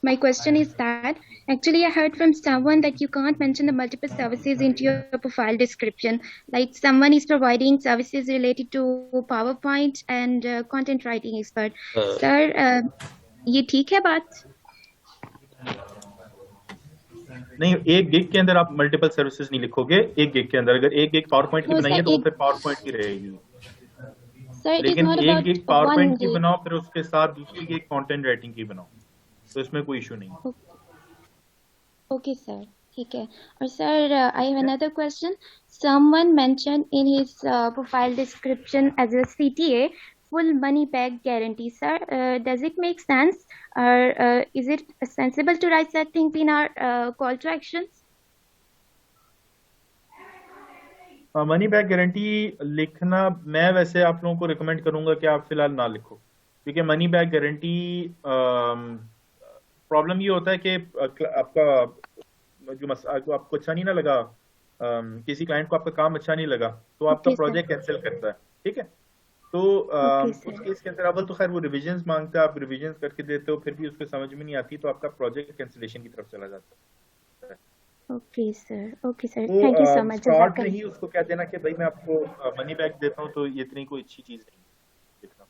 my question is that actually I heard from someone that you can't mention the multiple services into your profile description. Like someone is providing services related to PowerPoint and content writing expert. Sir, ये ठीक है बात? नहीं, एक gig के अंदर आप multiple services नहीं लिखोगे। एक गिग के अंदर अगर एक गिग पावर पॉइंट की बनाई है तो फिर पावर पॉइंट की रहेगी। लेकिन एक गिग पावर पॉइंट की बनाओ, फिर उसके साथ दूसरी गिग कंटेंट राइटिंग की बनाओ, तो इसमें कोई इशू नहीं। ओके सर, ठीक है। और sir, I have another question. Someone mention in his profile description as a CTA full money back guarantee. Sir, does it make sense, or is it sensible to write such things in our call to actions? Money back guarantee लिखना मैं वैसे आप लोगों को recommend करूंगा कि आप फिलहाल ना लिखो, क्योंकि मनी बैक गारंटी प्रॉब्लम ये होता है कि आपका जो आपको अच्छा नहीं ना लगा, किसी क्लाइंट को आपका काम अच्छा नहीं लगा तो आपका प्रोजेक्ट कैंसिल करता है, ठीक है। तो उस केस के अंदर अव्वल तो खैर वो रिविजन्स मांगता है, आप रिविजन्स करके देते हो, फिर भी उसको समझ में नहीं आती तो आपका प्रोजेक्ट कैंसिलेशन की तरफ चला जाता है। Okay sir, thank you so much. Start में ही उसको कह देना कि भाई मैं आपको मनी बैक देता हूँ, तो ये इतनी कोई अच्छी चीज नहीं लिखना।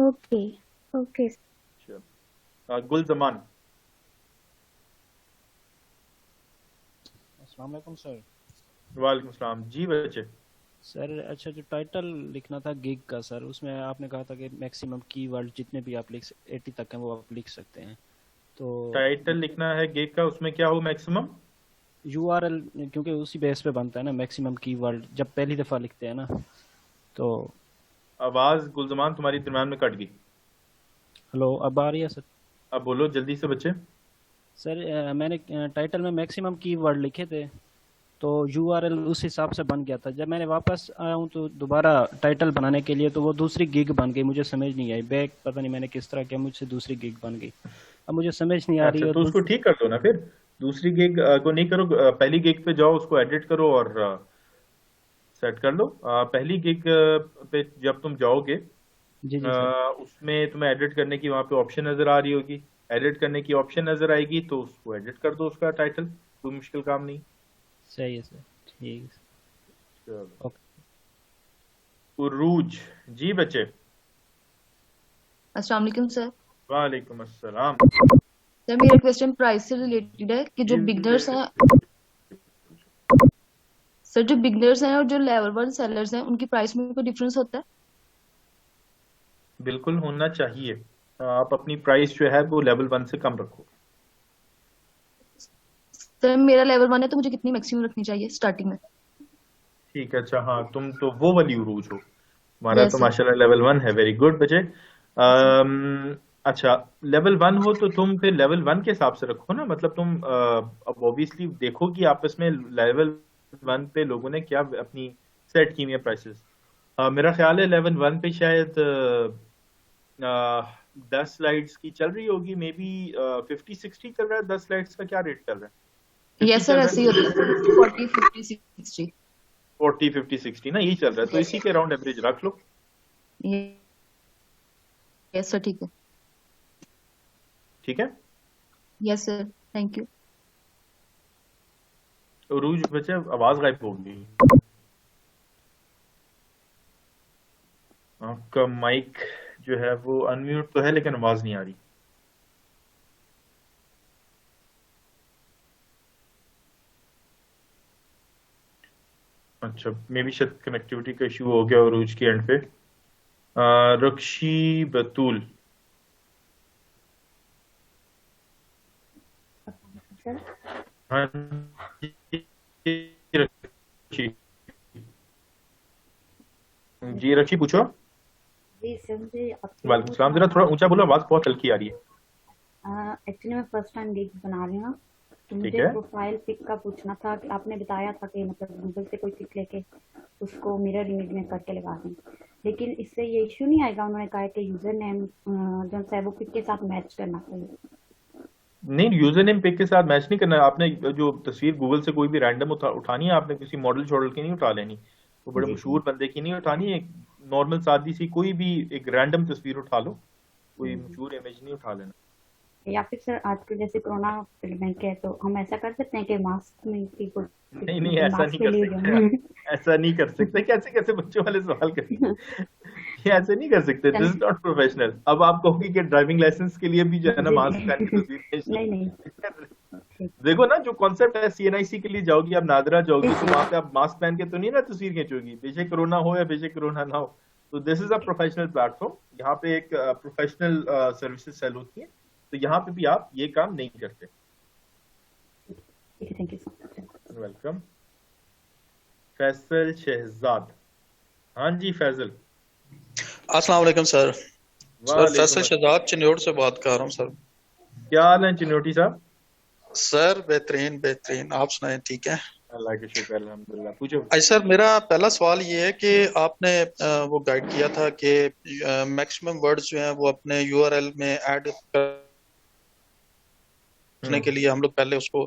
ओके गुल जमान। अस्सलाम वालेकुम सर। वालेकुम सलाम जी बच्चे। सर अच्छा, जो टाइटल लिखना था गिग का सर, उसमें आपने कहा था कि मैक्सिमम कीवर्ड जितने भी आप 80 तक हैं वो आप लिख सकते हैं। तो टाइटल लिखना है गिग का, उसमें क्या हो मैक्सिमम URL, क्योंकि उसी बेस पे बनता है ना मैक्सिमम कीवर्ड जब पहली दफा लिखते हैं ना। तो आवाज गुलजमान तुम्हारी दरमियान में कट गई। हेलो, अब आ रही है सर? अब बोलो जल्दी से बच्चे। सर मैंने टाइटल में मैक्सिमम कीवर्ड लिखे थे तो URL उस हिसाब से बन गया था। जब मैंने वापस आया हूँ तो दोबारा टाइटल बनाने के लिए तो वो दूसरी गिग बन गई, मुझे समझ नहीं आई। बैक पता नहीं मैंने किस तरह किया, मुझसे दूसरी गिग बन गई, अब मुझे समझ नहीं आ रही है। तो उसको ठीक कर दो ना, फिर दूसरी गिग को नहीं करो, पहली गिग पे जाओ, उसको एडिट करो और सेट कर लो। पहली गिग पे जब तुम जाओगे उसमें तुम्हें एडिट करने की वहां पे ऑप्शन नजर आ रही होगी, एडिट करने की ऑप्शन नजर आएगी तो उसको एडिट कर दो, उसका टाइटल, कोई मुश्किल काम नहीं। सही है सर, ठीक है। चलो उरूज जी बच्चे। अस्सलाम वालेकुम सर। वालेकुम अस्सलाम। सर मेरा क्वेश्चन प्राइस से रिलेटेड है कि जो बिगनर्स हैं सर, जो बिगनर्स हैं और जो लेवल 1 सेलर्स हैं उनकी प्राइस में कोई डिफरेंस होता है? बिल्कुल होना चाहिए। आप अपनी प्राइस जो है वो लेवल 1 से कम रखो। सर मेरा लेवल 1 है तो मुझे कितनी मैक्सिमम रखनी चाहिए स्टार्टिंग में? ठीक है, अच्छा हाँ, तुम तो वो वाली उरूज हो, हमारा तो माशाल्लाह लेवल 1 है। वेरी गुड बच्चे। अच्छा लेवल 1 हो तो तुम फिर लेवल 1 के हिसाब से रखो ना, मतलब तुम अब ऑब्वियसली देखो कि आपस में लेवल 1 पे लोगों ने क्या अपनी सेट की हुई है प्राइसेस। मेरा ख्याल है लेवल 1 पे शायद 10 स्लाइड्स की चल रही होगी, मे बी 50-60 चल रहा है। 10 स्लाइड्स का क्या रेट चल रहा है? यस सर, ऐसे ही होता है 40-50-60 40-50-60 ना, यही चल रहा है, तो इसी के अराउंड एवरेज रख लो। यस सर, ठीक है। ठीक है, यस सर, थैंक यू। उरूज बच्चे आवाज गायब हो गई, आपका माइक जो है वो अनम्यूट तो है लेकिन आवाज नहीं आ रही। अच्छा मे बी शायद कनेक्टिविटी का इशू हो गया उरूज की एंड पे। रक्षी बतूल। हाँ जी रक्षी पूछो। जी सर, मुझे वालेकुम सलाम, जरा थोड़ा ऊंचा बोलो, आवाज बहुत हल्की आ रही है। एक्चुअली मैं फर्स्ट टाइम गिग बना रही हूँ, तो मुझे प्रोफाइल पिक का पूछना था कि आपने बताया था कि मतलब गूगल से कोई पिक लेके उसको मिरर इमेज में करके लगा दें, लेकिन इससे ये इश्यू नहीं आएगा? उन्होंने कहा कि यूजर नेम जो है वो पिक के साथ मैच करना चाहिए। नहीं, यूजर नेम पिक के साथ मैच नहीं करना। आपने जो तस्वीर गूगल से कोई भी रैंडम उठानी है, आपने किसी मॉडल शॉडल की नहीं उठा लेनी, वो बड़े मशहूर बंदे की नहीं उठानी, एक नॉर्मल सादी सी कोई भी एक रैंडम तस्वीर उठा लो, कोई मशहूर इमेज नहीं उठा लेना। या फिर सर आजकल जैसे कोरोना पेंडेमिक है तो हम ऐसा कर सकते हैं कि मास्क में people नहीं नहीं, ऐसा नहीं मास्क के कर लिए सकते जो आप। ऐसा नहीं कर सकते, कैसे कैसे बच्चों वाले सवाल करेंगे। ये ऐसे नहीं कर सकते, दिस इज नॉट प्रोफेशनल। अब आप कहोगे कि ड्राइविंग लाइसेंस के लिए भी जो है ना जी मास्क पहन के जी तस्वीर नहीं नहीं खींचनी। ठीक देखो ना, जो कॉन्सेप्ट है सीएनआईसी के लिए जाओगी, आप नादरा जाओगी, जी तो जी वहां पे आप मास्क पहन के तो नहीं ना तस्वीर खींचोगी, बेशक कोरोना हो या बेशक कोरोना ना हो। तो this is a professional platform, यहाँ पे एक प्रोफेशनल सर्विसेज सेल होती है, तो यहाँ पे भी आप ये काम नहीं करते। ठीक है, thank you so much. Welcome. Faisal Shahzad, हाँ जी फैजल। अस्सलाम वालेकुम सर। सर फैसल वालेकुम अस्सलाम। शहजाद चिन्योट से बात कर रहा हूँ सर। क्या हाल है चिन्होटी साहब? सर बेहतरीन बेहतरीन, आप सुनाए ठीक है? अल्लाह के शुक्र, अल्हम्दुलिल्लाह। पूछो। अच्छा सर, मेरा पहला सवाल ये है कि आपने वो गाइड किया था कि मैक्सिमम वर्ड्स जो हैं वो अपने यूआरएल में ऐड करने के लिए हम लोग पहले उसको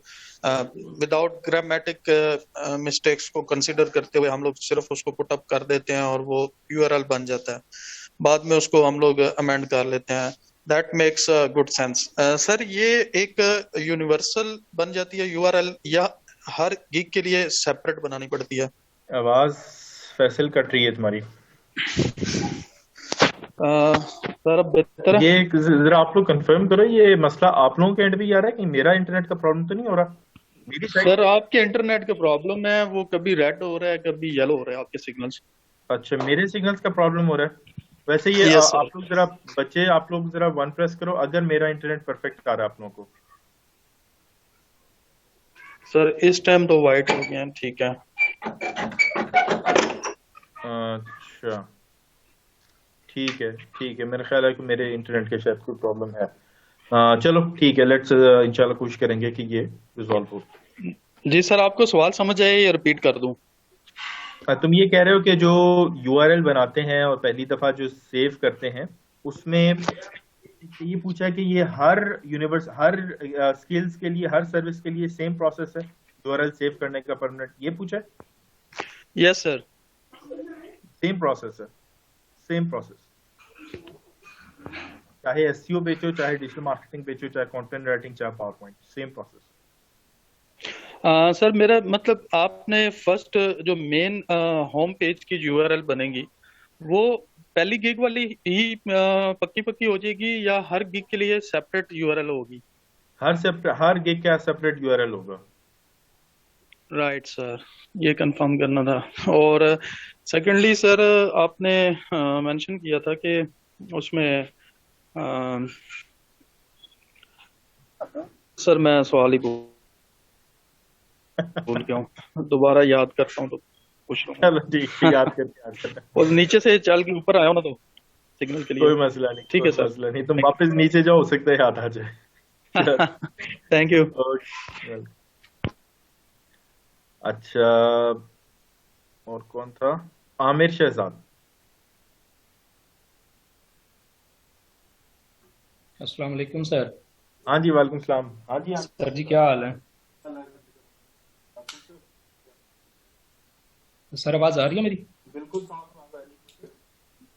विदाउट ग्रामेटिक मिस्टेक्स को कंसिडर करते हुए हम लोग सिर्फ उसको पुट अप कर देते हैं और वो यूआरएल बन जाता है, बाद में उसको हम लोग अमेंड कर लेते हैं। That makes good sense. Sir ये एक यूनिवर्सल बन जाती है यूआरएल या हर गीक के लिए सेपरेट बनानी पड़ती है? आवाज फैसल कट रही है तुम्हारी। सर अब बेहतर है? ये जरा आप लोग कंफर्म करो, ये मसला आप लोगों के एंड पे ही आ रहा है कि मेरा इंटरनेट का प्रॉब्लम तो नहीं हो रहा मेरी साइड? सर आपके इंटरनेट का प्रॉब्लम है, वो कभी रेड हो रहा है कभी येलो हो रहा है आपके सिग्नल्स। अच्छा, मेरे सिग्नल्स का प्रॉब्लम हो रहा है। वैसे ये यस सर। आप लोग जरा बच्चे, आप लोग जरा वन प्रेस करो अगर मेरा इंटरनेट परफेक्ट आ रहा है आप लोगों को। सर इस टाइम तो वाइट हो गया, ठीक है। अच्छा ठीक है, ठीक है, मेरा ख्याल है कि मेरे इंटरनेट के शायद कोई प्रॉब्लम है। चलो ठीक है, लेट्स इंशाल्लाह कोशिश करेंगे कि ये रिजॉल्व हो। जी सर, आपको सवाल समझ आया या रिपीट कर दूं? तुम ये कह रहे हो कि जो यूआरएल बनाते हैं और पहली दफा जो सेव करते हैं उसमें ये पूछा है कि ये हर यूनिवर्स, हर स्किल्स के लिए, हर सर्विस के लिए सेम प्रोसेस है यूआरएल सेव करने का परमानेंट, ये पूछा है? Yes sir. सेम प्रोसेस है, सेम प्रोसेस, चाहे एसईओ बेचो, चाहे डिजिटल मार्केटिंग बेचो, चाहे कंटेंट राइटिंग, चाहे power point, same process. Sir मेरा मतलब आपने फर्स्ट जो मेन होम पेज की यूआरएल बनेगी वो पहली गिग वाली ही पक्की पक्की हो जाएगी या हर गिग के लिए सेपरेट यूआरएल होगी? हर गिग का सेपरेट यूआरएल होगा। राइट सर, ये कंफर्म करना था। और सेकेंडली सर, आपने मेंशन किया था कि उसमें सर मैं सवाल ही भूल गया हूँ, दोबारा याद करता हूँ तो पूछ रहा हूँ। चलो ठीक है, याद करके और नीचे से चल के ऊपर आया हो ना तो सिग्नल के लिए। कोई मसला नहीं, ठीक है कोई सर। मसला नहीं, तुम वापस नीचे जाओ, हो सकता है याद आ जाए। Thank you. ओके। अच्छा, और कौन था? आमिर शहजाद। अस्सलाम वालेकुम सर। हाँ जी, वालेकुम सलाम। हाँ जी, हाँ सर जी क्या हाल है? सर आवाज आ रही है मेरी? बिल्कुल साफ आवाज आ रही है।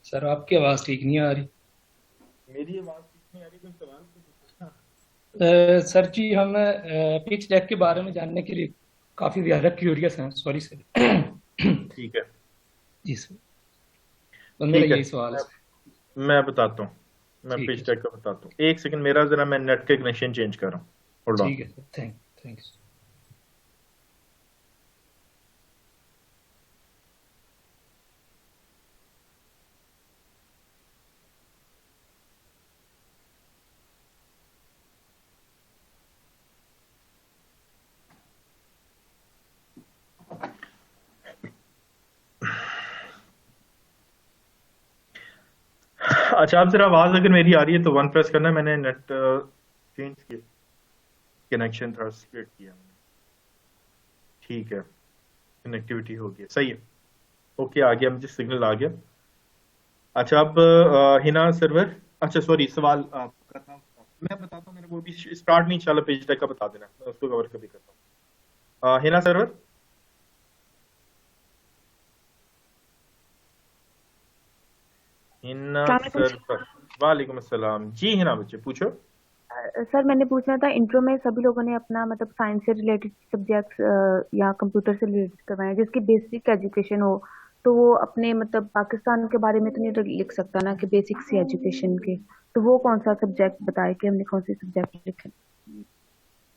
सर आपकी आवाज ठीक नहीं आ रही। मेरी आवाज ठीक नहीं आ रही, कोई सवाल तो पूछना। सर जी हम पिच डेक के बारे में जानने के लिए काफी ज्यादा क्यूरियस हैं, सॉरी सर। ठीक है, जी सर, तो मेरा ठीक है, यही सवाल है। मैं बताता हूँ, मैं ठीक पिच है टेक का बताता हूँ। एक सेकंड, मेरा जरा, मैं नेट के कनेक्शन चेंज कर रहा हूँ, होल्ड ऑन। ठीक है सर, थैंक यू। अच्छा, आप जरा आवाज अगर मेरी आ रही है तो वन प्रेस करना, मैंने नेट चेंज किया, कनेक्शन थोड़ा स्प्लिट किया मैंने। ठीक है, कनेक्टिविटी हो गई, सही है। ओके, आ गया मुझे, सिग्नल आ गया। अच्छा, अब हिना सर्वर, अच्छा सॉरी, सवाल आपका था, मैं बताता हूँ, मैंने वो भी स्टार्ट में इंशाल्लाह पेज टेक का बता देना, मैं उसको कवर कभी करता हूँ। हिना सर्वर, हिना सर्वर, वालेकुम अस्सलाम जी। हिना बच्चे पूछो। सर मैंने पूछना था, इंट्रो में सभी लोगों ने अपना मतलब साइंस से रिलेटेड सब्जेक्ट्स या कंप्यूटर से रिलेटेड करवाए हैं, जिसकी बेसिक एजुकेशन हो, तो वो अपने मतलब पाकिस्तान के बारे में तो नहीं लिख सकता ना कि बेसिक सी एजुकेशन के, तो वो कौन सा सब्जेक्ट बताए कि हमने कौन से सब्जेक्ट लिखे?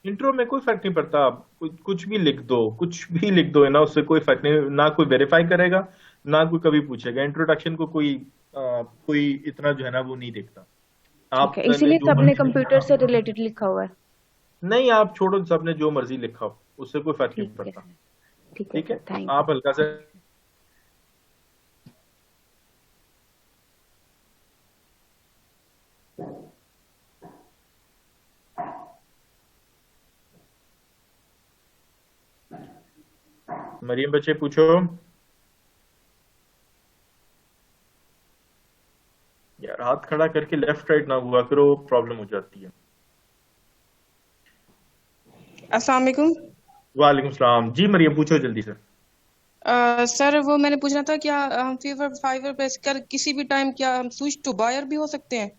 इंट्रो में कोई फर्क नहीं पड़ता, आप कुछ भी लिख दो, कुछ भी लिख दो है ना, उससे कोई फर्क नहीं, ना कोई वेरीफाई करेगा ना कोई कभी पूछेगा। इंट्रोडक्शन को कोई इतना जो है ना वो नहीं देखता। ठीक है, आपने इसीलिए जो सबने मर्जी कंप्यूटर लिखा, से रिलेटेड लिखा हुआ है। नहीं आप छोड़ो, सबने जो मर्जी लिखा हो उससे कोई फर्क नहीं ठीक है पड़ता। सर, ठीक है ठीक है, सर, थैंक आप हल्का से मरियम बच्चे पूछो। यार हाथ खड़ा करके लेफ्ट राइट ना हुआ करो, प्रॉब्लम हो जाती है। अस्सलाम वालेकुम। वालेकुम सलाम जी, मरियम पूछो जल्दी से। सर वो मैंने पूछना था, क्या हम फीवर फाइवर प्रेस कर किसी भी टाइम क्या हम स्विच टू बायर भी हो सकते हैं?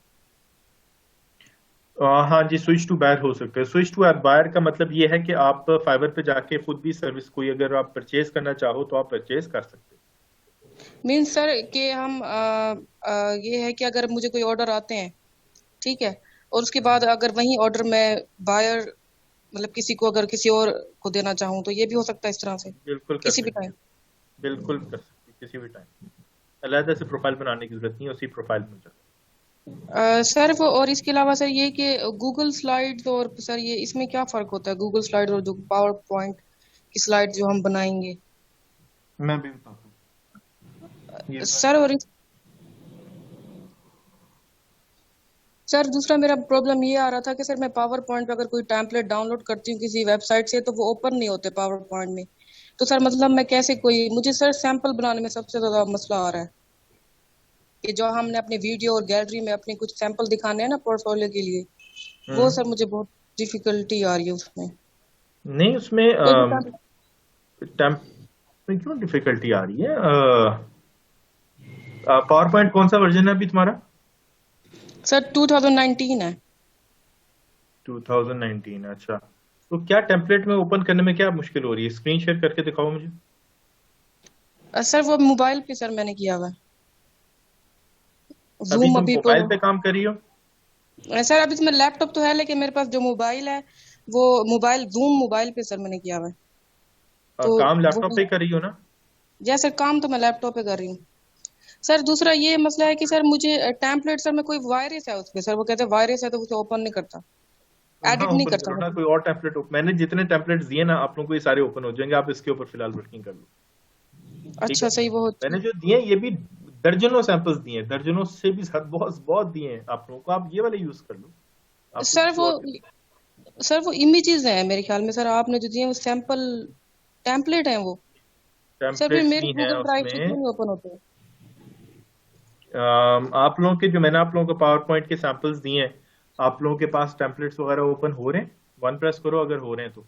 हाँ जी, स्विच टू बायर हो सकते हैं। स्विच टू बायर का मतलब ये है कि आप फाइवर पे जाके खुद भी सर्विस कोई अगर आप परचेज करना चाहो तो आप परचेज कर सकते मीन्स सर कि हम ये है कि अगर मुझे कोई ऑर्डर आते हैं, ठीक है, और उसके बाद अगर वही ऑर्डर मैं बायर मतलब किसी को अगर किसी और को देना चाहूँ तो ये भी हो सकता है इस तरह से हो। बिल्कुल कर किसी भी सकते टाइम? हैं, बिल्कुल कर सकते हैं, किसी भी टाइम। अलहदा से प्रोफाइल बनाने की जरूरत नहीं है, उसी प्रोफाइल में हो जाता सर वो और इसके अलावा सर ये कि गूगल स्लाइड्स और सर ये इसमें क्या फर्क होता है गूगल स्लाइड और जो पावर पॉइंट की स्लाइड जो हम बनाएंगे? है। मैं भी बताता हूँ ये सर और सर दूसरा मेरा प्रॉब्लम ये आ रहा था कि सर मैं पावर पॉइंट पे अगर कोई टेम्पलेट डाउनलोड करती हूँ किसी वेबसाइट से तो वो ओपन नहीं होते पावर पॉइंट में। तो सर मतलब मैं कैसे कोई मुझे सर सैंपल बनाने में सबसे ज्यादा मसला आ रहा है कि जो हमने अपनी वीडियो और गैलरी में अपने कुछ सैंपल दिखाने हैं ना पोर्टफोलियो के लिए, वो सर मुझे बहुत डिफिकल्टी आ रही है उसमें। नहीं उसमें कोई बता टेम्प में क्यों डिफिकल्टी आ रही है? पावर पॉइंट कौन सा वर्जन है अभी तुम्हारा? सर 2019 है। 2019, अच्छा। तो क्या टेम्पलेट में ओपन करने में क्या मुश्किल हो रही है? स्क्रीन शेयर करके दिखाओ मुझे। सर वो मोबाइल पे सर मैंने किया हुआ है। अभी जूम तुम अभी मोबाइल पे काम कर रही हो? सर अभी तो मेरा लैपटॉप तो है लेकिन मेरे पास जो मोबाइल है वो मोबाइल जूम मोबाइल पे सर मैंने किया हुआ है। तो काम लैपटॉप वो पे कर रही हो ना? जैसे काम तो मैं लैपटॉप पे कर रही हूँ। सर दूसरा ये मसला है कि सर मुझे टेम्पलेट सर में कोई वायरस है उसपे, सर वो कहते हैं वायरस है तो उसे ओपन नहीं करता, हाँ एडिट नहीं ओपन करता करो ना, मतलब। कोई और टेम्पलेट। मैंने जितने टेम्पलेट्स दिए ना आप लोगों को ये सारे ओपन हो जाएंगे, आप इसके ऊपर फिलहाल वर्किंग कर लो। ठीक अच्छा है, सही वो मैंने जो दिए ये भी दर्जनों सैंपल्स दिए हैं, दर्जनों से भी बहुत बहुत दिए हैं आप लोगों को, आप ये वाले यूज कर लो। आपको सर किसी वो और सर वो इमेजेस हैं मेरे ख्याल में, सर आपने जो दिए वो सैंपल टेम्पलेट हैं वो। सर फिर टेम्पलेट्स मेरे भी हैं गूगल ड्राइव से क्यों उसमें। नहीं ओपन होते? आप लोगों के जो मैंने आप लोगों को पावर पॉइंट के सैंपल्स दिए हैं, आप लोगों के पास टेम्पलेट्स वगैरह ओपन हो रहे हैं? वन प्रेस करो अगर हो रहे हैं तो।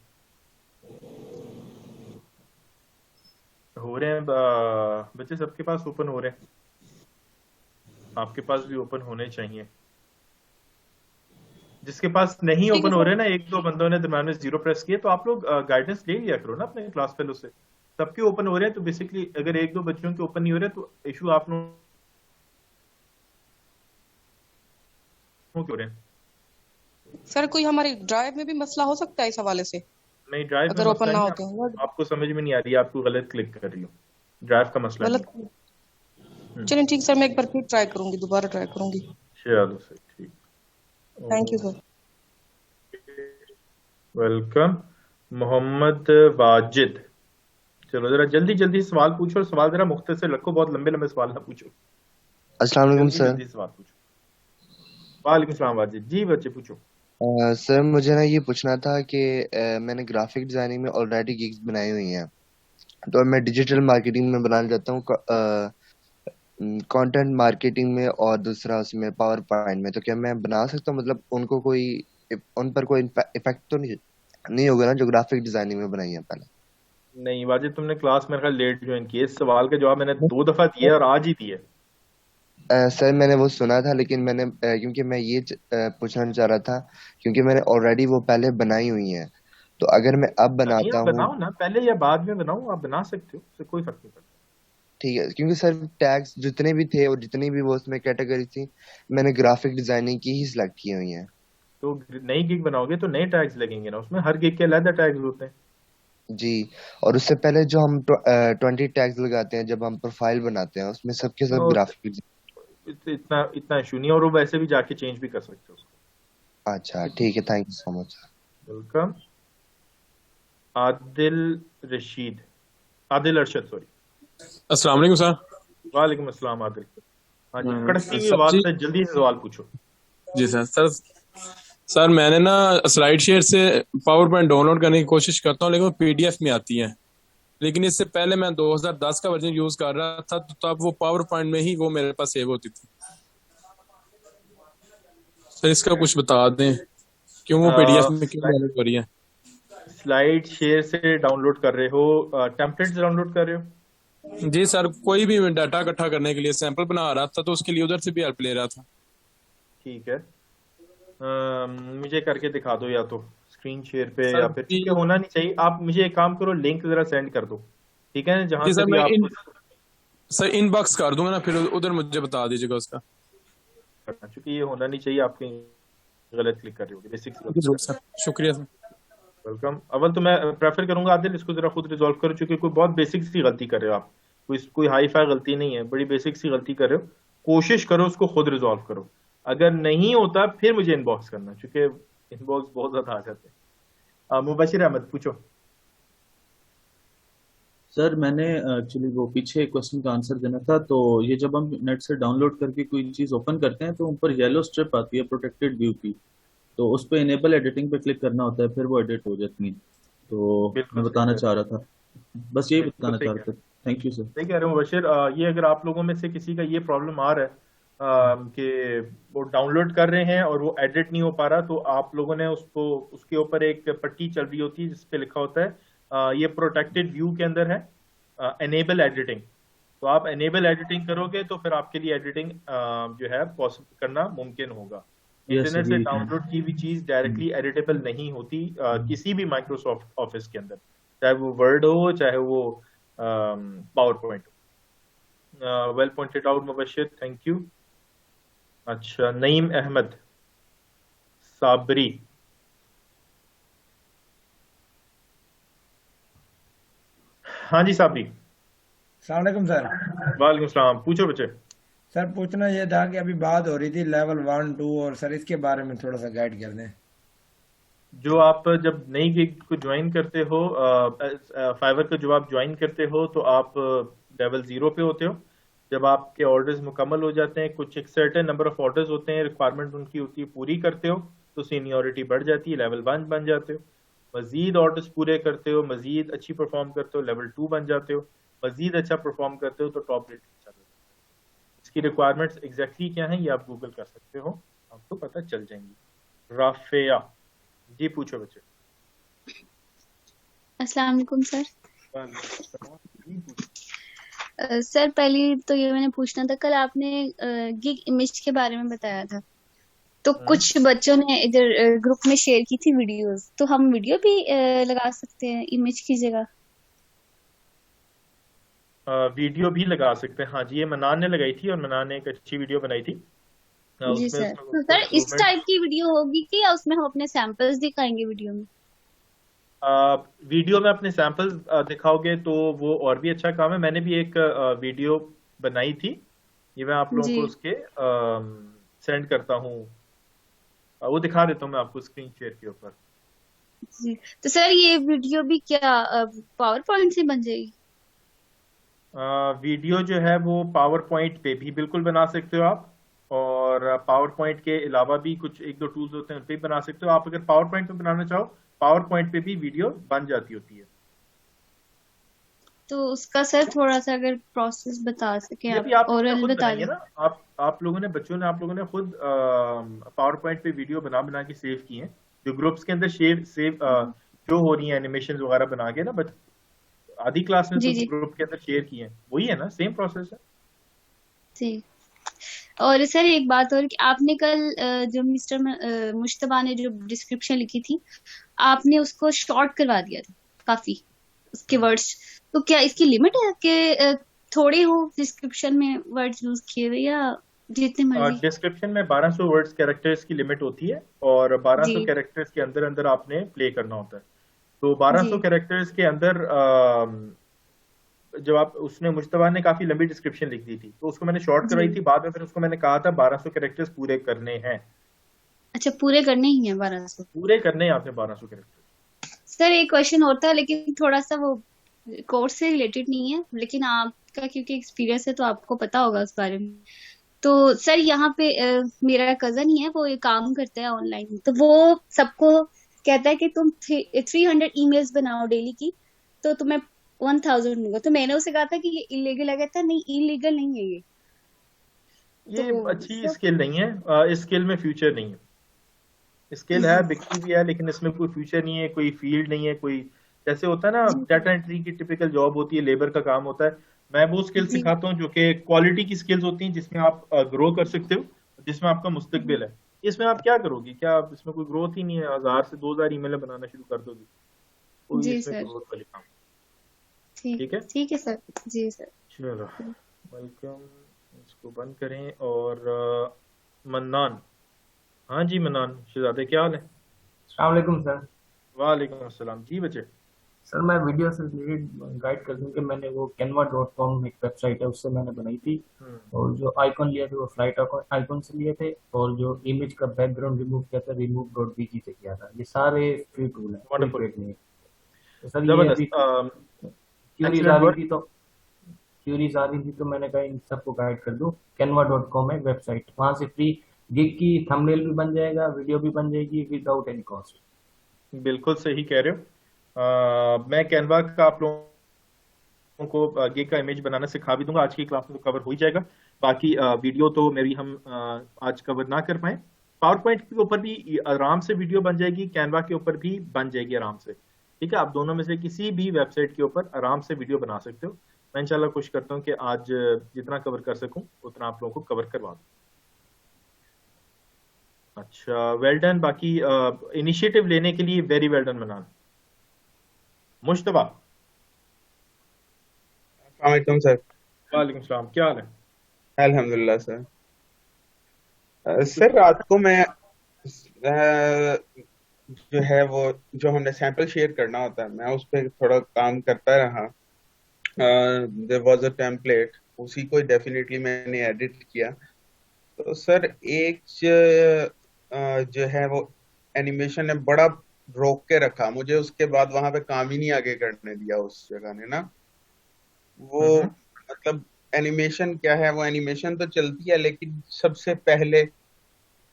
हो रहे हैं बच्चे, सबके पास ओपन हो रहे हैं, आपके पास भी ओपन होने चाहिए। जिसके पास नहीं ठीक है ओपन हो सर। रहे ना, एक दो बंदों ने दरम्यान में जीरो प्रेस किए, तो आप लोग गाइडेंस ले लिया करो ना अपने क्लास फेलो से। सबके ओपन हो रहे हैं तो बेसिकली अगर एक दो बच्चों के ओपन नहीं हो रहे तो इशू आप लोगों के हो रहे हैं। सर कोई हमारी ड्राइव में भी मसला हो सकता है इस हवाले से नहीं, ड्राइव में अगर ओपन मसला ना नहीं, होते हैं? आपको समझ में नहीं आ रही है, आपको गलत क्लिक कर रही हो, ड्राइव का मसला नहीं गलत? है। चलिए ठीक सर, मैं एक बार फिर ट्राई करूंगी, दोबारा ट्राई करूंगी। चलो सही, ठीक। Thank you sir. Welcome Mohammad Wajid. चलो जरा जल्दी जल्दी सवाल पूछो, और सवाल जरा मुख्तसर रखो, बहुत लंबे लंबे सवाल ना पूछो। अस्सलाम वालेकुम जल्दी सर। जल्दी सवाल पूछो। वालेकुम सलाम वाजिद जी, बच्चे पूछो। सर मुझे ना ये पूछना था कि मैंने ग्राफिक डिजाइनिंग में ऑलरेडी गिग्स बनाई हुई हैं, तो मैं डिजिटल मार्केटिंग में बनाना चाहता हूँ, कंटेंट मार्केटिंग में और दूसरा उसमें पावर पॉइंट में। तो क्या मैं बना सकता हूँ, मतलब उनको कोई उन पर कोई इफेक्ट तो नहीं होगा ना जो ग्राफिक डिजाइनिंग में बनाई है पहले? नहीं वाजिद, तुमने क्लास मेरे ख्याल लेट ज्वाइन की है। इस सवाल का जवाब मैंने 2 दफा दिया और आज ही दिया। सर मैंने वो सुना था, लेकिन मैंने क्योंकि मैं ये पूछना चाह रहा था, क्योंकि मैंने ऑलरेडी वो पहले बनाई हुई है, तो अगर मैं अब नहीं, बनाता आप हूँ। बनाओ ना, पहले या बाद में बनाओ, आप बना सकते हो, उससे कोई फर्क नहीं पड़ता। ठीक है, क्योंकि सर टैग्स जितने भी थे और जितनी भी वो उसमें कैटेगरी थी, मैंने ग्राफिक डिजाइनिंग की ही सिलेक्ट की हुई है। तो नई गिग बनाओगे तो नए टैग्स लगेंगे ना उसमें, हर गिग के अलग टैग्स होते हैं। जी। और उससे पहले जो हम 20 टैग्स लगाते हैं जब हम प्रोफाइल बनाते हैं, उसमें सबके सब तो ग्राफिक। इतना इतना इशू नहीं है, और वो वैसे भी जाके चेंज भी कर सकते हो उसको। अच्छा ठीक है, thank you so much. Welcome. Adil Rashid, Adil Arshad, sorry. अस्सलाम वालेकुम सर। वालेकुम अस्सलाम आदिल। हाँ जी, कड़कती हुई सर आवाज जी। से जल्दी से सवाल पूछो। जी सर मैंने ना स्लाइड शेयर से पावर पॉइंट डाउनलोड करने की कोशिश करता हूँ, लेकिन वो पीडीएफ में आती है। लेकिन इससे पहले मैं 2010 का वर्जन यूज कर रहा था, तो तब वो पावर पॉइंट में ही वो मेरे पास सेव होती थी। सर इसका कुछ बता दें, क्यों वो पीडीएफ में क्यों डाउनलोड कर रही है? स्लाइड शेयर से डाउनलोड कर रहे हो, टेम्पलेट्स डाउनलोड कर रहे हो? जी सर, कोई भी डाटा इकट्ठा करने के लिए सैंपल बना रहा था, तो उसके लिए उधर से भी हेल्प ले रहा था। ठीक है, मुझे करके दिखा दो, या तो स्क्रीन शेयर पे सर या फिर, ठीक है, होना नहीं चाहिए। आप मुझे एक काम करो, लिंक जरा सेंड कर दो, ठीक है, जहां जी से सर, भी मैं आप सर इनबॉक्स कर दूंगा ना, फिर उधर मुझे बता दीजिएगा उसका। करना, क्योंकि ये होना नहीं चाहिए, आप कहीं गलत क्लिक कर रहे होगे, बेसिक जरूर सर, शुक्रिया सर। वेलकम। अव्वल तो मैं प्रेफर करूंगा आदिल, इसको जरा खुद रिजॉल्व करो, क्योंकि कोई बहुत बेसिक सी गलती कर रहे हो आप, कोई हाई फाई गलती नहीं है, बड़ी बेसिक सी गलती कर रहे हो। कोशिश करो उसको खुद रिजॉल्व करो, अगर नहीं होता फिर मुझे इनबॉक्स करना, क्योंकि इनबॉक्स बहुत ज्यादा आ जाते हैं। मुबशिर अहमद पूछो। सर मैंने एक्चुअली वो पीछे क्वेश्चन का आंसर देना था। तो ये जब हम नेट से डाउनलोड करके कोई चीज़ ओपन करते हैं तो ऊपर येलो स्ट्रिप आती है प्रोटेक्टेड व्यू की, तो उस पर इनेबल एडिटिंग पे क्लिक करना होता है, फिर वो एडिट हो जाती है। तो मैं बताना चाह रहा था, बस यही बताना चाह रहा था। Thank you sir. सही कह रहे हो मुबशिर। ये अगर आप लोगों में से किसी का ये प्रॉब्लम आ रहा है कि वो डाउनलोड कर रहे हैं और वो एडिट नहीं हो पा रहा, तो आप लोगों ने उसको, उसके ऊपर एक पट्टी चल रही होती है जिसपे लिखा होता है ये प्रोटेक्टेड व्यू के अंदर है एनेबल एडिटिंग। तो आप एनेबल एडिटिंग करोगे तो फिर आपके लिए एडिटिंग जो है पॉसिबल करना मुमकिन होगा। इंटरनेट से डाउनलोड की हुई चीज डायरेक्टली एडिटेबल नहीं होती किसी भी माइक्रोसॉफ्ट ऑफिस के अंदर, चाहे वो वर्ड हो चाहे वो power point. Well pointed out Mubashir, thank you. अच्छा, नईम अहमद साबरी। हाँ जी साबरी। सलामकुम सर। वालेकुम सलाम, पूछो बच्चे। सर पूछना ये था कि अभी बात हो रही थी लेवल 1 2, और सर इसके बारे में थोड़ा सा गाइड कर दें। जो आप जब नई गिग को ज्वाइन करते हो, फाइवर को जब आप ज्वाइन करते हो तो आप लेवल 0 पे होते हो। जब आपके ऑर्डर्स मुकम्मल हो जाते हैं, कुछ एक सर्टेन नंबर ऑफ ऑर्डर्स होते हैं, रिक्वायरमेंट उनकी होती है, पूरी करते हो तो सीनियोरिटी बढ़ जाती है, लेवल 1 बन जाते हो। मजीद ऑर्डर्स पूरे करते हो, मजीद अच्छी परफॉर्म करते हो, लेवल 2 बन जाते हो। मजीद अच्छा परफॉर्म करते हो तो टॉप रेटिंग चल। इसकी रिक्वायरमेंट्स एग्जैक्टली क्या हैं ये आप गूगल कर सकते हो, आपको पता चल जाएंगी। राफिया जी, पूछो बच्चे। अस्सलाम वालेकुम सर। सर पहले तो ये मैंने पूछना था, कल आपने गिग इमेज के बारे में बताया था, तो कुछ बच्चों ने इधर ग्रुप में शेयर की थी वीडियोस, तो हम वीडियो भी लगा सकते हैं इमेज की जगह? वीडियो भी लगा सकते हैं, हाँ जी, ये मनान ने लगाई थी और मनान ने एक अच्छी वीडियो बनाई थी। जी सर। तो सर इस टाइप की वीडियो होगी कि या उसमें हम अपने सैंपल्स दिखाएंगे वीडियो में? वीडियो में अपने सैंपल्स दिखाओगे तो वो और भी अच्छा काम है। मैंने भी एक वीडियो बनाई थी, ये मैं आप लोगों को उसके सेंड करता हूँ, वो दिखा देता हूँ मैं आपको स्क्रीन शेयर के ऊपर। जी, तो सर ये वीडियो भी क्या पावर पॉइंट से बन जाएगी? वीडियो जो है वो पावर पॉइंट पे भी बिल्कुल बना सकते हो आप, और पावर पॉइंट के अलावा भी कुछ एक दो टूल्स होते हैं उन पे भी बना सकते हो आप। अगर पावर पॉइंट पे बनाना चाहो, पावर पॉइंट पे भी वीडियो बन जाती होती है। तो उसका सर थोड़ा सा अगर प्रोसेस बता सके आप ओरल बता दें। ना आप लोगों ने, बच्चों ने, आप लोगों ने खुद पावर पॉइंट पे वीडियो बना बना के सेव की हैं, जो ग्रुप्स के अंदर सेव जो हो रही है एनिमेशन वगैरह बना के ना, आधी क्लास ने तो ग्रुप के अंदर शेयर की है, वही है ना, सेम प्रोसेस है। जी, और सर एक बात और कि आपने कल जो मुश्तबा ने जो डिस्क्रिप्शन लिखी थी, आपने उसको शॉर्ट करवा दिया था काफी, उसके वर्ड्स। तो क्या इसकी लिमिट है कि थोड़े हो डिस्क्रिप्शन में वर्ड्स यूज किए हुए, या जितने मर्जी? डिस्क्रिप्शन में 1200 वर्ड्स कैरेक्टर्स की लिमिट होती है, और 1200 जी कैरेक्टर्स के अंदर अंदर आपने प्ले करना होता है। तो 1200 जी कैरेक्टर्स के अंदर जब आप, उसने मुश्तबा ने काफी लंबी डिस्क्रिप्शन लिख दी थी, तो उसको मैंने शॉर्ट जी। करवाई थी। बाद में फिर उसको मैंने कहा था 1200 कैरेक्टर्स पूरे करने हैं, अच्छा, पूरे करने ही है 1200? पूरे करने हैं आपने 1200 कैरेक्टर। सर एक क्वेश्चन होता है, लेकिन थोड़ा सा वो कोर्स से रिलेटेड नहीं है, लेकिन आपका क्योंकि एक्सपीरियंस है तो आपको पता होगा उस बारे में। तो सर यहाँ पे मेरा कजन ही है, वो ये काम करता है ऑनलाइन, तो वो सबको कहता है कि तुम 300 ईमेल्स बनाओ डेली की, तो तुम्हें 1000 दूंगा। तो मैंने उसे कहा था कि ये इलीगल है, कहता नहीं इलीगल नहीं है ये तो अच्छी सब स्किल नहीं है, इस स्किल में फ्यूचर नहीं है। स्किल है, बिकती भी है, लेकिन इसमें कोई फ्यूचर नहीं है, कोई फील्ड नहीं है, कोई जैसे होता है ना डाटा एंट्री की टिपिकल जॉब होती है, लेबर का काम होता है। मैं वो स्किल जी सिखाता हूँ जो कि क्वालिटी की स्किल्स होती हैं, जिसमें आप ग्रो कर सकते हो, जिसमें आपका मुस्तकबिल है। इसमें आप क्या करोगे? क्या आप इसमें कोई ग्रोथ ही नहीं है? 1000 से 2000 ईमेल बनाना शुरू कर दोगे, कोई जी इसमें सर, ग्रोथ वाली काम। ठीक ठीक है, ठीक है सर। जी सर। चलो वेलकम, इसको बंद करें। और मन्नान, हाँ जी मन्नान शहजादे, क्या हाल है? अस्सलाम वालेकुम सर। वालेकुम अस्सलाम जी बच्चे। सर मैं वीडियो से रिलेटेड गाइड कर दूं कि मैंने वो canva.com एक वेबसाइट है, उससे मैंने बनाई थी, और जो आइकॉन लिए थे वो फ्लाइट आइकॉन से लिए थे, और जो इमेज का बैकग्राउंड रिमूव किया था remove.bg से किया था। ये सारे फ्री टूल हैं, कोई वंडरफुल, पेड नहीं है। तो सर ये अभी जबरदस्त, क्यूरीज आ एक्सीलेंट रही वर्क। थी तो मैंने कहा इन सबको गाइड कर दूं। canva.com है वेबसाइट, वहां से फ्री गिग की थंबनेल भी बन जाएगा, वीडियो भी बन जाएगी विदाउट एनी कॉस्ट। बिल्कुल सही कह रहे हो। मैं कैनवा का आप लोगों को गिग का इमेज बनाना सिखा भी दूंगा, आज की क्लास में तो कवर हो ही जाएगा। बाकी वीडियो तो मेरी हम आज कवर ना कर पाए। पावर पॉइंट के ऊपर भी आराम से वीडियो बन जाएगी, कैनवा के ऊपर भी बन जाएगी आराम से। ठीक है, आप दोनों में से किसी भी वेबसाइट के ऊपर आराम से वीडियो बना सकते हो। मैं इंशाल्लाह कोशिश करता हूँ कि आज जितना कवर कर सकूं उतना आप लोगों को कवर करवा दूं। अच्छा, वेल डन। बाकी इनिशिएटिव लेने के लिए वेरी वेल डन मनान। मुश्तबा, वालेकुम सर। वालेकुम सलाम, क्या हाल है? अल्हम्दुलिल्लाह सर। सर रात को मैं जो है वो जो हमने सैंपल शेयर करना होता है, मैं उस पर थोड़ा काम करता रहा। देयर वाज अ टेम्पलेट, उसी को डेफिनेटली मैंने एडिट किया। तो सर एक जो है वो एनिमेशन ने बड़ा रोक के रखा मुझे, उसके बाद वहां पे काम ही नहीं आगे करने दिया उस जगह ने ना। वो मतलब एनिमेशन क्या है, वो एनिमेशन तो चलती है लेकिन सबसे पहले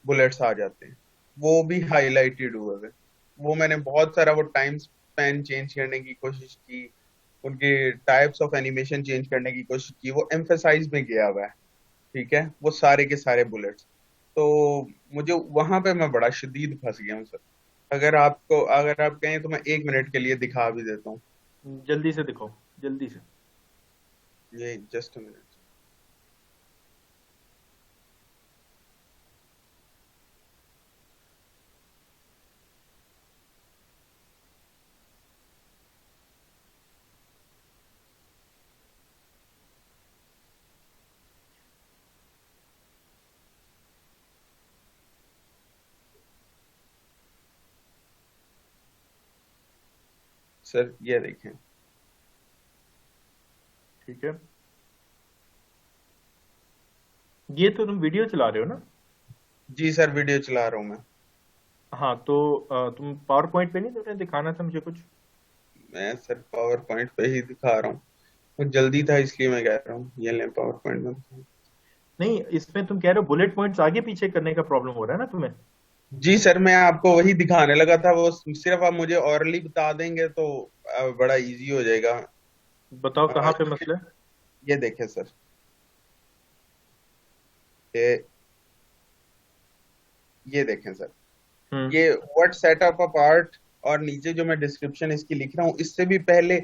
बुलेट्स आ जाते हैं, वो भी हाईलाइटेड हुए हुए। वो मैंने बहुत सारा वो टाइम स्पैन चेंज करने की कोशिश की, उनके टाइप्स ऑफ एनिमेशन चेंज करने की कोशिश की, वो एम्फेसाइज में गया हुआ है। ठीक है, वो सारे के सारे बुलेट्स, तो मुझे वहां पे मैं बड़ा शदीद फंस गया हूँ सर। अगर आप कहें तो मैं 1 मिनट के लिए दिखा भी देता हूँ। जल्दी से दिखाओ, जल्दी से। ये जस्ट अ मिनट। सर ये देखें। ठीक है, ये तो तुम वीडियो चला रहे हो ना? जी सर, वीडियो चला रहा हूँ मैं। हाँ, तो तुम पावर पॉइंट पे नहीं, तुमने दिखाना था मुझे कुछ? मैं सर पावर पॉइंट पे ही दिखा रहा हूँ, वो जल्दी था इसलिए मैं कह रहा हूँ ये लें पावर पॉइंट में। नहीं, इसमें तुम कह रहे हो बुलेट पॉइंट्स आगे पीछे करने का प्रॉब्लम हो रहा है ना तुम्हें? जी सर, मैं आपको वही दिखाने लगा था, वो सिर्फ आप मुझे ऑरली बता देंगे तो बड़ा इजी हो जाएगा। बताओ कहाँ पे मसला है? ये देखें सर, ये देखें सर, ये व्हाट सेटअप अपार्ट, और नीचे जो मैं डिस्क्रिप्शन इसकी लिख रहा हूँ, इससे भी पहले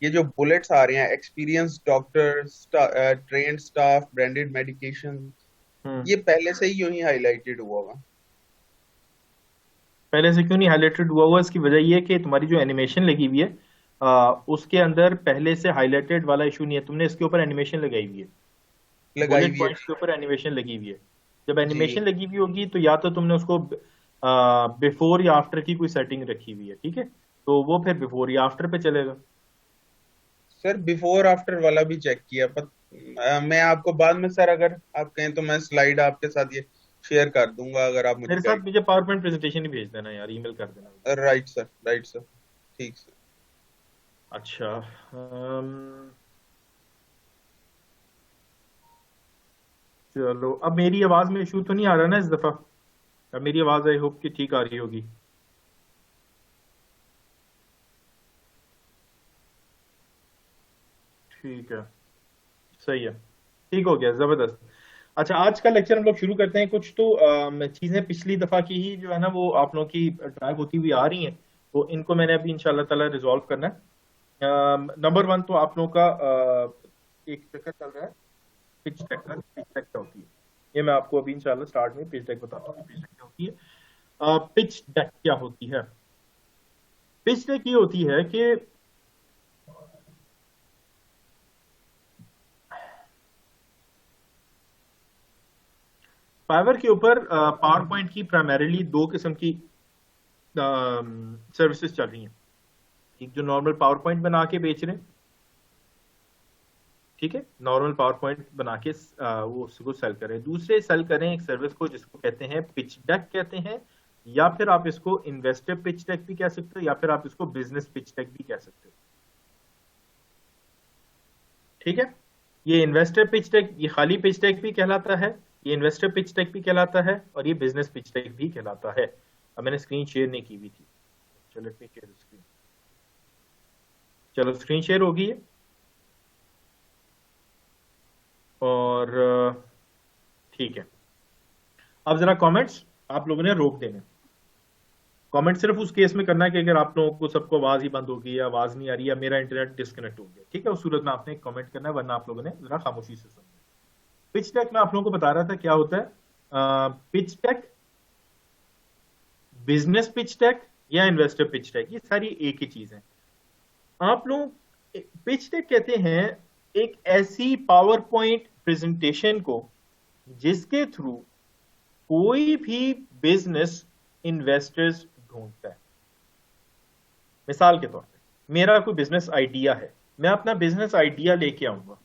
ये जो बुलेट्स आ रहे हैं, experience doctor, trained staff, branded medication, ये पहले से ही यूं ही हाईलाइटेड हुआ हुआ। पहले से क्यों नहीं हाईलाइटेड हुआ? इसकी वजह ये है कि तुम्हारी जो एनिमेशन लगी हुई है उसके अंदर पहले से हाईलाइटेड वाला इशू नहीं है, तुमने इसके ऊपर एनिमेशन लगाई हुई है, बुलेट पॉइंट्स के ऊपर एनिमेशन लगी हुई है। जब एनिमेशन लगी हुई होगी तो या तो तुमने उसको बिफोर या आफ्टर की कोई सेटिंग रखी हुई है, ठीक है, तो वो फिर बिफोर या आफ्टर पे चलेगा। सर बिफोर आफ्टर वाला भी चेक किया, पर मैं आपको बाद में सर अगर आप कहें तो मैं स्लाइड आपके साथ ये शेयर कर दूंगा, अगर आप मेरे साथ मुझे पावर पॉइंट प्रेजेंटेशन ही भेज देना यार, ईमेल कर देना। राइट सर, राइट सर, ठीक सर। अच्छा चलो, अब मेरी आवाज में इशू तो नहीं आ रहा ना इस दफा? अब मेरी आवाज आई होप कि ठीक आ रही होगी। ठीक है, सही है, ठीक हो गया, जबरदस्त। अच्छा, आज का लेक्चर हम लोग शुरू करते हैं। कुछ तो चीजें पिछली दफा की ही जो है ना वो आप लोगों की ड्राइव होती हुई आ रही हैं, तो इनको मैंने अभी इंशाल्लाह ताला रिजॉल्व करना है। नंबर 1 तो आप लोगों का एक चक्कर चल रहा है पिच डेक का। पिच डेक क्या होती है ये मैं आपको अभी इंशाल्लाह स्टार्ट में पिच डेक बताता हूँ। पिच डेक क्या होती है? पिच डेक क्या होती है? पिच डेक ये होती है कि फाइवर के ऊपर पावर पॉइंट की प्राइमरीली 2 किस्म की सर्विसेज चल रही हैं। एक जो नॉर्मल पावर पॉइंट बना के बेच रहे हैं, ठीक है, नॉर्मल पावर पॉइंट बना के वो उसको सेल करें। दूसरे सेल करें एक सर्विस को जिसको कहते हैं पिच डेक कहते हैं, या फिर आप इसको इन्वेस्टर पिच डेक भी कह सकते हो, या फिर आप इसको बिजनेस पिच डेक भी कह सकते हो। ठीक है, ये इन्वेस्टर पिच डेक, ये खाली पिच डेक भी कहलाता है, ये इन्वेस्टर पिच डेक भी कहलाता है, और ये बिजनेस पिच डेक भी कहलाता है। अब मैंने स्क्रीन शेयर नहीं की हुई थी, चलो शेयर स्क्रीन, चलो स्क्रीन शेयर हो गई है। और ठीक है, अब जरा कमेंट्स आप लोगों ने रोक देने। कमेंट सिर्फ उस केस में करना है कि अगर आप लोगों को सबको आवाज ही बंद हो गई, या आवाज नहीं आ रही, या मेरा इंटरनेट डिस्कनेक्ट हो गया, ठीक है, उस सूरत में आपने कमेंट करना है, वरना आप लोगों ने जरा खामोशी से सुनना। पिच डेक में आप लोगों को बता रहा था क्या होता है। Pitch deck, business pitch deck या इन्वेस्टर पिच डेक, ये सारी एक ही चीज है। आप लोग पिच डेक कहते हैं एक ऐसी पावर पॉइंट प्रेजेंटेशन को जिसके थ्रू कोई भी बिजनेस इन्वेस्टर्स ढूंढता है। मिसाल के तौर पे मेरा कोई बिजनेस आइडिया है, मैं अपना बिजनेस आइडिया लेके आऊंगा।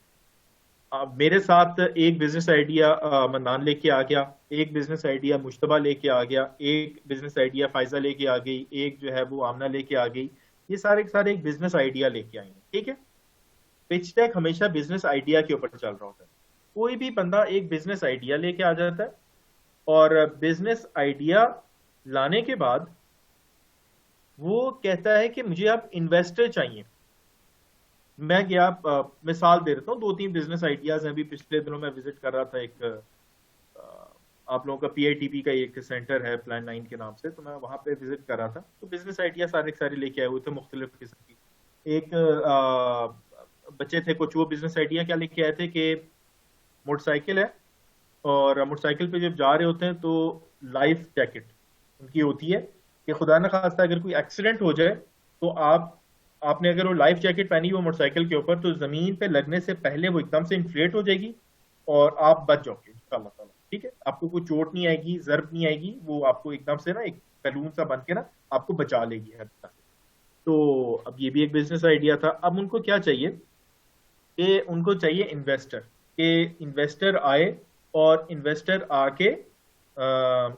मेरे साथ एक बिजनेस आइडिया मन्नान लेके आ गया, एक बिजनेस आइडिया मुश्तबा लेके आ गया, एक बिजनेस आइडिया फायजा लेके आ गई, एक जो है वो आमना लेके आ गई। ये सारे के सारे एक बिजनेस आइडिया लेके आएंगे, ठीक है। पिच डेक हमेशा बिजनेस आइडिया के ऊपर चल रहा होता है। कोई भी बंदा एक बिजनेस आइडिया लेके आ जाता है, और बिजनेस आइडिया लाने के बाद वो कहता है कि मुझे अब इन्वेस्टर चाहिए। मैं गया, मिसाल दे देता हूँ, 2-3 बिजनेस आइडियाज हैं। अभी पिछले दिनों में विजिट कर रहा था एक आप लोगों का PITP का एक सेंटर है प्लान 9 के नाम से, तो मैं वहां पे विजिट कर रहा था। तो बिजनेस आइडिया सारे लेके आए हुए थे मुख्तलिफ किस्म की। एक बच्चे थे कुछ, वो बिजनेस आइडिया क्या लेके आए थे कि मोटरसाइकिल है, और मोटरसाइकिल पे जब जा रहे होते हैं तो लाइफ जैकेट उनकी होती है कि खुदा न खास्ता अगर कोई एक्सीडेंट हो जाए तो आपने अगर वो लाइफ जैकेट पहनी हो मोटरसाइकिल के ऊपर, तो जमीन पे लगने से पहले वो एकदम से इन्फ्लेट हो जाएगी और आप बच जाओगे इंशाअल्लाह ताला, ठीक है। आपको कोई चोट नहीं आएगी, जर्ब नहीं आएगी, वो आपको एकदम से ना एक बैलून सा बन के ना आपको बचा लेगी हर तरह से। तो अब ये भी एक बिजनेस आइडिया था। अब उनको क्या चाहिए कि उनको चाहिए इन्वेस्टर, कि इन्वेस्टर आए और इन्वेस्टर आके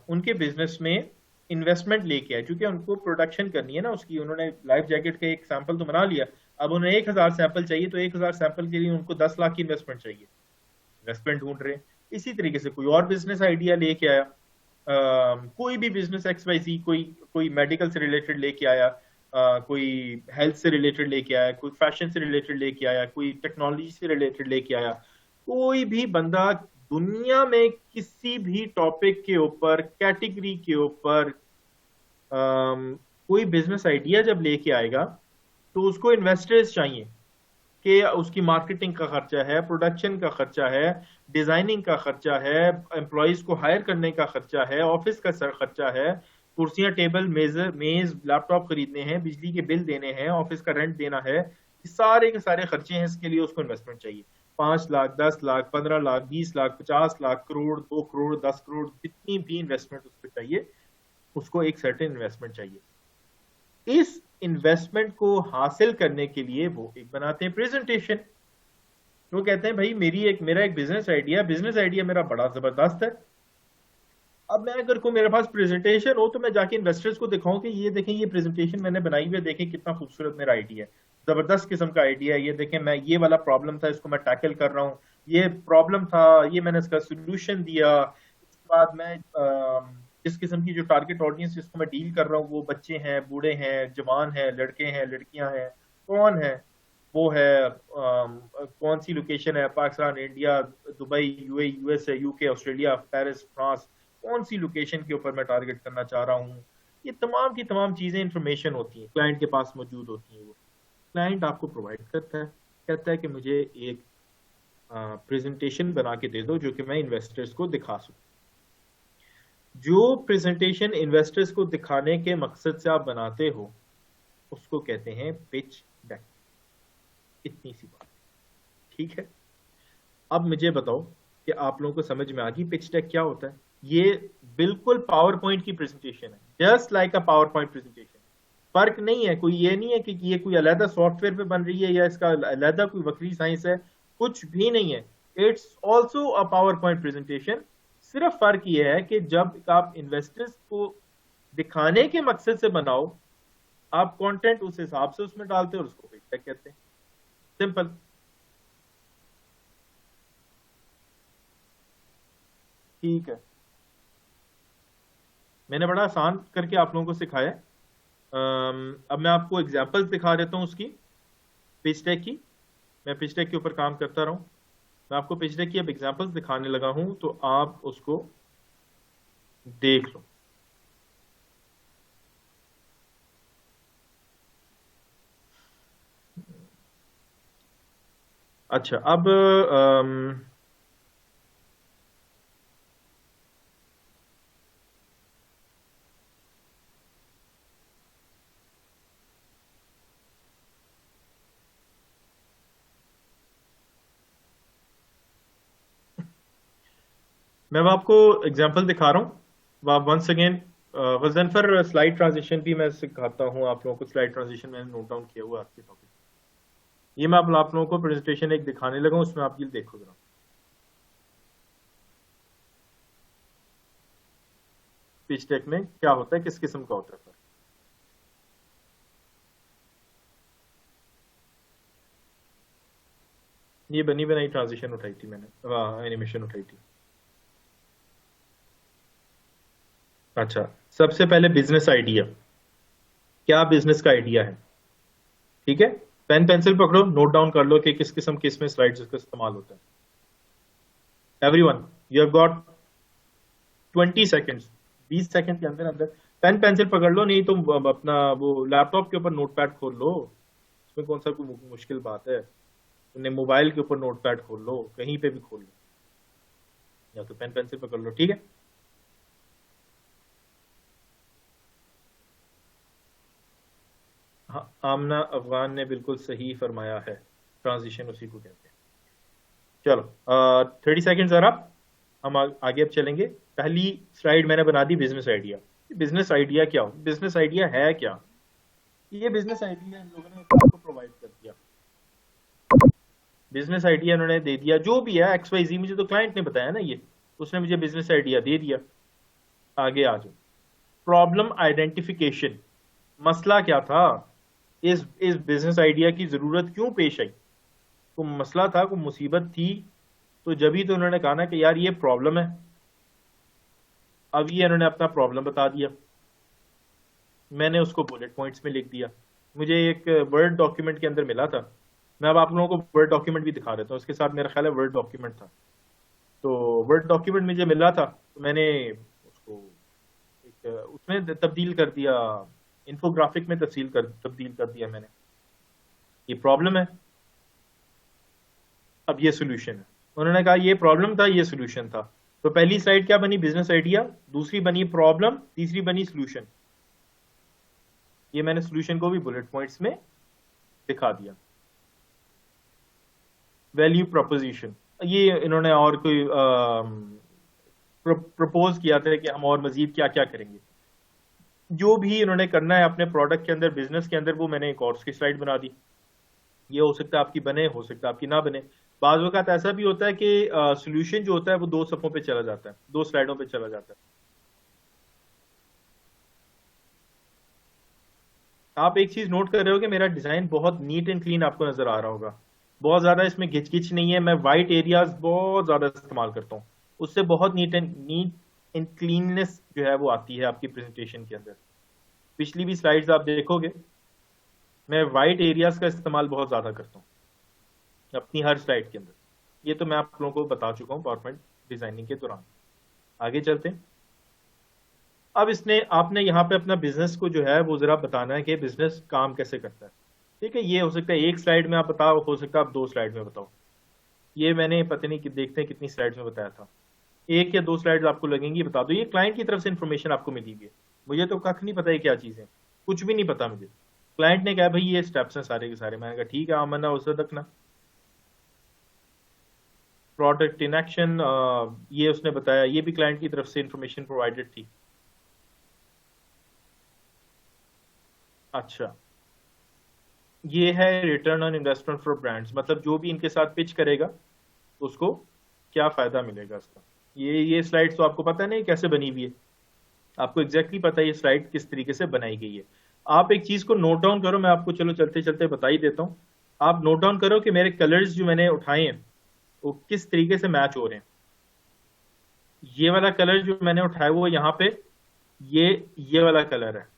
उनके बिजनेस में इन्वेस्टमेंट लेके आए, क्योंकि उनको प्रोडक्शन करनी है ना उसकी। उन्होंने लाइफ जैकेट का एक सैंपल तो बना लिया, अब उन्हें 1000 सैंपल चाहिए, तो 1000 सैंपल के लिए उनको 10 लाख की इन्वेस्टमेंट चाहिए। इन्वेस्टमेंट ढूंढ रहे हैं। इसी तरीके से कोई और बिजनेस आइडिया लेके आया, कोई भी बिजनेस XYZ, कोई मेडिकल से रिलेटेड लेके आया, कोई हेल्थ से रिलेटेड लेके आया, कोई फैशन से रिलेटेड लेके आया, कोई टेक्नोलॉजी से रिलेटेड लेके आया। कोई भी बंदा दुनिया में किसी भी टॉपिक के ऊपर, कैटेगरी के ऊपर कोई बिजनेस आइडिया जब लेके आएगा तो उसको इन्वेस्टर्स चाहिए। कि उसकी मार्केटिंग का खर्चा है, प्रोडक्शन का खर्चा है, डिजाइनिंग का खर्चा है, एम्प्लॉयज को हायर करने का खर्चा है, ऑफिस का खर्चा है, कुर्सियां, टेबल, मेज, लैपटॉप खरीदने हैं, बिजली के बिल देने हैं, ऑफिस का रेंट देना है, सारे के सारे खर्चे हैं। इसके लिए उसको इन्वेस्टमेंट चाहिए। 5 लाख, 10 लाख, 15 लाख, 20 लाख, 50 लाख, करोड़, 2 करोड़, 10 करोड़, जितनी भी इन्वेस्टमेंट उसको चाहिए, उसको एक सर्टेन इन्वेस्टमेंट चाहिए। इस इन्वेस्टमेंट को हासिल करने के लिए वो एक बनाते हैं प्रेजेंटेशन। वो कहते हैं भाई मेरा एक बिजनेस आइडिया मेरा बड़ा जबरदस्त है। अब मैं अगर को मेरे पास प्रेजेंटेशन हो तो मैं जाके इन्वेस्टर्स को दिखाऊं कि ये देखें, ये प्रेजेंटेशन मैंने बनाई हुई है, देखें कितना खूबसूरत मेरा आइडिया है, जबरदस्त किस्म का आइडिया है, ये देखें मैं ये वाला प्रॉब्लम था, इसको मैं टैकल कर रहा हूँ, ये प्रॉब्लम था, ये मैंने इसका सोल्यूशन दिया। उसके बाद मैं जिस किस्म की जो टारगेट ऑडियंस जिसको मैं डील कर रहा हूँ, वो बच्चे हैं, बूढ़े हैं, जवान हैं, लड़के हैं, लड़कियां हैं, कौन है वो है, कौन सी लोकेशन है, Pakistan, India, Dubai, UAE, USA, UK, Australia, Paris, France, कौन सी लोकेशन के ऊपर मैं टारगेट करना चाह रहा हूँ। ये तमाम की तमाम चीजें इंफॉर्मेशन होती हैं, क्लाइंट के पास मौजूद होती हैं। वो क्लाइंट आपको प्रोवाइड करता है, कहता है कि मुझे एक प्रेजेंटेशन बना के दे दो जो कि मैं इन्वेस्टर्स को दिखा सकूं। जो प्रेजेंटेशन इन्वेस्टर्स को दिखाने के मकसद से आप बनाते हो उसको कहते हैं पिच डेक। इतनी सी बात, ठीक है। अब मुझे बताओ कि आप लोगों को समझ में आ गई पिच डेक क्या होता है। ये बिल्कुल पावर पॉइंट की प्रेजेंटेशन है, just like a power point presentation. फर्क नहीं है, कोई ये नहीं है कि ये कोई अलग सॉफ्टवेयर पे बन रही है या इसका अलग कोई वक्री साइंस है, कुछ भी नहीं है। It's also a power point presentation. सिर्फ फर्क ये है कि जब आप इन्वेस्टर्स को दिखाने के मकसद से बनाओ, आप कंटेंट उस हिसाब से उसमें डालते हो और उसको पिच डेक कहते हैं। सिंपल। ठीक है, मैंने बड़ा आसान करके आप लोगों को सिखाया। अब मैं आपको एग्जांपल्स दिखा देता हूं उसकी, पिच डेक की। मैं पिच डेक के ऊपर काम करता रहूं। मैं आपको पिच डेक की अब एग्जांपल्स दिखाने लगा हूं, तो आप उसको देख लो। अच्छा, अब मैं अब आपको एग्जांपल दिखा रहा हूँ। Once again Ghazanfar, slide transition भी मैं सिखाता हूँ आप लोगों को। स्लाइड ट्रांजिशन मैंने नोट डाउन किया हुआ आपके टॉपिक। ये मैं आप लोगों को प्रेजेंटेशन एक दिखाने लगा हूँ, उसमें आप ये देखो जरा। पिच डेक में क्या होता है, किस किस्म का होता है। ये बनी बनाई ट्रांजिशन उठाई थी मैंने, एनिमेशन उठाई थी। अच्छा, सबसे पहले बिजनेस आइडिया। क्या बिजनेस का आइडिया है, ठीक है। पेन पेंसिल पकड़ो, नोट डाउन कर लो कि किस किस्म के इसमें स्लाइड्स का इस्तेमाल होता है। Everyone, you have got 20 seconds. 20 second के अंदर अंदर पेन पेंसिल पकड़ लो, नहीं तो अपना वो लैपटॉप के ऊपर नोटपैड खोल लो। उसमें कौन सा कोई मुश्किल बात है। उन्हें मोबाइल के ऊपर नोटपैड खोल लो, कहीं पे भी खोल लो, या तो पेन पेंसिल पकड़ लो, ठीक है। हाँ, आमना अफगान ने बिल्कुल सही फरमाया है, ट्रांजिशन उसी को कहते हैं। चलो 30 सेकेंड जरा, हम आगे अब चलेंगे। पहली स्लाइड मैंने बना दी बिजनेस आइडिया। बिजनेस आइडिया क्या हो, बिजनेस आइडिया है क्या। ये बिजनेस आइडिया इन लोगों ने आपको प्रोवाइड कर दिया। बिजनेस आइडिया उन्होंने दे दिया, जो भी है XYZ, मुझे तो क्लाइंट ने बताया ना, ये उसने मुझे बिजनेस आइडिया दे दिया। आगे आ जाओ, प्रॉब्लम आइडेंटिफिकेशन। मसला क्या था, इस बिजनेस आइडिया की जरूरत क्यों पेश आई। तो मसला था, कोई मुसीबत थी, तो जब ही तो उन्होंने कहा ना कि यार ये प्रॉब्लम है। अब ये उन्होंने अपना प्रॉब्लम बता दिया, मैंने उसको बुलेट पॉइंट्स में लिख दिया। मुझे एक वर्ड डॉक्यूमेंट के अंदर मिला था, मैं अब आप लोगों को वर्ड डॉक्यूमेंट भी दिखा देता हूँ। उसके साथ मेरा ख्याल है वर्ड डॉक्यूमेंट था, तो वर्ड डॉक्यूमेंट मुझे मिला था, तो मैंने उसको उसमें तब्दील कर दिया, इन्फोग्राफिक में तब्दील कर दिया मैंने। ये प्रॉब्लम है, अब ये सोल्यूशन है। उन्होंने कहा ये प्रॉब्लम था, ये सोल्यूशन था। तो पहली स्लाइड क्या बनी? बिजनेस आइडिया, दूसरी बनी प्रॉब्लम, तीसरी बनी सोल्यूशन। ये मैंने सोल्यूशन को भी बुलेट पॉइंट्स में दिखा दिया। वैल्यू प्रोपोजिशन, ये इन्होंने और कोई प्रपोज किया था कि हम और मजीद क्या क्या करेंगे। जो भी इन्होंने करना है अपने प्रोडक्ट के अंदर, बिजनेस के अंदर, वो मैंने एक और की स्लाइड बना दी। ये हो सकता है आपकी बने, हो सकता है आपकी ना बने। बाज़ वक़्त ऐसा भी होता है कि सोल्यूशन जो होता है वो 2 सफ़ों पे चला जाता है, 2 स्लाइडों पे चला जाता है। आप एक चीज नोट कर रहे हो कि मेरा डिजाइन बहुत नीट एंड क्लीन आपको नजर आ रहा होगा। बहुत ज्यादा इसमें घिच घिच नहीं है। मैं वाइट एरियाज बहुत ज्यादा इस्तेमाल करता हूँ, उससे बहुत नीट एंड क्लीननेस जो है वो आती है आपकी प्रेजेंटेशन के अंदर। पिछली भी स्लाइड्स आप देखोगे, मैं वाइट एरियाज का इस्तेमाल बहुत ज्यादा करता हूँ अपनी हर स्लाइड के अंदर। ये तो मैं आप लोगों को बता चुका हूँ पावरपॉइंट डिजाइनिंग के दौरान। आगे चलते हैं। अब आपने यहाँ पे अपना बिजनेस को जो है वो जरा बताना है कि बिजनेस काम कैसे करता है। ठीक है, ये हो सकता है एक स्लाइड में आप बताओ, हो सकता है आप 2 स्लाइड में बताओ। ये मैंने पता नहीं कि देखते हैं कितनी स्लाइड्स में बताया था। 1 या 2 स्लाइड्स आपको लगेंगी, बता दो। ये क्लाइंट की तरफ से इन्फॉर्मेशन आपको मिली हुई है, मुझे तो कख नहीं पता है क्या चीज़ है, कुछ भी नहीं पता मुझे। क्लाइंट ने कहा भाई ये स्टेप्स हैं सारे के सारे। मैंने कहा ठीक है, आमना उसे रखना। प्रोडक्ट इन एक्शन, ये उसने बताया, ये भी क्लाइंट की तरफ से इंफॉर्मेशन प्रोवाइडेड थी। अच्छा, ये है return on investment for brands, मतलब जो भी इनके साथ पिच करेगा उसको क्या फायदा मिलेगा इसका। ये स्लाइड तो आपको पता नहीं कैसे बनी हुई है, आपको एग्जैक्टली पता है ये स्लाइड किस तरीके से बनाई गई है। आप एक चीज को नोट डाउन करो, मैं आपको चलो चलते चलते बता ही देता हूँ। आप नोट डाउन करो कि मेरे कलर्स जो मैंने उठाए हैं वो किस तरीके से मैच हो रहे हैं। ये वाला कलर जो मैंने उठाया वो यहाँ पे ये वाला कलर है।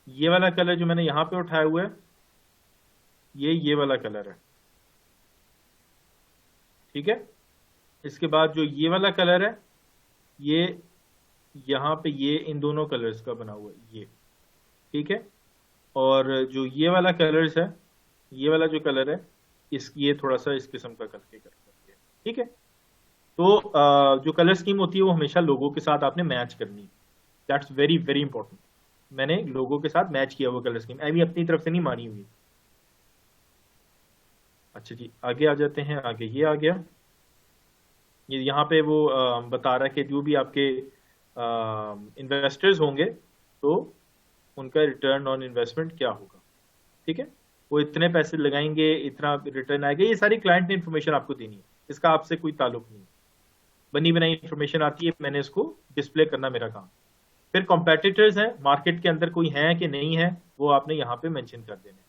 ये वाला कलर जो मैंने यहाँ पे उठाया हुआ है ये वाला कलर है। ठीक है, इसके बाद जो ये वाला कलर है ये यहाँ पे ये इन दोनों कलर्स का बना हुआ है ये। ठीक है, और जो ये वाला कलर्स है, ये वाला जो कलर है ये थोड़ा सा इस किस्म का करके करके। ठीक है, तो जो कलर स्कीम होती है वो हमेशा लोगों के साथ आपने मैच करनी है। That's very very important. मैंने लोगों के साथ मैच किया वो कलर स्कीम, एमी अपनी तरफ से नहीं मानी हुई। अच्छा जी, आगे आ जाते हैं। आगे ये आ गया, ये यहाँ पे वो बता रहा है कि जो भी आपके इन्वेस्टर्स होंगे तो उनका रिटर्न ऑन इन्वेस्टमेंट क्या होगा। ठीक है, वो इतने पैसे लगाएंगे, इतना रिटर्न आएगा। ये सारी क्लाइंट ने इन्फॉर्मेशन आपको देनी है, इसका आपसे कोई ताल्लुक नहीं है। बनी बनाई इन्फॉर्मेशन आती है, मैंने इसको डिस्प्ले करना मेरा काम। फिर कॉम्पेटिटर्स हैं, मार्केट के अंदर कोई है कि नहीं है वो आपने यहाँ पे मेंशन कर देना है।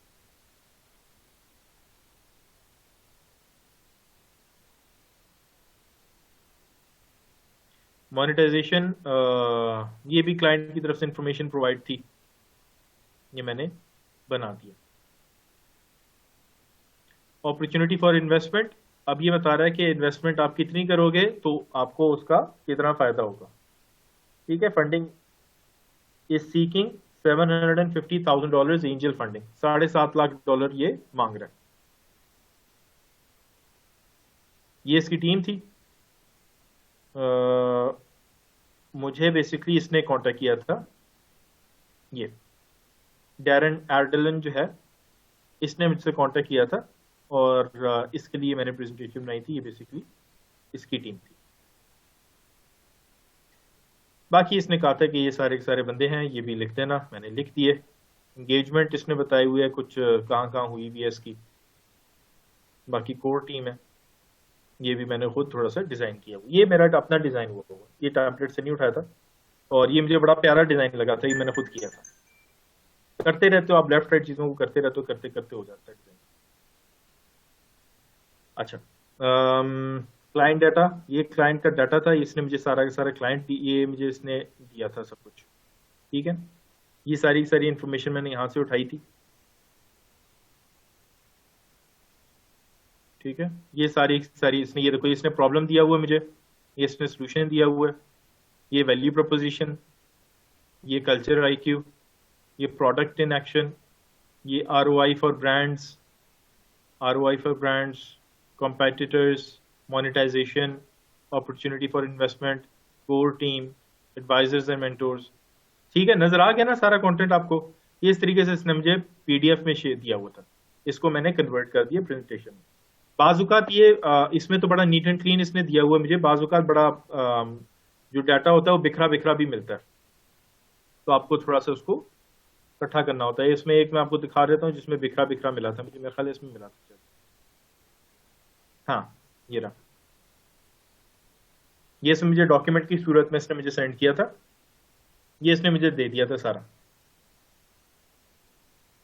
मोनेटाइजेशन, ये भी क्लाइंट की तरफ से इंफॉर्मेशन प्रोवाइड थी, ये मैंने बना दिया। अपॉर्चुनिटी फॉर इन्वेस्टमेंट, अब ये बता रहा है कि इन्वेस्टमेंट आप कितनी करोगे तो आपको उसका कितना फायदा होगा। ठीक है, funding is seeking $750,000 angel funding, $7.5 lakh ये मांग रहा है। ये इसकी टीम थी। मुझे बेसिकली इसने कांटेक्ट किया था, ये डैरन एर्डलन जो है इसने मुझसे कांटेक्ट किया था और इसके लिए मैंने प्रेजेंटेशन बनाई थी। ये बेसिकली इसकी टीम थी। बाकी इसने कहा था कि ये सारे के सारे बंदे हैं, ये भी लिख देना, मैंने लिख दिए। एंगेजमेंट इसने बताए हुए है कुछ कहाँ कहाँ हुई भी है इसकी। बाकी कोर टीम है, ये भी मैंने खुद थोड़ा सा डिजाइन किया हुआ। ये मेरा अपना डिजाइन हुआ होगा, ये टेम्पलेट से नहीं उठाया था और ये मुझे बड़ा प्यारा डिजाइन लगा था, ये मैंने खुद किया था। करते रहते हो आप, लेफ्ट राइट चीजों को करते रहते हो, करते करते हो जाता है डिजाइन। अच्छा, क्लाइंट डाटा, ये क्लाइंट का डाटा था, इसने मुझे सारा का सारा क्लाइंट ये मुझे इसने दिया था सब कुछ। ठीक है, ये सारी सारी इंफॉर्मेशन मैंने यहाँ से उठाई थी। ठीक है, ये सारी सारी इसने, ये देखो इसने प्रॉब्लम दिया हुआ है मुझे, ये इसने सोल्यूशन दिया हुआ है, ये वैल्यू प्रोपोजिशन, ये कल्चर IQ, ये प्रोडक्ट इन एक्शन, ये ROI for brands, ROI for brands, competitors, monetization, opportunity for investment, core team, advisors and mentors। ठीक है, नजर आ गया ना सारा कंटेंट आपको? ये इस तरीके से इसने मुझे PDF में शेयर दिया हुआ था, इसको मैंने कन्वर्ट कर दिया प्रेजेंटेशन में। बाजुकात ये इसमें तो बड़ा नीट एंड क्लीन इसने दिया हुआ है मुझे, बाजुकात बड़ा जो डाटा होता है वो बिखरा बिखरा भी मिलता है, तो आपको थोड़ा सा उसको इकट्ठा करना होता है। इसमें एक मैं आपको दिखा देता हूँ जिसमें बिखरा बिखरा मिला था मुझे, मेरे ख्याल है इसमें मिला था। हाँ, ये रहा, ये इसमें मुझे डॉक्यूमेंट की सूरत में इसने मुझे सेंड किया था, ये इसने मुझे दे दिया था सारा।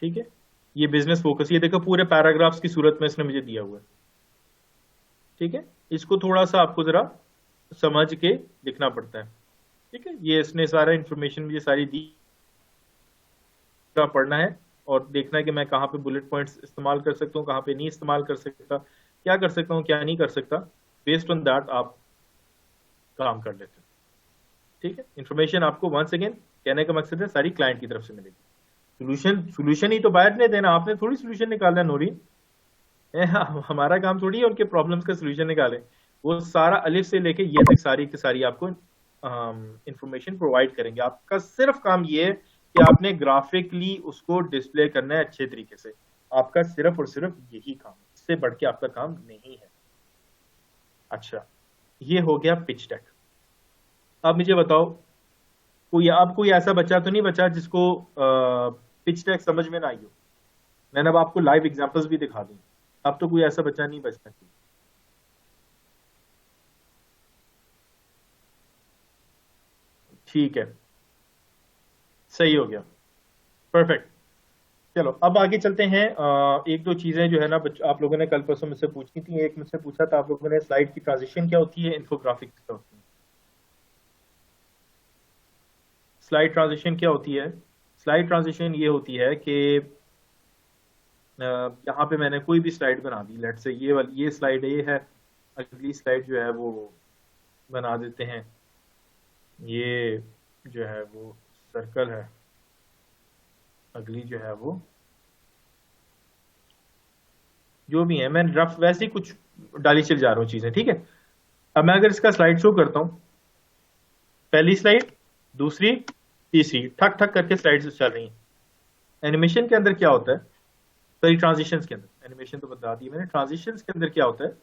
ठीक है, ये बिजनेस फोकस, ये देखो पूरे पैराग्राफ्स की सूरत में इसने मुझे दिया हुआ है। ठीक है, इसको थोड़ा सा आपको जरा समझ के लिखना पड़ता है। ठीक है, ये इसने सारा इंफॉर्मेशन मुझे सारी दी, पढ़ना है और देखना है कि मैं कहाँ पे बुलेट पॉइंट्स इस्तेमाल कर सकता हूँ, कहाँ पे नहीं इस्तेमाल कर सकता, क्या कर सकता हूँ क्या नहीं कर सकता। बेस्ड ऑन दैट आप काम कर लेते हैं। ठीक है, इंफॉर्मेशन आपको वंस अगेन कहने का मकसद है सारी क्लाइंट की तरफ से मिलेगी। सोल्यूशन ही तो बाहर नहीं देना, आपने थोड़ी सोल्यूशन निकालना है नूरी, हमारा काम थोड़ी है उनके प्रॉब्लम्स का सोल्यूशन निकाले। वो सारा अलिफ से लेके ये तक सारी की सारी आपको इंफॉर्मेशन प्रोवाइड करेंगे। आपका सिर्फ काम ये है कि आपने ग्राफिकली उसको डिस्प्ले करना है अच्छे तरीके से, आपका सिर्फ और सिर्फ यही काम, इससे बढ़ के आपका काम नहीं है। अच्छा, ये हो गया पिच डेक। अब मुझे बताओ, कोई ऐसा बच्चा तो नहीं बचा जिसको पिच डेक समझ में ना आई हो? मैंने अब आपको लाइव एग्जांपल्स भी दिखा दी, अब तो कोई ऐसा बच्चा नहीं बचता। ठीक है, सही हो गया, परफेक्ट। चलो अब आगे चलते हैं। एक दो चीजें जो है ना आप लोगों ने कल परसों मुझसे पूछी थी। एक मुझसे पूछा था आप लोगों ने, स्लाइड की ट्रांजिशन क्या होती है, इन्फोग्राफिक क्या होती है। स्लाइड ट्रांजिशन क्या होती है? स्लाइड ट्रांजिशन ये होती है कि यहाँ पे मैंने कोई भी स्लाइड बना दी, लेट से ये वाली ये स्लाइड ये है, अगली स्लाइड जो है वो बना देते हैं, ये जो है वो सर्कल है, अगली जो है वो जो भी है, मैं रफ वैसे ही कुछ डाली चल जा रहा हूँ चीजें। ठीक है, अब मैं अगर इसका स्लाइड शो करता हूँ, पहली स्लाइड, दूसरी, तीसरी, ठक ठक करके स्लाइड्स चल रही हैं। एनिमेशन के अंदर क्या होता है, सॉरी ट्रांजिशंस के अंदर, एनिमेशन तो बता दिया मैंने, ट्रांजिशंस के अंदर क्या होता है,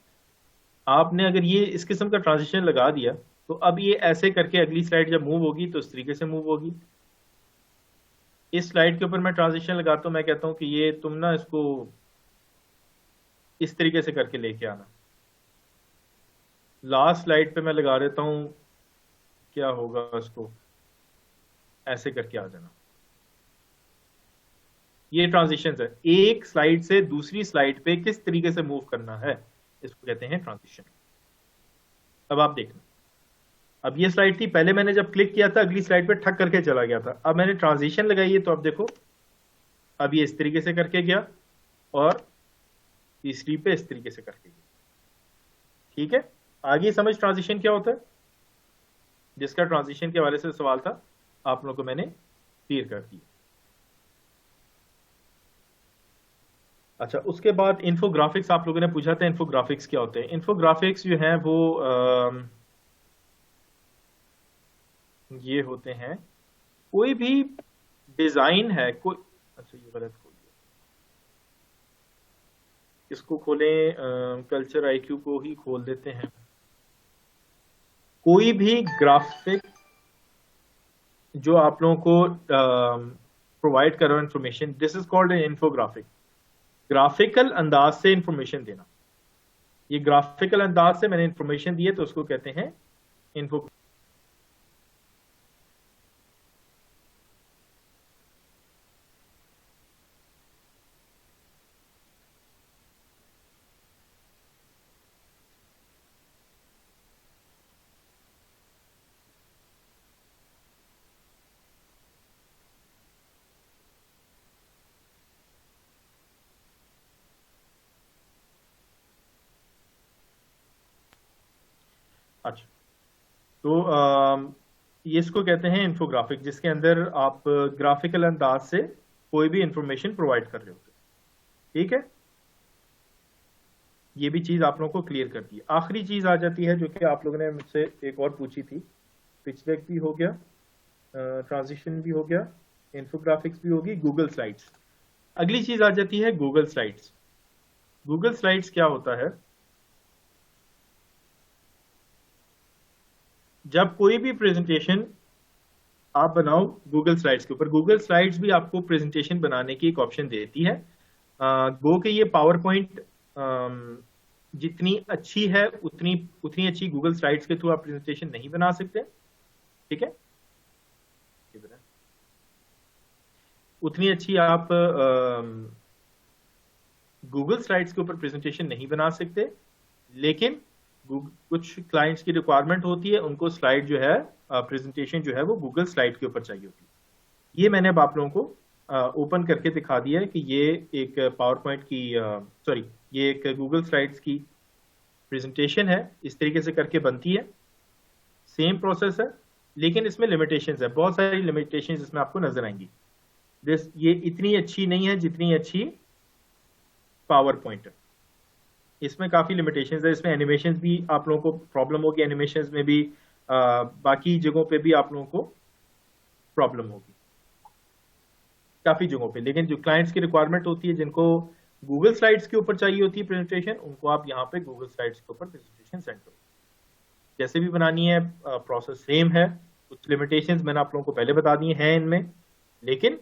आपने अगर ये इस किस्म का ट्रांजिशन लगा दिया तो अब ये ऐसे करके अगली स्लाइड जब मूव होगी तो इस तरीके से मूव होगी। इस स्लाइड के ऊपर मैं ट्रांजिशन लगाता हूँ, मैं कहता हूँ कि ये तुम ना इसको इस तरीके से करके लेके आना। लास्ट स्लाइड पे मैं लगा देता हूँ, क्या होगा, इसको ऐसे करके आ जाना। ये ट्रांजिशन है, एक स्लाइड से दूसरी स्लाइड पे किस तरीके से मूव करना है, इसको कहते हैं ट्रांजिशन। अब आप देखना, अब ये स्लाइड थी, पहले मैंने जब क्लिक किया था अगली स्लाइड पे ठक करके चला गया था, अब मैंने ट्रांजिशन लगाई है तो अब देखो, अब ये इस तरीके से करके गया और तीसरी पे इस तरीके से करके गया। ठीक है, आगे समझ ट्रांजिशन क्या होता है? जिसका ट्रांजिशन के हवाले से सवाल था आप लोगों को मैंने क्लियर कर दिया। अच्छा, उसके बाद इन्फोग्राफिक्स आप लोगों ने पूछा था, इन्फोग्राफिक्स क्या होते हैं? इन्फोग्राफिक्स जो है वो ये होते हैं, कोई भी डिजाइन है, कोई, अच्छा ये गलत खोल दिया, इसको खोलें, कल्चर IQ को ही खोल देते हैं। कोई भी ग्राफिक जो आप लोगों को प्रोवाइड कर रहा है information, this is called an infographic. Graphical अंदाज से इंफॉर्मेशन देना, ये ग्राफिकल अंदाज से मैंने इंफॉर्मेशन दी है तो उसको कहते हैं इन्फो। अच्छा, तो ये इसको कहते हैं इन्फोग्राफिक, जिसके अंदर आप ग्राफिकल अंदाज से कोई भी इंफॉर्मेशन प्रोवाइड कर रहे होते हैं। ठीक है, ये भी चीज आप लोगों को क्लियर कर दी। आखिरी चीज आ जाती है जो कि आप लोगों ने मुझसे एक और पूछी थी, पिच डेक भी हो गया, ट्रांजिशन भी हो गया, इन्फोग्राफिक्स भी होगी, गूगल स्लाइड्स। अगली चीज आ जाती है गूगल स्लाइड्स। गूगल स्लाइड्स क्या होता है? जब कोई भी प्रेजेंटेशन आप बनाओ गूगल स्लाइड्स के ऊपर, गूगल स्लाइड्स भी आपको प्रेजेंटेशन बनाने की एक ऑप्शन देती है। गो के ये पावर पॉइंट जितनी अच्छी है उतनी अच्छी गूगल स्लाइड्स के थ्रू आप प्रेजेंटेशन नहीं बना सकते, ठीक है? उतनी अच्छी आप गूगल स्लाइड्स के ऊपर प्रेजेंटेशन नहीं बना सकते, लेकिन कुछ क्लाइंट्स की रिक्वायरमेंट होती है, उनको स्लाइड जो है प्रेजेंटेशन जो है वो गूगल स्लाइड के ऊपर चाहिए होती है। ये मैंने अब आप लोगों को ओपन करके दिखा दिया है कि ये एक पावर पॉइंट की ये एक गूगल स्लाइड्स की प्रेजेंटेशन है, इस तरीके से करके बनती है। सेम प्रोसेस है, लेकिन इसमें लिमिटेशंस है, बहुत सारी लिमिटेशंस इसमें आपको नजर आएंगी। ये इतनी अच्छी नहीं है जितनी अच्छी पावर पॉइंट है, इसमें काफी लिमिटेशंस है। इसमें एनिमेशंस भी आप लोगों को प्रॉब्लम होगी, एनिमेशंस में भी बाकी जगहों पे भी आप लोगों को प्रॉब्लम होगी काफी जगहों पे। लेकिन जो क्लाइंट्स की रिक्वायरमेंट होती है, जिनको गूगल स्लाइड्स के ऊपर चाहिए होती है प्रेजेंटेशन, उनको आप यहाँ पे गूगल स्लाइड्स के ऊपर प्रेजेंटेशन सेंड करो। जैसे भी बनानी है प्रोसेस सेम है, कुछ लिमिटेशंस मैंने आप लोगों को पहले बता दी हैं इनमें, लेकिन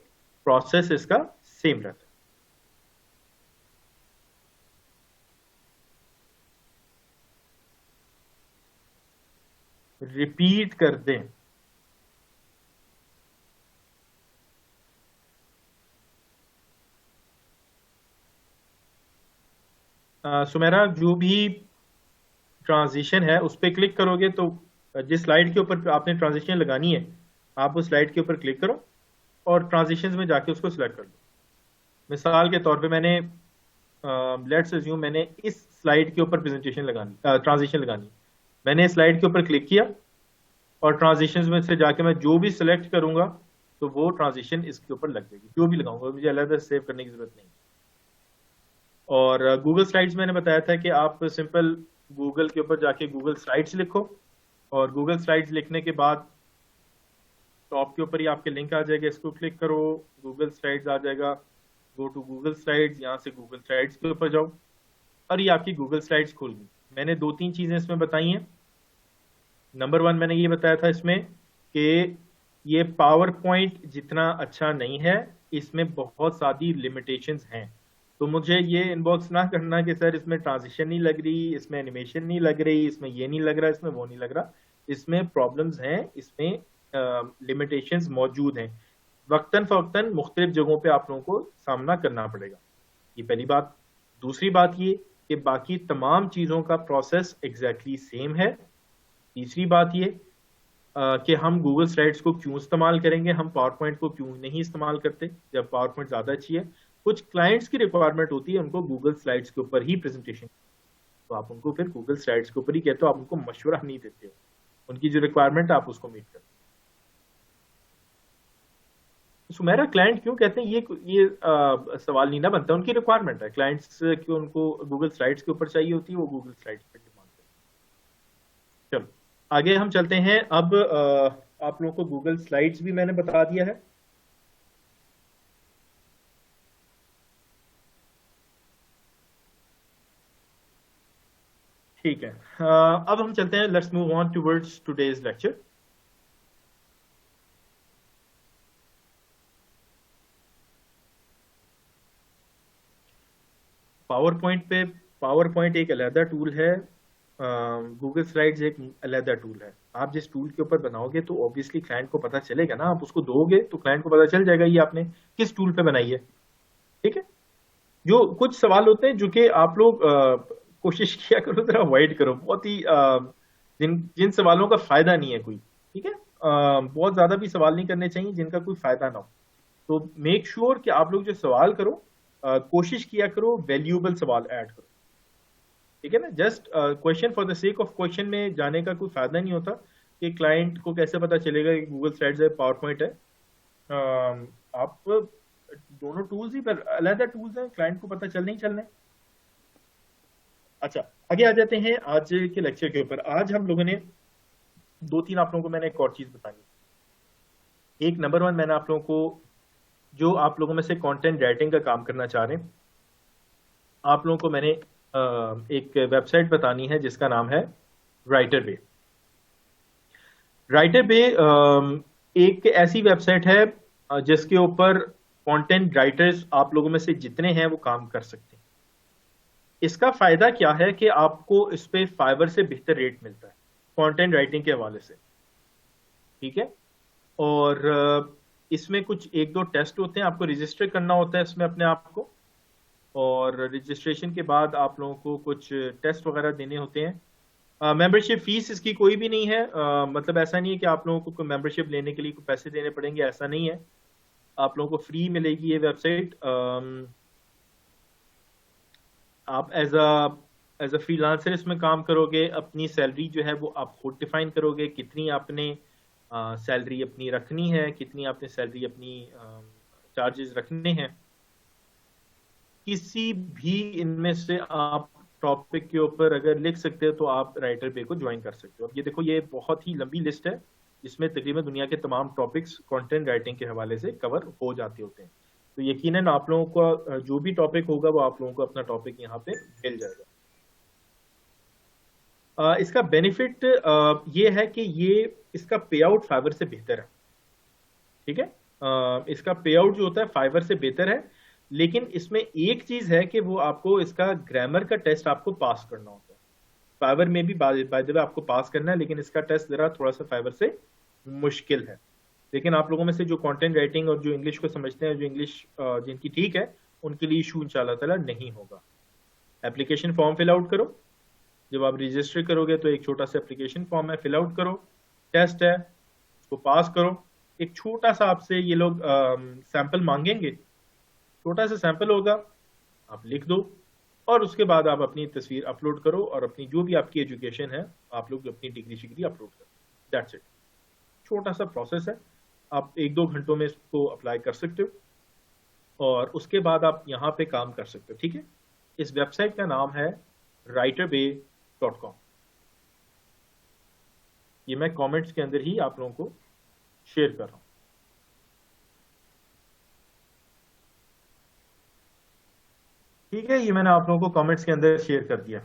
प्रोसेस इसका सेम रहता है। रिपीट कर दें। सुमेरा, जो भी ट्रांजिशन है उस पर क्लिक करोगे तो जिस स्लाइड के ऊपर आपने ट्रांजिशन लगानी है, आप उस स्लाइड के ऊपर क्लिक करो और ट्रांजिशंस में जाके उसको सिलेक्ट कर दो। मिसाल के तौर पे मैंने लेट्स अज्यूम मैंने इस स्लाइड के ऊपर प्रेजेंटेशन लगानी, ट्रांजिशन लगानी, मैंने स्लाइड के ऊपर क्लिक किया और ट्रांजिशंस में से जाके मैं जो भी सिलेक्ट करूंगा तो वो ट्रांजिशन इसके ऊपर लग जाएगी, जो भी लगाऊंगा, मुझे अलग से सेव करने की जरूरत नहीं। और गूगल स्लाइड्स मैंने बताया था कि आप सिंपल गूगल के ऊपर जाके गूगल स्लाइड्स लिखो और गूगल स्लाइड्स लिखने के बाद टॉप के ऊपर ही आपके लिंक आ जाएगा, इसको क्लिक करो, गूगल स्लाइड्स आ जाएगा, गो टू गूगल स्लाइड्स, यहाँ से गूगल स्लाइड्स के ऊपर जाओ और ये आपकी गूगल स्लाइड्स खुल गई। मैंने 2-3 चीजें इसमें बताई हैं। नंबर 1 मैंने ये बताया था इसमें कि ये पावर पॉइंट जितना अच्छा नहीं है, इसमें बहुत सारी लिमिटेशंस हैं। तो मुझे ये इनबॉक्स ना करना कि सर इसमें ट्रांजिशन नहीं लग रही, इसमें एनिमेशन नहीं लग रही, इसमें ये नहीं लग रहा, इसमें वो नहीं लग रहा। इसमें प्रॉब्लम्स हैं, इसमें लिमिटेशंस मौजूद हैं, वक्तन फवक्तन मुख्तलिफ जगहों पे आप लोगों को सामना करना पड़ेगा। ये पहली बात। दूसरी बात ये कि बाकी तमाम चीज़ों का प्रोसेस एग्जैक्टली सेम है। तीसरी बात ये कि हम गूगल स्लाइड्स को क्यों इस्तेमाल करेंगे, हम पावर पॉइंट को क्यों नहीं इस्तेमाल करते जब पावर पॉइंट ज़्यादा अच्छी है। कुछ क्लाइंट्स की रिक्वायरमेंट होती है उनको गूगल स्लाइड्स के ऊपर ही प्रेजेंटेशन, तो आप उनको फिर गूगल स्लाइड्स के ऊपर ही कहते हो, आप उनको मशवरा नहीं देते हो, उनकी जो रिक्वायरमेंट है आप उसको मीट करते हो। सुमेरा, क्लाइंट क्यों कहते हैं, ये सवाल नहीं ना बनता, उनकी रिक्वायरमेंट है, क्लाइंट्स क्यों उनको गूगल स्लाइड्स के ऊपर चाहिए होती है, वो गूगल स्लाइड्स पर डिमांड करते हैं। चलो आगे हम चलते हैं। अब आप लोगों को गूगल स्लाइड्स भी मैंने बता दिया है। ठीक है, अब हम चलते हैं, let's move on towards today's lecture. Power point एक अलहदा टूल है, गूगल स्लाइड्स एक अलहदा टूल है। आप जिस टूल के ऊपर बनाओगे तो ऑब्वियसली क्लाइंट को पता चलेगा ना, आप उसको दोगे तो क्लाइंट को पता चल जाएगा ये आपने किस टूल पे बनाई है। ठीक है, जो कुछ सवाल होते हैं जो कि आप लोग कोशिश किया करो जरा अवॉइड करो, बहुत ही जिन सवालों का फायदा नहीं है कोई। ठीक है, बहुत ज्यादा भी सवाल नहीं करने चाहिए जिनका कोई फायदा ना हो। तो मेक श्योर कि आप लोग जो सवाल करो कोशिश किया करो वैल्यूएबल सवाल ऐड करो। ठीक है ना, just question for the sake of question में जाने का कोई फायदा नहीं होता कि क्लाइंट को कैसे पता चलेगा कि गूगल स्लाइड्स है, पावर पॉइंट है। आप दोनों टूल्स ही पर अलग टूल्स हैं, क्लाइंट को पता चलने ही चलने। अच्छा, आगे आ जाते हैं आज के लेक्चर के ऊपर। आज हम लोगों ने 2-3 आप लोगों को मैंने एक और चीज बतानी। एक नंबर 1 मैंने आप लोगों को, जो आप लोगों में से कंटेंट राइटिंग का काम करना चाह रहे हैं, आप लोगों को मैंने एक वेबसाइट बतानी है जिसका नाम है राइटर बे। राइटर बे एक ऐसी वेबसाइट है जिसके ऊपर कंटेंट राइटर्स आप लोगों में से जितने हैं वो काम कर सकते हैं। इसका फायदा क्या है कि आपको इस पे फाइवर से बेहतर रेट मिलता है कंटेंट राइटिंग के हवाले से, ठीक है। और इसमें कुछ 1-2 टेस्ट होते हैं, आपको रजिस्टर करना होता है इसमें अपने आप को, और रजिस्ट्रेशन के बाद आप लोगों को कुछ टेस्ट वगैरह देने होते हैं। मेंबरशिप फीस इसकी कोई भी नहीं है, मतलब ऐसा नहीं है कि आप लोगों को मेंबरशिप लेने के लिए कोई पैसे देने पड़ेंगे, ऐसा नहीं है। आप लोगों को फ्री मिलेगी ये वेबसाइट। आप एज अ फ्रीलांसर इसमें काम करोगे, अपनी सैलरी जो है वो आप खुद डिफाइन करोगे, कितनी आपने सैलरी अपनी रखनी है, कितनी आपने सैलरी अपनी चार्जेस रखने हैं। किसी भी इनमें से आप टॉपिक के ऊपर अगर लिख सकते हो तो आप राइटर बे को ज्वाइन कर सकते हो। अब ये देखो, ये बहुत ही लंबी लिस्ट है जिसमें तकरीबन दुनिया के तमाम टॉपिक्स कंटेंट राइटिंग के हवाले से कवर हो जाते होते हैं। तो यकीनन आप लोगों का जो भी टॉपिक होगा वो आप लोगों को अपना टॉपिक यहाँ पे मिल जाएगा। इसका बेनिफिट ये है कि ये इसका पे आउट फाइवर से बेहतर है, ठीक है। इसका पे आउट जो होता है फाइवर से बेहतर है, लेकिन इसमें एक चीज है कि वो आपको इसका ग्रामर का टेस्ट आपको पास करना होता है। फाइवर में भी बाय द वे आपको पास करना है, लेकिन इसका टेस्ट जरा थोड़ा सा फाइवर से मुश्किल है। लेकिन आप लोगों में से जो कंटेंट राइटिंग और जो इंग्लिश को समझते हैं, जो इंग्लिश जिनकी ठीक है, उनके लिए इशू इंशाल्लाह ताला नहीं होगा। एप्लीकेशन फॉर्म फिल आउट करो। जब आप रजिस्टर करोगे तो एक छोटा सा एप्लीकेशन फॉर्म है, फिल आउट करो। टेस्ट है, उसको पास करो। एक छोटा सा आपसे ये लोग सैंपल मांगेंगे, छोटा सा सैंपल होगा, आप लिख दो और उसके बाद आप अपनी तस्वीर अपलोड करो और अपनी जो भी आपकी एजुकेशन है, आप लोग अपनी डिग्री अपलोड करो। That's it. छोटा सा प्रोसेस है, आप 1-2 घंटों में इसको अप्लाई कर सकते हो और उसके बाद आप यहाँ पे काम कर सकते हो, ठीक है। इस वेबसाइट का नाम है writerbay.com। ये मैं कमेंट्स के अंदर ही आप लोगों को शेयर कर रहा हूँ। ठीक है, ये मैंने आप लोगों को कमेंट्स के अंदर शेयर कर दिया।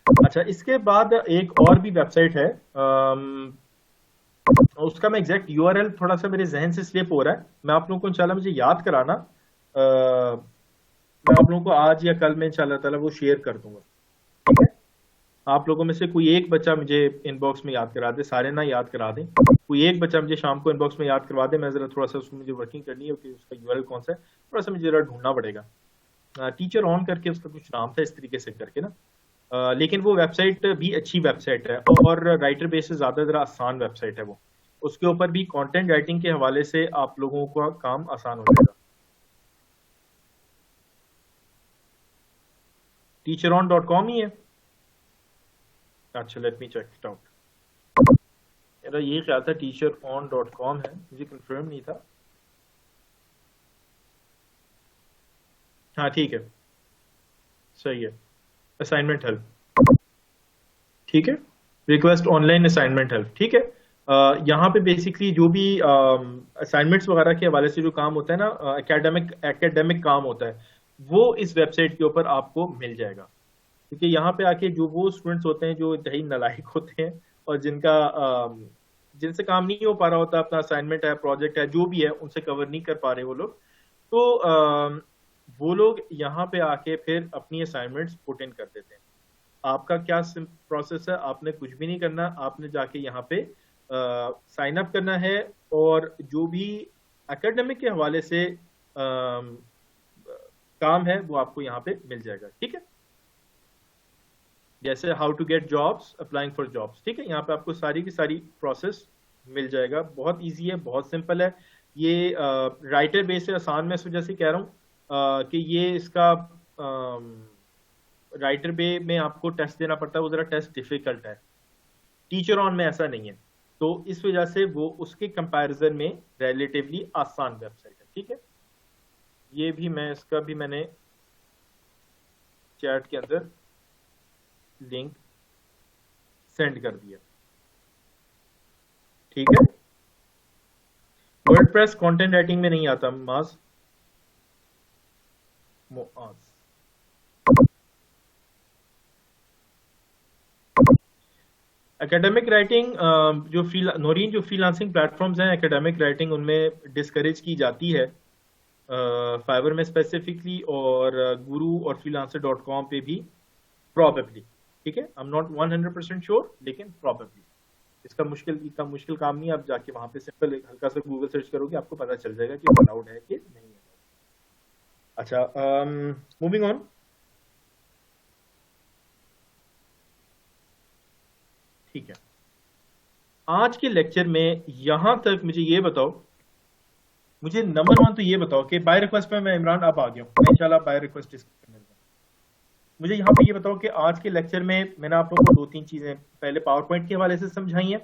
अच्छा, इसके बाद एक और भी वेबसाइट है, उसका मैं एग्जैक्ट यूआरएल थोड़ा सा मेरे जहन से स्लिप हो रहा है, मैं आप लोगों को इंशाल्लाह मुझे याद कराना, मैं आप लोगों को आज या कल में इंशाल्लाह ताला वो शेयर कर दूंगा, ठीक है। आप लोगों में से कोई एक बच्चा मुझे इनबॉक्स में याद करा दे, सारे ना याद करा दें, कोई एक बच्चा मुझे शाम को इनबॉक्स में याद करवा दे। मैं जरा थोड़ा सा उसमें मुझे वर्किंग करनी है कि उसका यूआरएल कौन सा है, थोड़ा सा मुझे जरा ढूंढना पड़ेगा। टीचर ऑन करके उसका कुछ नाम था इस तरीके से करके ना, लेकिन वो वेबसाइट भी अच्छी वेबसाइट है और राइटर बेस से ज्यादा जरा आसान वेबसाइट है वो। उसके ऊपर भी कंटेंट राइटिंग के हवाले से आप लोगों का काम आसान हो जाएगा। teacheron.com ही है। अच्छा, let me check it out. मेरा ये ख्याल था teacheron.com है, मुझे कंफर्म नहीं था। हाँ ठीक है, सही है। असाइनमेंट हेल्प, ठीक है। रिक्वेस्ट ऑनलाइन असाइनमेंट हेल्प, ठीक है। यहाँ पे बेसिकली जो भी असाइनमेंट्स वगैरह के हवाले से जो काम होता है ना, एकेडमिक काम होता है, वो इस वेबसाइट के ऊपर आपको मिल जाएगा। क्योंकि यहाँ पे आके जो वो स्टूडेंट्स होते हैं जो इंतहाई नालायक होते हैं और जिनसे काम नहीं हो पा रहा होता, अपना असाइनमेंट है, प्रोजेक्ट है, जो भी है, उनसे कवर नहीं कर पा रहे वो लोग, तो वो लोग यहाँ पे आके फिर अपनी असाइनमेंट्स पुट इन कर देते हैं। आपका क्या प्रोसेस है, आपने कुछ भी नहीं करना, आपने जाके यहाँ पे साइन अप करना है और जो भी एकेडमिक के हवाले से काम है वो आपको यहाँ पे मिल जाएगा, ठीक है। जैसे how to get jobs, applying for jobs, ठीक है। यहाँ पे आपको सारी की सारी प्रोसेस मिल जाएगा। बहुत इजी है, बहुत सिंपल है। ये राइटर बेस से आसान मैं इस वजह से कह रहा हूँ कि ये इसका राइटर बे में आपको टेस्ट देना पड़ता है, वो जरा टेस्ट डिफिकल्ट है। टीचर ऑन में ऐसा नहीं है, तो इस वजह से वो उसके कंपैरिजन में रिलेटिवली आसान वेबसाइट है, ठीक है। ये भी मैं इसका भी मैंने चैट के अंदर लिंक सेंड कर दिया, ठीक है। वर्डप्रेस कंटेंट राइटिंग में नहीं आता मास मोआज। एकेडमिक राइटिंग जो नौरीन जो फ्रीलांसिंग प्लेटफॉर्म्स हैं एकेडमिक राइटिंग उनमें डिस्करेज की जाती है, फाइवर में स्पेसिफिकली, और गुरु और freelancer.com पे भी प्रॉबेबली, ठीक है। आई एम नॉट 100% श्योर, लेकिन प्रॉबेबली। इसका इतना मुश्किल काम नहीं है, आप जाके वहां पे सिंपल हल्का सा गूगल सर्च करोगे, आपको पता चल जाएगा कि अलाउड है कि नहीं है। अच्छा, मूविंग ऑन। ठीक है, आज के लेक्चर में यहां तक मुझे ये बताओ, मुझे नंबर 1 तो ये बताओ कि बाय रिक्वेस्ट पे मैं इमरान अब आ गया हूँ, मैं इंशाल्लाह बाय रिक्वेस्ट डिस्कस करने लगा। मुझे यहाँ पे ये बताओ कि आज के लेक्चर में मैंने आप लोगों को 2-3 चीजें पहले पावर पॉइंट के हवाले से समझाई हैं,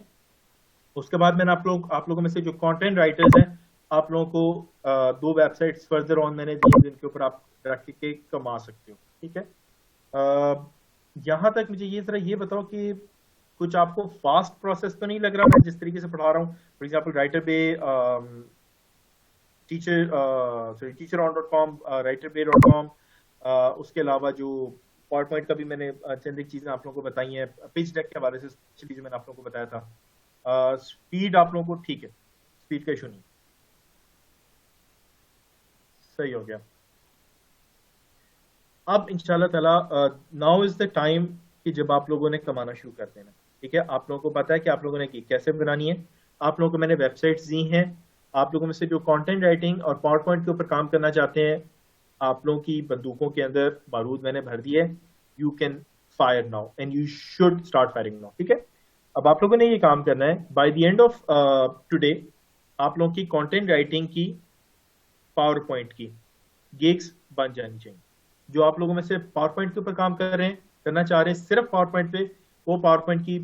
उसके बाद मैंने आप लोगों में से जो कंटेंट राइटर्स हैं आप लोगों को 2 वेबसाइट्स फर्दर ऑन मैंने दी जिनके ऊपर आप रख के कमा सकते हो, ठीक है। यहाँ तक मुझे ये जरा ये बताओ कि कुछ आपको फास्ट प्रोसेस तो नहीं लग रहा मैं जिस तरीके से पढ़ा रहा हूँ। फॉर एग्जाम्पल राइटरबे, teacheron.com, writerbay.com, उसके अलावा जो पावर पॉइंट का भी मैंने चंद एक चीजें आप लोगों को बताई हैं, पिच डेक के हवाले से स्पेशली जो मैंने आप लोगों को बताया था। स्पीड आप लोगों को ठीक है, स्पीड का इशू नहीं, सही हो गया। अब इंशाल्लाह ताला नाउ इज द टाइम कि जब आप लोगों ने कमाना शुरू कर देना, ठीक है। आप लोगों को पता है कि आप लोगों ने कैसे बनानी है, आप लोगों को मैंने वेबसाइट्स दी हैं, आप लोगों में से जो कंटेंट राइटिंग और पावर पॉइंट के ऊपर काम करना चाहते हैं, आप लोगों की बंदूकों के अंदर बारूद मैंने भर दिए। You can fire now and you should start firing now, ठीक है। अब आप लोगों ने ये काम करना है, by the end of today आप लोगों की कंटेंट राइटिंग की, पावर पॉइंट की गिग्स बन जानी चाहिए। जो आप लोगों में से पावर पॉइंट के ऊपर काम कर रहे हैं, करना चाह रहे हैं सिर्फ पावर पॉइंट पे, वो पावर पॉइंट की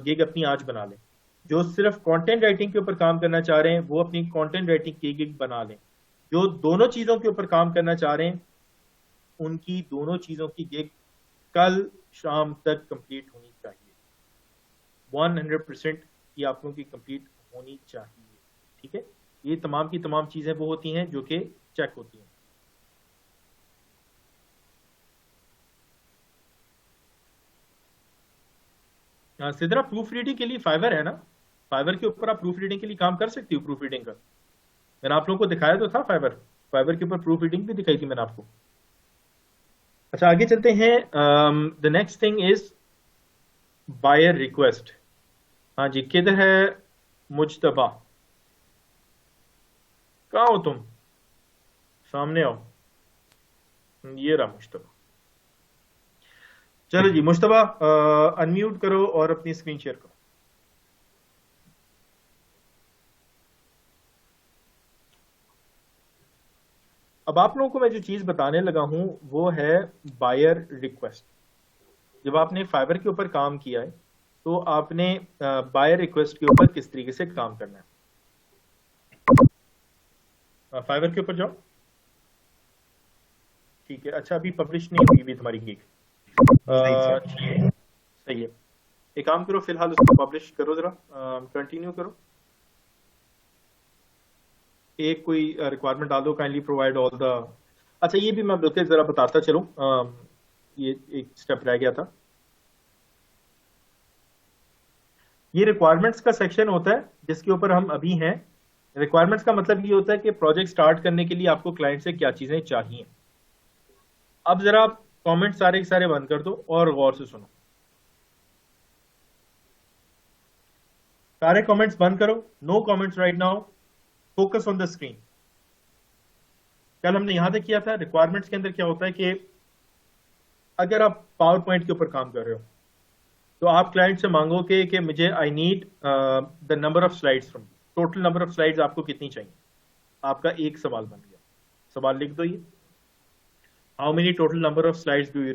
गिग अपनी आज बना लें। जो सिर्फ कंटेंट राइटिंग के ऊपर काम करना चाह रहे हैं वो अपनी कंटेंट राइटिंग की गिग बना लें। जो दोनों चीजों के ऊपर काम करना चाह रहे हैं उनकी दोनों चीजों की गिग कल शाम तक कंप्लीट होनी चाहिए। 100% ये आप लोगों की कंप्लीट होनी चाहिए, ठीक है। ये तमाम की तमाम चीजें वो होती हैं जो कि चेक होती हैं। सिद्रा, प्रूफ रीडिंग के लिए फाइवर है ना, फाइवर के ऊपर आप प्रूफ रीडिंग के लिए काम कर सकती हो। प्रूफ रीडिंग का मैंने आप लोगों को दिखाया तो था, फाइवर के ऊपर प्रूफ रीडिंग भी दिखाई थी मैंने आपको। अच्छा, आगे चलते हैं। The next thing is buyer request. हाँ जी, किधर है मुजतबा, कहाँ हो तुम, सामने आओ। ये रहा मुजतबा। चलो जी मुजतबा, अनम्यूट करो और अपनी स्क्रीन शेयर करो। अब आप लोगों को मैं जो चीज बताने लगा हूं वो है बायर रिक्वेस्ट। जब आपने फाइवर के ऊपर काम किया है तो आपने बायर रिक्वेस्ट के ऊपर किस तरीके से काम करना है। फाइवर के ऊपर जाओ, ठीक है। अच्छा, अभी पब्लिश नहीं हुई भी तुम्हारी गिग, सही है। एक काम करो, फिलहाल उसको पब्लिश करो, जरा कंटिन्यू करो। एक कोई रिक्वायरमेंट डाल दो, काइंडली प्रोवाइड ऑल द। अच्छा, ये भी मैं बिल्कुल जरा बताता चलूं, ये एक स्टेप रह गया था। ये रिक्वायरमेंट्स का सेक्शन होता है जिसके ऊपर हम अभी हैं। रिक्वायरमेंट्स का मतलब ये होता है कि प्रोजेक्ट स्टार्ट करने के लिए आपको क्लाइंट से क्या चीजें चाहिए। अब जरा कमेंट सारे के सारे बंद कर दो और गौर से सुनो। सारे कमेंट्स बंद करो, no comments right now, focus on the screen. कल हमने यहां तक किया था, रिक्वायरमेंट्स के अंदर क्या होता है कि अगर आप पावर पॉइंट के ऊपर काम कर रहे हो तो आप क्लाइंट से मांगोगे कि मुझे I need the number of slides from, total number of slides आपको कितनी चाहिए। आपका एक सवाल बन गया, सवाल लिख दो ये, how many total number of slides do you.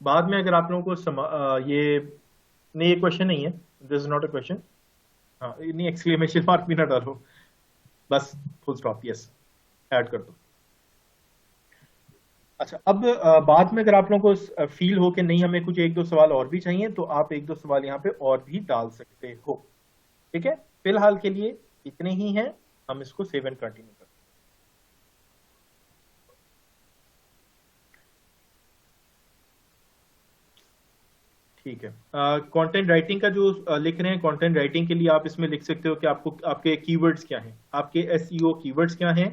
बाद में अगर आप लोगों को ये नहीं, ये क्वेश्चन नहीं है, this is not a question. हाँ नहीं, एक्सक्लेमेशन मार्क भी ना डालो, बस फुल स्टॉप, यस ऐड कर दो। अच्छा, अब बाद में अगर आप लोगों को फील हो कि नहीं हमें कुछ एक दो सवाल और भी चाहिए, तो आप एक दो सवाल यहाँ पे और भी डाल सकते हो, ठीक है। फिलहाल के लिए इतने ही हैं, हम इसको सेव एंड कंटिन्यू करते हैं। ठीक है, कंटेंट राइटिंग का जो लिख रहे हैं, कंटेंट राइटिंग के लिए आप इसमें लिख सकते हो कि आपको आपके कीवर्ड्स क्या हैं, आपके एसईओ कीवर्ड्स क्या हैं,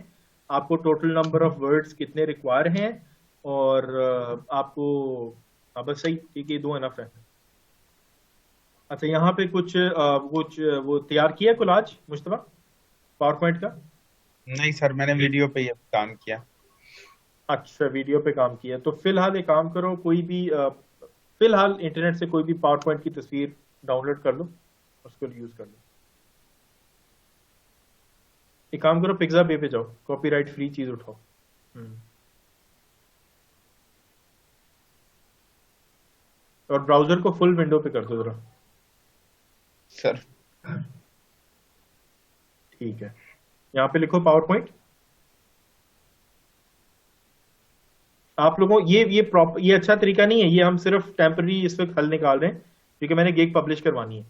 आपको टोटल नंबर ऑफ वर्ड्स कितने रिक्वायर हैं, और आपको, हाँ बस सही, ठीक है, 2 इनफ है। अच्छा, यहाँ पे कुछ वो तैयार किया कोलाज मुस्तफा पावर पॉइंट का? नहीं सर, मैंने वीडियो पे ये काम किया। अच्छा, वीडियो पे काम किया, तो फिलहाल एक काम करो, कोई भी फिलहाल इंटरनेट से कोई भी पावर पॉइंट की तस्वीर डाउनलोड कर लो, उसको यूज कर लो। एक काम करो, पिक्सा बे पे जाओ, कॉपीराइट फ्री चीज उठाओ। और ब्राउजर को फुल विंडो पे कर दो जरा सर। ठीक है, यहाँ पे लिखो पावर पॉइंट। आप लोगों ये अच्छा तरीका नहीं है, ये हम सिर्फ टेम्पररी इस वक्त हल निकाल रहे हैं क्योंकि मैंने गिग पब्लिश करवानी है।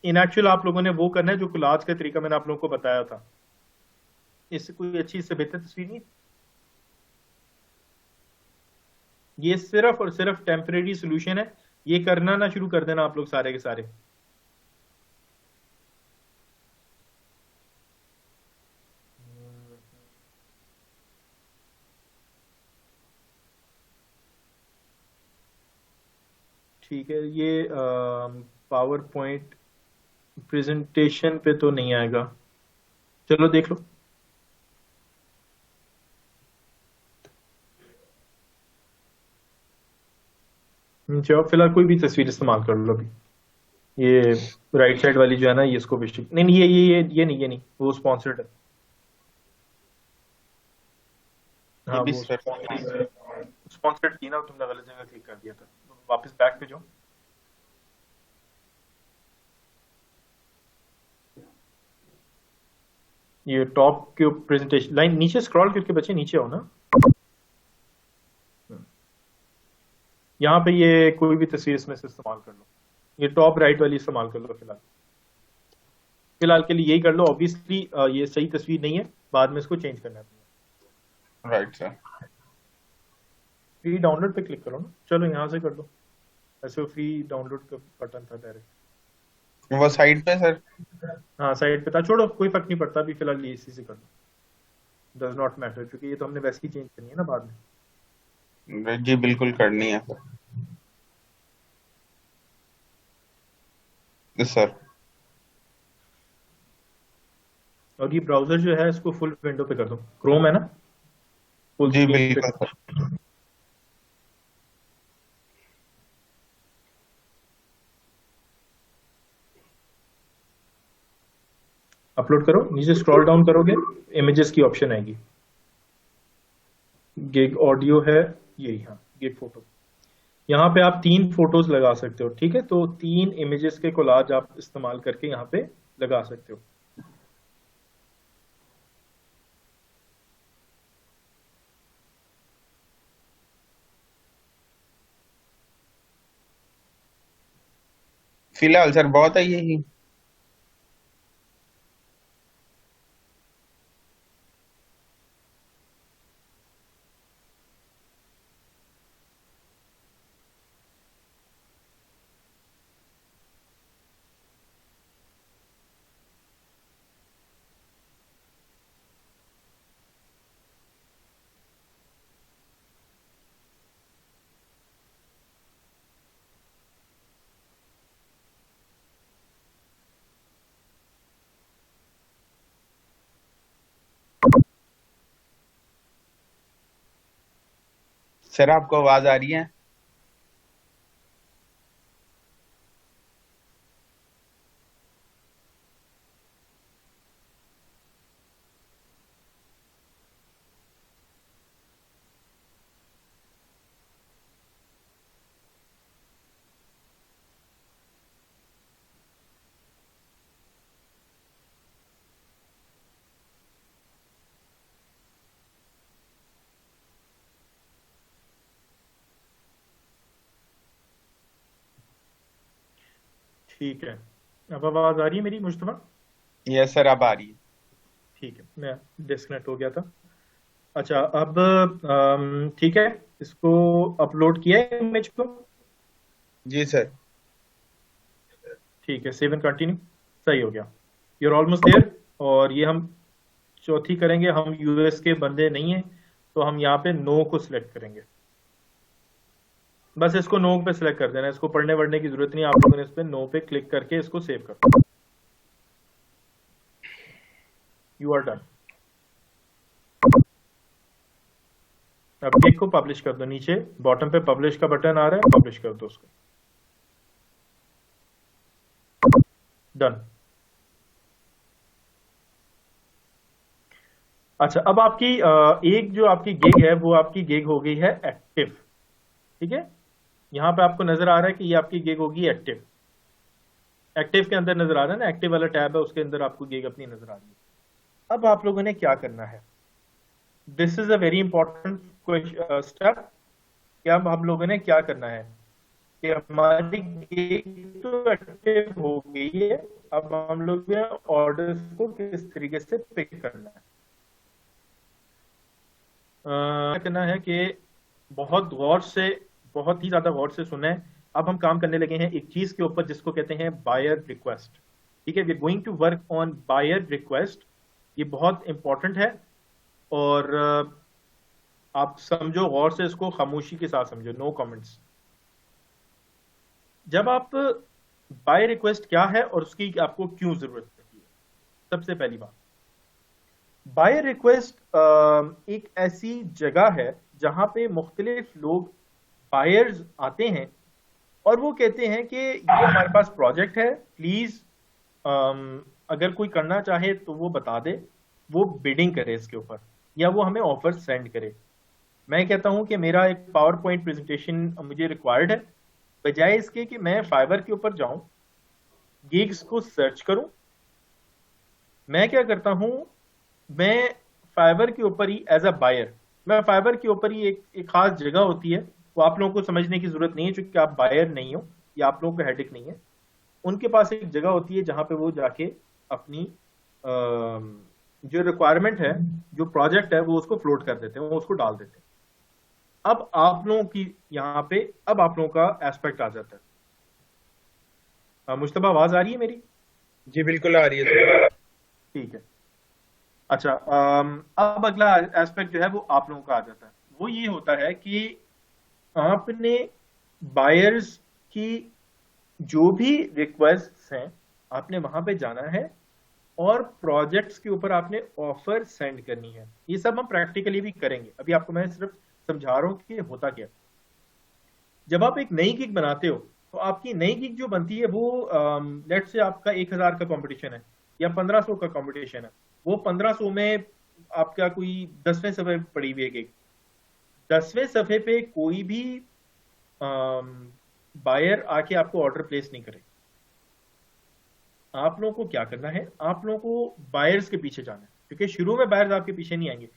इन एक्चुअल आप लोगों ने वो करना है जो कोलाज का तरीका मैंने आप लोगों को बताया था, इससे कोई अच्छी, इससे बेहतर तस्वीर नहीं। ये सिर्फ और सिर्फ टेम्परेरी सोल्यूशन है, ये करना ना शुरू कर देना आप लोग सारे के सारे। ठीक है, ये पावर पॉइंट प्रेजेंटेशन पे तो नहीं आएगा, चलो देख लो। चलो फिलहाल कोई भी तस्वीर इस्तेमाल कर लो अभी। ये राइट साइड वाली जो है ना, ये इसको बेसिक नहीं, नहीं ये नहीं वो स्पॉन्सर्ड है। हाँ वो स्पॉन्सर्ड थी ना, तुमने गलत जगह क्लिक कर दिया था, वापस बैक पे जाओ। ये टॉप के प्रेजेंटेशन लाइन नीचे स्क्रॉल करके बच्चे नीचे आओ ना। यहाँ पे ये कोई भी तस्वीर इसमें से इस्तेमाल कर लो, ये टॉप राइट वाली इस्तेमाल कर लो। फिलहाल के लिए यही कर लो। ऑब्वियसली ये सही तस्वीर नहीं है, बाद में इसको चेंज करना है। Right sir. फ्री डाउनलोड पे क्लिक करो ना, चलो यहाँ से कर लो, ऐसे फ्री डाउनलोड का बटन था डायरेक्ट, वो साइड पे सर। हाँ साइड पे था, छोड़ो कोई फर्क नहीं पड़ता, अभी फिलहाल ये इसी से कर लो, डज नॉट मैटर, क्योंकि ये तो हमने वैसे ही चेंज करनी है ना बाद में। जी बिल्कुल करनी है सर। और ये ब्राउजर जो है इसको फुल विंडो पे कर दो, क्रोम है ना, फुल जी स्क्रीन पे बिल्कुल सर। अपलोड करो, नीचे स्क्रॉल डाउन करोगे इमेजेस की ऑप्शन आएगी, गिग ऑडियो है यही, हाँ गिग फोटो। यहाँ पे आप 3 फोटोज लगा सकते हो, ठीक है, तो 3 इमेजेस के कोलाज आप इस्तेमाल करके यहाँ पे लगा सकते हो। फिलहाल सर बहुत है यही। सर आपको आवाज आ रही है? ठीक है, अब आवाज आ रही है मेरी मुस्तफा? यस सर, अब आ रही है। ठीक है, मैं डिस्कनेक्ट हो गया था। अच्छा, अब ठीक है, इसको अपलोड किया है इमेज को? जी सर। ठीक है, सेव एंड कंटिन्यू, सही हो गया, यू आर ऑलमोस्ट देयर। और ये हम चौथी करेंगे, हम यूएस के बंदे नहीं हैं तो हम यहाँ पे नो को सिलेक्ट करेंगे। बस इसको नो पे सिलेक्ट कर देना, इसको पढ़ने वढ़ने की जरूरत नहीं, आप लोगों ने इस पे नो पे क्लिक करके इसको सेव कर दो। You are done. अब गिग को पब्लिश कर दो, नीचे बॉटम पे पब्लिश का बटन आ रहा है, पब्लिश कर दो उसको। डन। अच्छा, अब आपकी एक जो आपकी गिग है वो आपकी गिग हो गई है एक्टिव। ठीक है, यहां पे आपको नजर आ रहा है कि ये आपकी गिग होगी एक्टिव। एक्टिव के अंदर नजर आ रहा है ना, एक्टिव वाला टैब है, उसके अंदर आपको गिग अपनी नजर आ रही है। अब आप लोगों ने क्या करना है, this is a very important step. कि अब हम लोगों ने क्या करना है कि हमारी गिग तो एक्टिव हो गई है, अब हम लोग ऑर्डर्स को किस तरीके से पिक करना है। करना है कि बहुत गौर से, बहुत ही ज्यादा गौर से सुने। अब हम काम करने लगे हैं एक चीज के ऊपर जिसको कहते हैं बायर रिक्वेस्ट। ठीक है, we are going to work on buyer request. ये बहुत इंपॉर्टेंट है और आप समझो गौर से, इसको खामोशी के साथ समझो, नो कमेंट्स। जब आप बाय रिक्वेस्ट क्या है और उसकी आपको क्यों जरूरत पड़ती है, सबसे पहली बात, बाय रिक्वेस्ट एक ऐसी जगह है जहां पे मुख्तलिफ लोग बायर्स आते हैं और वो कहते हैं कि ये हमारे पास प्रोजेक्ट है, प्लीज अगर कोई करना चाहे तो वो बता दे, वो बिडिंग करे इसके ऊपर या वो हमें ऑफर सेंड करे। मैं कहता हूं कि मेरा एक पावर पॉइंट प्रेजेंटेशन मुझे रिक्वायर्ड है, बजाय इसके कि मैं फाइवर के ऊपर जाऊं, गिग्स को सर्च करूं, मैं क्या करता हूं, मैं फाइवर के ऊपर ही एज अ बायर, मैं फाइवर के ऊपर ही एक खास जगह होती है, वो आप लोगों को समझने की जरूरत नहीं है क्योंकि आप बायर नहीं हो या आप लोगों को हेडेक नहीं है। उनके पास एक जगह होती है जहां पे वो जाके अपनी जो रिक्वायरमेंट है, जो प्रोजेक्ट है, वो उसको फ्लोट कर देते हैं, वो उसको डाल देते हैं। अब आप लोगों की यहाँ पे, अब आप लोगों का एस्पेक्ट आ जाता है। मुश्तबा, आवाज आ रही है मेरी? जी बिल्कुल आ रही है। ठीक है, अच्छा, अब अगला एस्पेक्ट जो है वो आप लोगों का आ जाता है। वो ये होता है कि आपने बायर्स की जो भी रिक्वेस्ट्स हैं, आपने वहां पे जाना है और प्रोजेक्ट्स के ऊपर आपने ऑफर सेंड करनी है। ये सब हम प्रैक्टिकली भी करेंगे, अभी आपको मैं सिर्फ समझा रहा हूं कि होता क्या। जब आप एक नई गिग बनाते हो तो आपकी नई गिग जो बनती है वो लेट्स से आपका 1000 का कंपटीशन है या 1500 का कंपटीशन है, वो 1500 में आपका कोई 10वें सफ़े पे पड़ी हुई है गिग। 10वें सफ़े पे कोई भी बायर आके आपको ऑर्डर प्लेस नहीं करे। आप लोगों को क्या करना है, आप लोगों को बायर्स के पीछे जाना है, क्योंकि शुरू में बायर्स आपके पीछे नहीं आएंगे।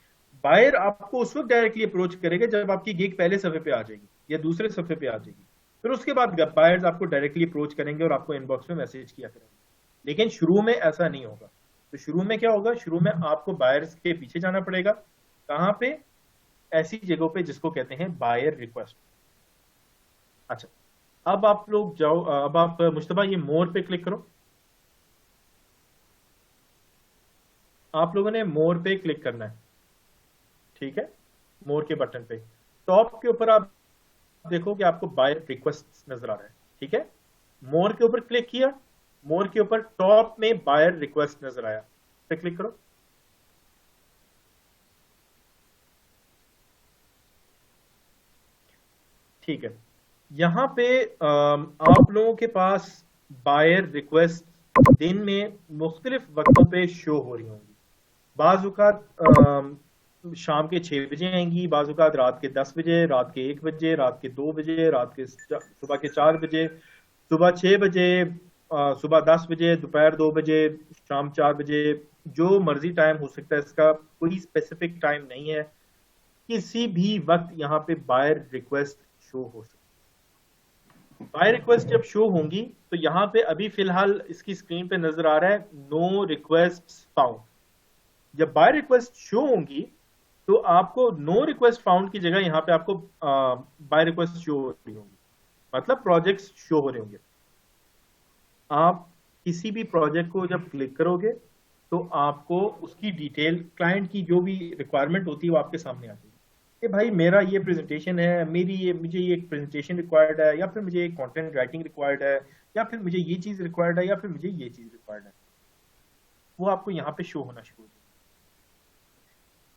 बायर आपको उस वक्त डायरेक्टली अप्रोच करेगा जब आपकी गिग पहले सफ़े पे आ जाएगी या दूसरे सफ़े पे आ जाएगी, फिर उसके बाद बायर्स आपको डायरेक्टली अप्रोच करेंगे और आपको इनबॉक्स में मैसेज किया करेंगे। लेकिन शुरू में ऐसा नहीं होगा। तो शुरू में क्या होगा, शुरू में आपको बायर्स के पीछे जाना पड़ेगा। कहां पे? ऐसी जगहों पे जिसको कहते हैं बायर रिक्वेस्ट। अच्छा, अब आप लोग जाओ, अब आप मुश्तबा ये मोर पे क्लिक करो। आप लोगों ने मोर पे क्लिक करना है, ठीक है, मोर के बटन पे टॉप के ऊपर आप देखो कि आपको बायर रिक्वेस्ट नजर आ रहा है। ठीक है, मोर के ऊपर क्लिक किया, मोर के ऊपर टॉप में बायर रिक्वेस्ट नजर आया, पे क्लिक करो। ठीक है, यहां पे आप लोगों के पास बायर रिक्वेस्ट दिन में मुख्तलिफ वक्तों पे शो हो रही होंगी। बाज़ शाम के 6 बजे आएंगी, बाज़ रात के 10 बजे, रात के 1 बजे, रात के 2 बजे, रात के सुबह के 4 बजे, सुबह 6 बजे, सुबह 10 बजे, दोपहर 2 बजे, शाम 4 बजे, जो मर्जी टाइम हो सकता है, इसका कोई स्पेसिफिक टाइम नहीं है। किसी भी वक्त यहाँ पे बायर रिक्वेस्ट शो हो सकती है। बाय रिक्वेस्ट जब शो होंगी तो यहाँ पे अभी फिलहाल इसकी स्क्रीन पे नजर आ रहा है नो रिक्वेस्ट फाउंड। जब बाय रिक्वेस्ट शो होंगी तो आपको नो रिक्वेस्ट फाउंड की जगह यहाँ पे आपको बाय रिक्वेस्ट शो हो रही होंगी, मतलब प्रोजेक्ट्स शो हो रहे होंगे। आप किसी भी प्रोजेक्ट को जब क्लिक करोगे तो आपको उसकी डिटेल, क्लाइंट की जो भी रिक्वायरमेंट होती है वो आपके सामने आ जाएगी कि भाई मेरा ये प्रेजेंटेशन है, मुझे ये एक प्रेजेंटेशन रिक्वायर्ड है, या फिर मुझे एक कंटेंट राइटिंग रिक्वायर्ड है, या फिर मुझे ये चीज रिक्वायर्ड है, या फिर मुझे ये चीज रिक्वायर्ड है। वो आपको यहाँ पे शो होना शुरू हो जाएगी।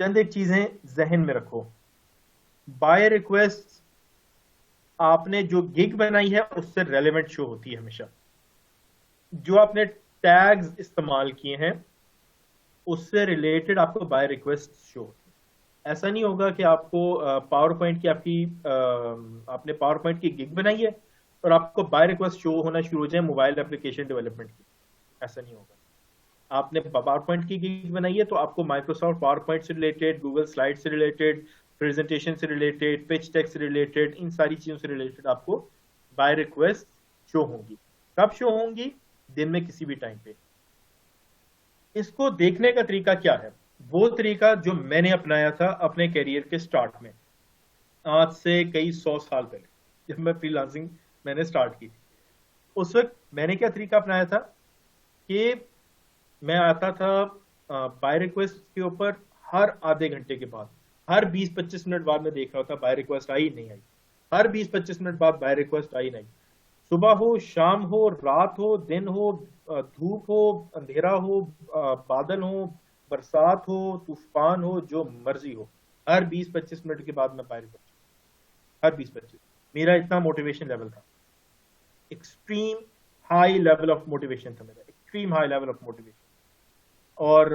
चंद एक चीजें जहन में रखो, बाय रिक्वेस्ट आपने जो गिग बनाई है उससे रेलेवेंट शो होती है हमेशा। जो आपने टैग्स इस्तेमाल किए हैं उससे रिलेटेड आपको बाय रिक्वेस्ट शो होती है। ऐसा नहीं होगा कि आपको पावर पॉइंट की आपने पावर पॉइंट की गिग बनाई है और आपको बाय रिक्वेस्ट शो होना शुरू हो जाए मोबाइल एप्लीकेशन डेवलपमेंट की। ऐसा नहीं होगा। आपने पावर पॉइंट की गिग बनाई है तो आपको माइक्रोसॉफ्ट पावर पॉइंट से रिलेटेड, गूगल स्लाइड से रिलेटेड, प्रेजेंटेशन से रिलेटेड, पिच टेक्स्ट से रिलेटेड, इन सारी चीजों से रिलेटेड आपको बाय रिक्वेस्ट शो होंगी। कब शो होंगी? दिन में किसी भी टाइम पे। इसको देखने का तरीका क्या है? वो तरीका जो मैंने अपनाया था अपने करियर के स्टार्ट में, आज से कई 100 साल पहले जब मैं फ्रीलांसिंग मैंने स्टार्ट की थी। उस वक्त मैंने क्या तरीका अपनाया था कि मैं आता था बाय रिक्वेस्ट के ऊपर हर आधे घंटे के बाद, हर 20-25 मिनट बाद मैं देख रहा था बाय रिक्वेस्ट आई नहीं आई, हर 20-25 मिनट बाद बाय रिक्वेस्ट आई नहीं। सुबह हो, शाम हो, रात हो, दिन हो, धूप हो, अंधेरा हो, बादल हो, बरसात हो, तूफान हो, जो मर्जी हो, हर 20-25 मिनट के बाद मैं बाय रिक्वेस्ट, हर 20-25। मेरा इतना मोटिवेशन लेवल था, extreme high level of motivation था मेरा, extreme high level of motivation. और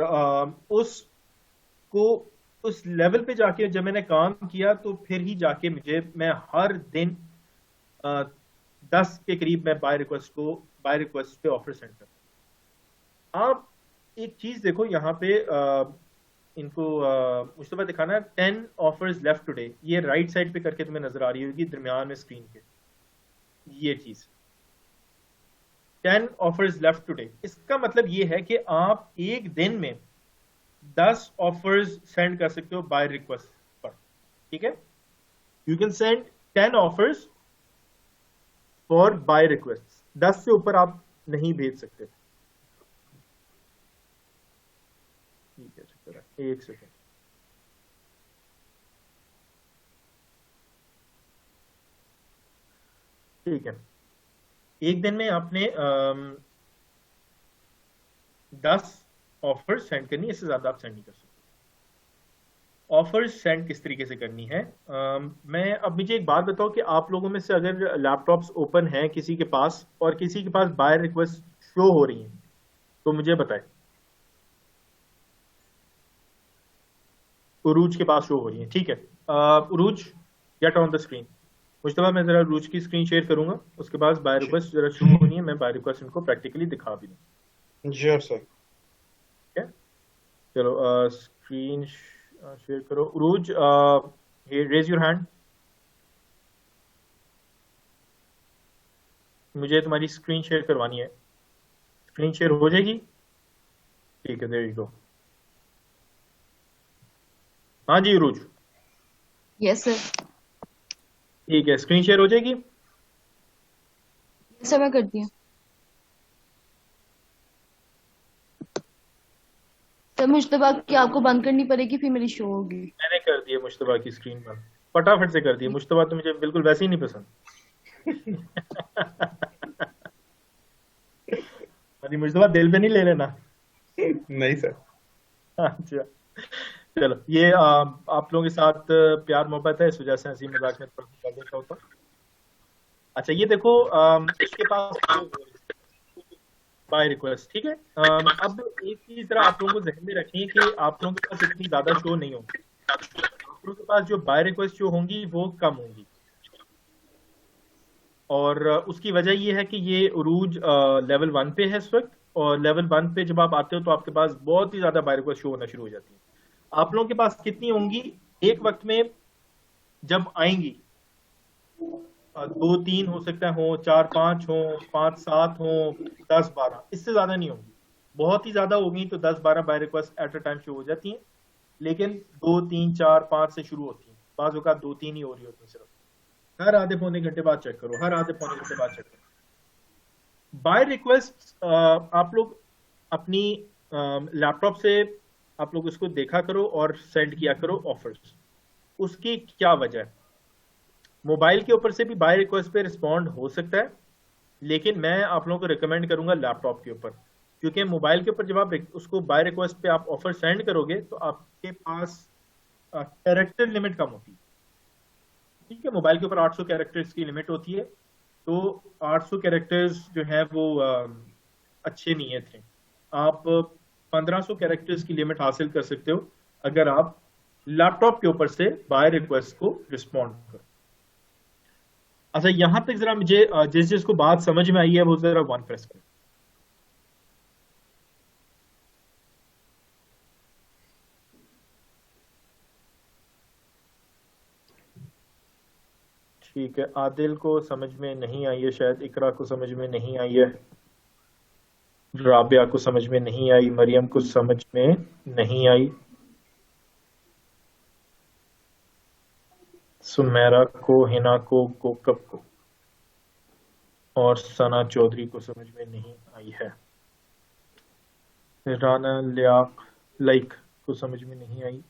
उस लेवल पे जाके जब मैंने काम किया तो फिर ही जाके मैं हर दिन 10 के करीब मैं बाय रिक्वेस्ट पे ऑफर सेंड करता। आप एक चीज देखो यहाँ पे इनको मुझे तो दिखाना है 10 ऑफर्स लेफ्ट टुडे, ये राइट साइड पे करके तुम्हें नजर आ रही होगी दरमियान में स्क्रीन के, ये चीज 10 ऑफर्स लेफ्ट टुडे। इसका मतलब ये है कि आप एक दिन में 10 ऑफर्स सेंड कर सकते हो बाय रिक्वेस्ट पर, ठीक है। You can send 10 offers for buy request, 10 से ऊपर आप नहीं भेज सकते। ठीक है, चक्कर है, एक सेकेंड। ठीक है, एक दिन में आपने 10 ऑफर सेंड करनी है, इससे ज्यादा आप सेंड नहीं कर सकते। ऑफर सेंड किस तरीके से करनी है? मैं अब मुझे एक बात बताओ कि आप लोगों में से अगर लैपटॉप्स ओपन हैं किसी के पास और किसी के पास बाय रिक्वेस्ट शो हो रही है तो मुझे बताएं। उरूज के पास शो हो रही है, ठीक है। Urooj get on the screen. Mushtaba मैं जरा उरूज की स्क्रीन शेयर करूंगा, उसके बाद बाय रिक्वेस्ट जरा शो होनी है, मैं बाय रिक्वेस्ट इनको प्रैक्टिकली दिखा भी दूँ। जी सर। ठीक है, चलो स्क्रीन शेयर करो। उरूज रेज योर हैंड, मुझे तुम्हारी स्क्रीन शेयर करवानी है। स्क्रीन शेयर हो जाएगी? ठीक है, देयर यू गो। हाँ जी उरूज। Yes sir. ठीक है, स्क्रीन शेयर हो जाएगी? सर मैं करती हूँ। सर मुश्तबा की आपको बंद करनी पड़ेगी, फिर मेरी शो होगी। मैंने कर दिया मुश्तबा की स्क्रीन बंद, फटाफट से कर दिया। मुश्तबा तो मुझे बिल्कुल वैसे ही नहीं पसंद। अरे मुश्तबा दिल पे नहीं ले लेना। नहीं सर। अच्छा चलो, ये आप लोगों के साथ प्यार मोहब्बत है, इस वजह से हंसी मजाक में थोड़ा कर देता होता। अच्छा ये देखो, इसके पास बाय रिक्वेस्ट, ठीक है। अब एक चीज जरा आप लोगों को ध्यान में रखें कि आप लोगों के पास इतनी ज्यादा शो नहीं होगी, आप लोगों के पास जो बाय रिक्वेस्ट शो होंगी वो कम होंगी। और उसकी वजह ये है कि ये उरूज लेवल 1 पे है इस वक्त, और लेवल 1 पे जब आप आते हो तो आपके पास बहुत ही ज्यादा बाय रिक्वेस्ट शो होना शुरू हो जाती है। आप लोगों के पास कितनी होंगी एक वक्त में जब आएंगी? 2-3 हो सकता है, हो 4-5 हो, 5-7 हो, 10-12, इससे ज्यादा नहीं होंगी। बहुत ही ज्यादा होगी तो 10-12 by request at a time show हो जाती हैं, लेकिन 2-3-4-5 से शुरू होती हैं। बाज़ औक़ात 2-3 ही हो रही होती हैं सिर्फ। हर आधे पौने घंटे बाद चेक करो, हर आधे पौने घंटे बाद चेक करो। बाय रिक्वेस्ट आप लोग अपनी लैपटॉप से आप लोग उसको देखा करो और सेंड किया करो ऑफर्स। उसकी क्या वजह है? मोबाइल के ऊपर से भी बाय रिक्वेस्ट पे रिस्पॉन्ड हो सकता है, लेकिन मैं आप लोगों को रिकमेंड करूंगा लैपटॉप के ऊपर, क्योंकि मोबाइल के ऊपर जब आप उसको बाय रिक्वेस्ट पे आप ऑफर सेंड करोगे तो आपके पास कैरेक्टर लिमिट कम होती है। ठीक है, मोबाइल के ऊपर 800 कैरेक्टर्स की लिमिट होती है, तो 800 कैरेक्टर्स जो है वो अच्छे नहीं है थे। आप 1500 कैरेक्टर्स की लिमिट हासिल कर सकते हो अगर आप लैपटॉप के ऊपर से बाय रिक्वेस्ट को रिस्पॉन्ड करो। अच्छा, यहां तक जरा मुझे जिस जिसको बात समझ में आई है वो जरा 1 प्रेस करें। ठीक है, आदिल को समझ में नहीं आई है, शायद इकरा को समझ में नहीं आई है, राबिया को समझ में नहीं आई, मरियम को समझ में नहीं आई, सुमेरा को, हिना को, कोकब को और सना चौधरी को समझ में नहीं आई है। राना लाइक को समझ में नहीं आई।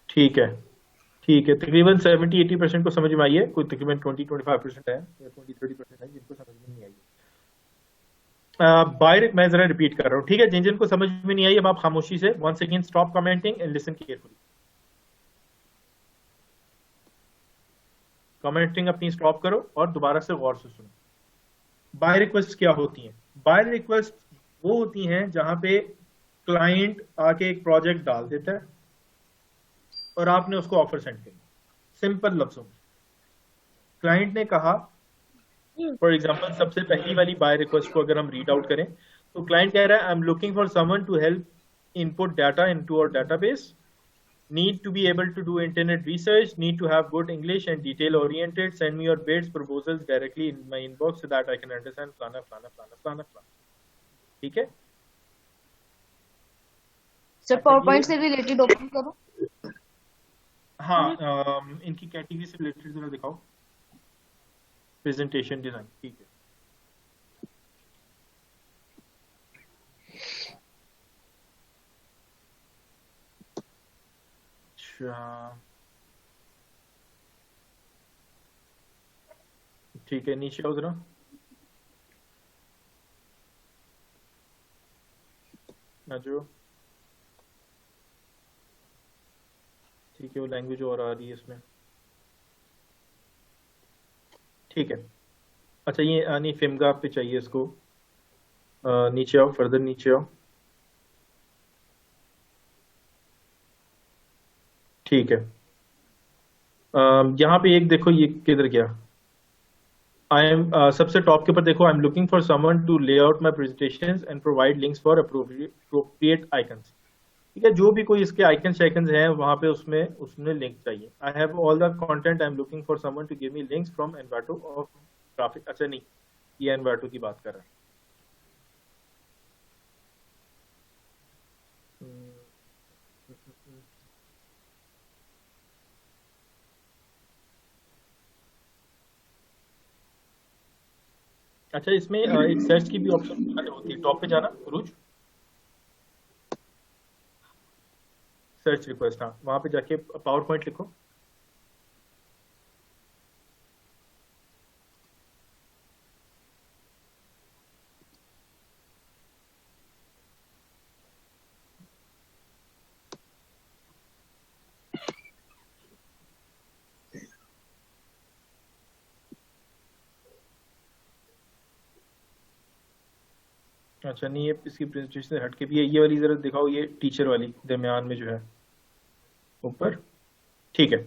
ठीक है, तकरीबन 70-80% को समझ में आई है, कोई तकरीबन 20-25% है या 20-30% है जिनको समझ में नहीं आई। मैं जरा रिपीट कर रहा हूँ, ठीक है? जिन जिनको समझ में नहीं आई अब आप खामोशी से once again stop commenting and listen carefully. Commenting अपनी स्टॉप करो और दोबारा से गौर से सुनो। बाय रिक्वेस्ट क्या होती हैं? बाय रिक्वेस्ट वो होती हैं जहां पे क्लाइंट आके एक प्रोजेक्ट डाल देता है और आपने उसको ऑफर सेंड किया। सिंपल लफ्जों में क्लाइंट ने कहा, फॉर एग्जांपल सबसे पहली वाली बाय रिक्वेस्ट को अगर हम रीड आउट करें तो क्लाइंट कह रहा है, I am looking for someone to help input data into our database, need to be able to do internet research, need to have good English and detail oriented, send me your bids proposals directly in my inbox so that I can understand plana. ठीक है sir, PowerPoint से related open करो। हाँ, इनकी category से related जरा दिखाओ, presentation design. ठीक है, ठीक है, नीचे आओ जरा। जो ठीक है, वो लैंग्वेज और आ रही है इसमें। ठीक है, अच्छा ये नहीं फिमगा पे चाहिए इसको। नीचे आओ, फर्दर नीचे आओ। ठीक है, यहाँ पे एक देखो, ये किधर गया? आई एम सबसे टॉप के ऊपर देखो, I am looking for someone to lay out my presentations and provide links for appropriate icons. ठीक है, जो भी कोई इसके आइकन्स हैं वहां पे उसमें लिंक चाहिए। I have all the content, I am looking for someone to give me links from Envato of traffic. अच्छा नहीं, ये एनवाटो की बात कर रहा है। अच्छा, इसमें एक सर्च की भी ऑप्शन होती है। टॉप पे जाना, रुज सर्च रिक्वेस्ट, हाँ वहां पे जाके पावर पॉइंट लिखो। अच्छा नहीं, ये इसकी प्रेजेंटेशन से हट के भी है, ये वाली जरा दिखाओ, ये टीचर वाली दरमियान में जो है ऊपर। ठीक है,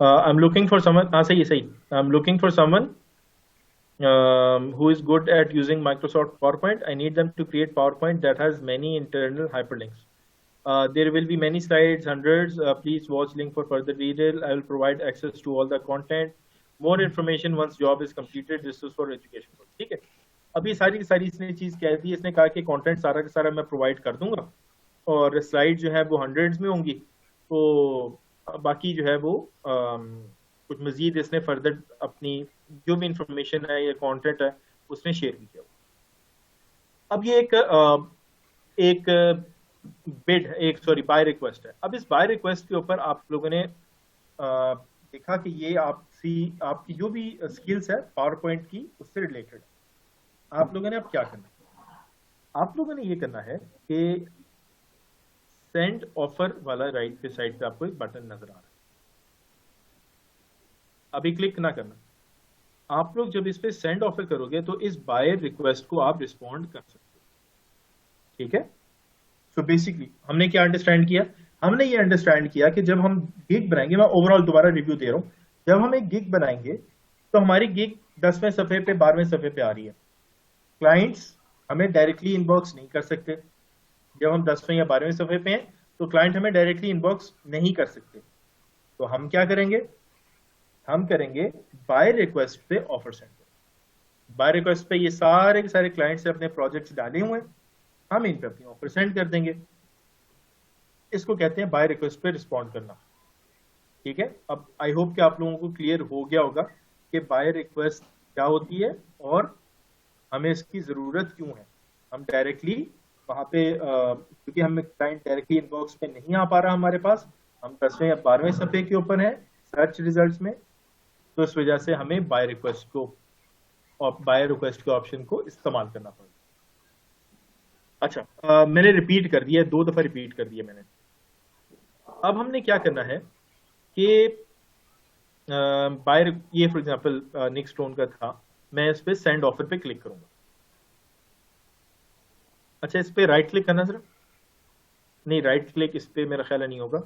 I am looking for someone, हाँ सही है, I am looking for someone who is good at using Microsoft PowerPoint. I need them to create PowerPoint that has many internal hyperlinks. There will be many slides, hundreds. Please watch link for further detail. I will provide access to all the content. More information once job is completed. This is for education. ठीक है, अभी सारी की सारी इसने चीज कह दी, इसने कहा कि कंटेंट सारा का सारा मैं प्रोवाइड कर दूंगा और स्लाइड जो है वो हंड्रेड्स में होंगी, तो बाकी जो है वो कुछ मजीद इसने फर्दर अपनी जो भी इंफॉर्मेशन है या कंटेंट है उसने शेयर भी किया। अब ये एक बिड बाय रिक्वेस्ट है। अब इस बाय रिक्वेस्ट के ऊपर आप लोगों ने देखा कि ये आपकी जो भी स्किल्स है पावर पॉइंट की उससे रिलेटेड है। आप लोगों ने अब क्या करना है, आप लोगों ने ये करना है कि सेंड ऑफर वाला राइट पे साइड पे आपको एक बटन नजर आ रहा है, अभी क्लिक ना करना। आप लोग जब इस पे सेंड ऑफर करोगे तो इस बायर रिक्वेस्ट को आप रिस्पॉन्ड कर सकते हो, ठीक है। सो बेसिकली हमने क्या अंडरस्टैंड किया, हमने ये अंडरस्टैंड किया कि जब हम गिग बनाएंगे, मैं ओवरऑल दोबारा रिव्यू दे रहा हूं, जब हम एक गिग बनाएंगे तो हमारी गिग 10वें सफ़े पे 12वें सफ़े पे आ रही है। क्लाइंट्स हमें डायरेक्टली इनबॉक्स नहीं कर सकते। जब हम 10वें या 12वें सफ़े पे हैं तो क्लाइंट हमें डायरेक्टली इनबॉक्स नहीं कर सकते, तो हम क्या करेंगे, हम करेंगे बाय रिक्वेस्ट पे ऑफर सेंड। बाय रिक्वेस्ट पे ये सारे के सारे क्लाइंट्स से अपने प्रोजेक्ट्स डाले हुए हैं, हम इन पे अपनी ऑफर सेंड कर देंगे। इसको कहते हैं बाय रिक्वेस्ट पे रिस्पॉन्ड करना, ठीक है। अब आई होप कि आप लोगों को क्लियर हो गया होगा कि बाय रिक्वेस्ट क्या होती है और हमें इसकी जरूरत क्यों है। हम डायरेक्टली वहां पे क्योंकि हमें क्लाइंट डायरेक्टली इनबॉक्स पे नहीं आ पा रहा हमारे पास, हम 10वें या 12वें सफ़े के ऊपर है सर्च रिजल्ट्स में, तो इस वजह से हमें बाय रिक्वेस्ट के ऑप्शन को इस्तेमाल करना पड़ेगा। अच्छा, मैंने रिपीट कर दिया, 2 दफा रिपीट कर दिया मैंने। अब हमने क्या करना है कि बाय ये फॉर एग्जांपल नेक्स्ट टोन का था, मैं इस पे सेंड ऑफर पे क्लिक करूंगा। अच्छा, इस पे राइट क्लिक करना जरा, नहीं राइट क्लिक इस पे मेरा ख्याल नहीं होगा,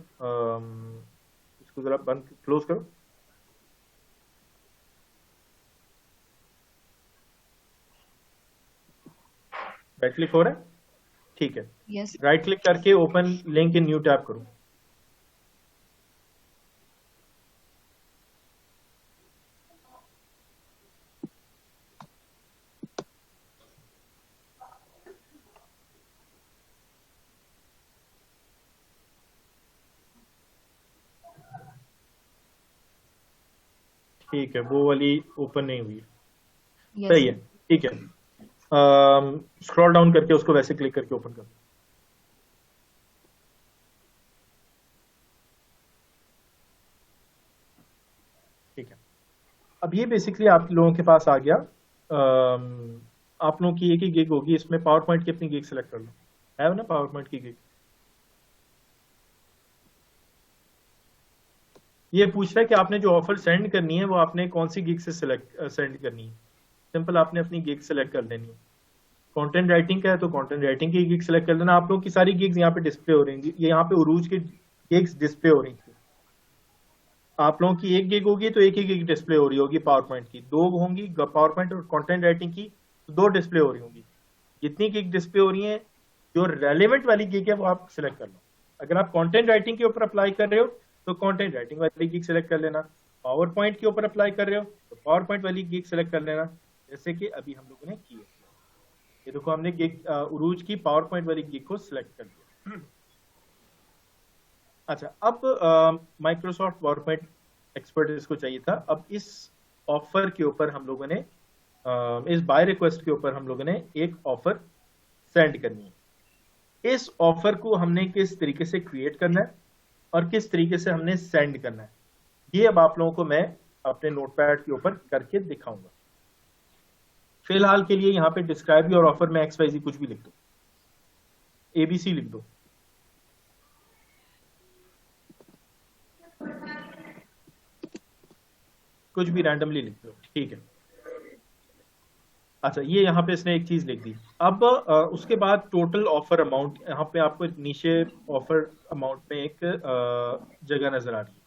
इसको जरा बंद क्लोज करो। राइट क्लिक हो रहा है, ठीक है। यस। राइट क्लिक करके open link in new tab करो। ठीक है, वो वाली ओपन नहीं हुई है, सही है, ठीक है। स्क्रॉल डाउन करके उसको वैसे क्लिक करके ओपन कर। ठीक है, अब ये बेसिकली आप लोगों के पास आ गया। आप लोगों की एक ही गिग होगी, इसमें पावर पॉइंट की अपनी गिग सेलेक्ट कर लो, है ना पावर पॉइंट की गिग। ये पूछ रहा है कि आपने जो ऑफर सेंड करनी है वो आपने कौन सी गिग से सेंड करनी है। सिंपल, आपने अपनी गिग सेलेक्ट कर लेनी है। कंटेंट राइटिंग का है तो कंटेंट राइटिंग की गिग सेलेक्ट कर लेना। आप लोगों की सारी गिग्स यहाँ पे डिस्प्ले हो रही हैं, ये यहाँ पे उरूज की गिग्स डिस्प्ले हो रही थी। आप लोगों की एक गिग होगी तो एक ही गिग डिस्प्ले हो रही होगी पावर पॉइंट की, 2 होंगी पावर पॉइंट और कंटेंट राइटिंग की तो 2 डिस्प्ले हो रही होंगी। जितनी गिग डिस्प्ले हो रही है, जो रेलेवेंट वाली गिग है वो आप सिलेक्ट कर लो। अगर आप कंटेंट राइटिंग के ऊपर अप्लाई कर रहे हो तो कंटेंट राइटिंग वाली गिग सेलेक्ट कर लेना, पावर पॉइंट के ऊपर अप्लाई कर रहे हो तो पावर पॉइंट वाली गिग सेलेक्ट कर लेना, जैसे कि अभी हम लोगों ने की है। ये देखो, हमने गिग उरूज की पावर पॉइंट वाली गिग को सिलेक्ट कर दिया। अच्छा, अब माइक्रोसॉफ्ट पावर पॉइंट एक्सपर्ट इसको चाहिए था। अब इस ऑफर के ऊपर हम लोगों ने इस बाय रिक्वेस्ट के ऊपर हम लोगों ने एक ऑफर सेंड करनी है। इस ऑफर को हमने किस तरीके से क्रिएट करना है और किस तरीके से हमने सेंड करना है, ये अब आप लोगों को मैं अपने नोटपैड के ऊपर करके दिखाऊंगा। फिलहाल के लिए यहाँ पे डिस्क्राइब योर ऑफर में XYZ कुछ भी लिख दो, ABC लिख दो। कुछ भी रैंडमली लिख दो, ठीक है। अच्छा, ये यहाँ पे इसने एक चीज लिख दी। अब उसके बाद टोटल ऑफर अमाउंट, यहाँ पे आपको नीचे ऑफर अमाउंट में एक जगह नजर आ रही है।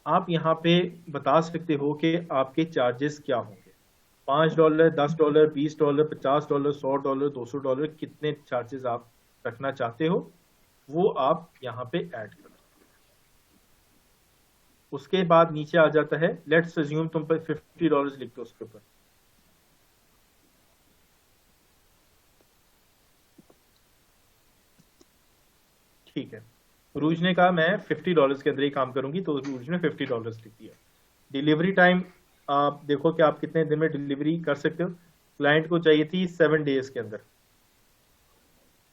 आप यहाँ पे बता सकते हो कि आपके चार्जेस क्या होंगे, $5, $10, $20, $50, $100, $200, कितने चार्जेस आप रखना चाहते हो वो आप यहाँ पे ऐड करो। उसके बाद नीचे आ जाता है, लेट्स अज्यूम तुम पे $50 लिख दो उसके ऊपर। ठीक है, रूज ने कहा मैं $50 के अंदर ही काम करूंगी, तो रूज ने $50 लिख दिया। डिलीवरी टाइम आप देखो कि आप कितने दिन में डिलीवरी कर सकते हो। क्लाइंट को चाहिए थी 7 डेज के अंदर,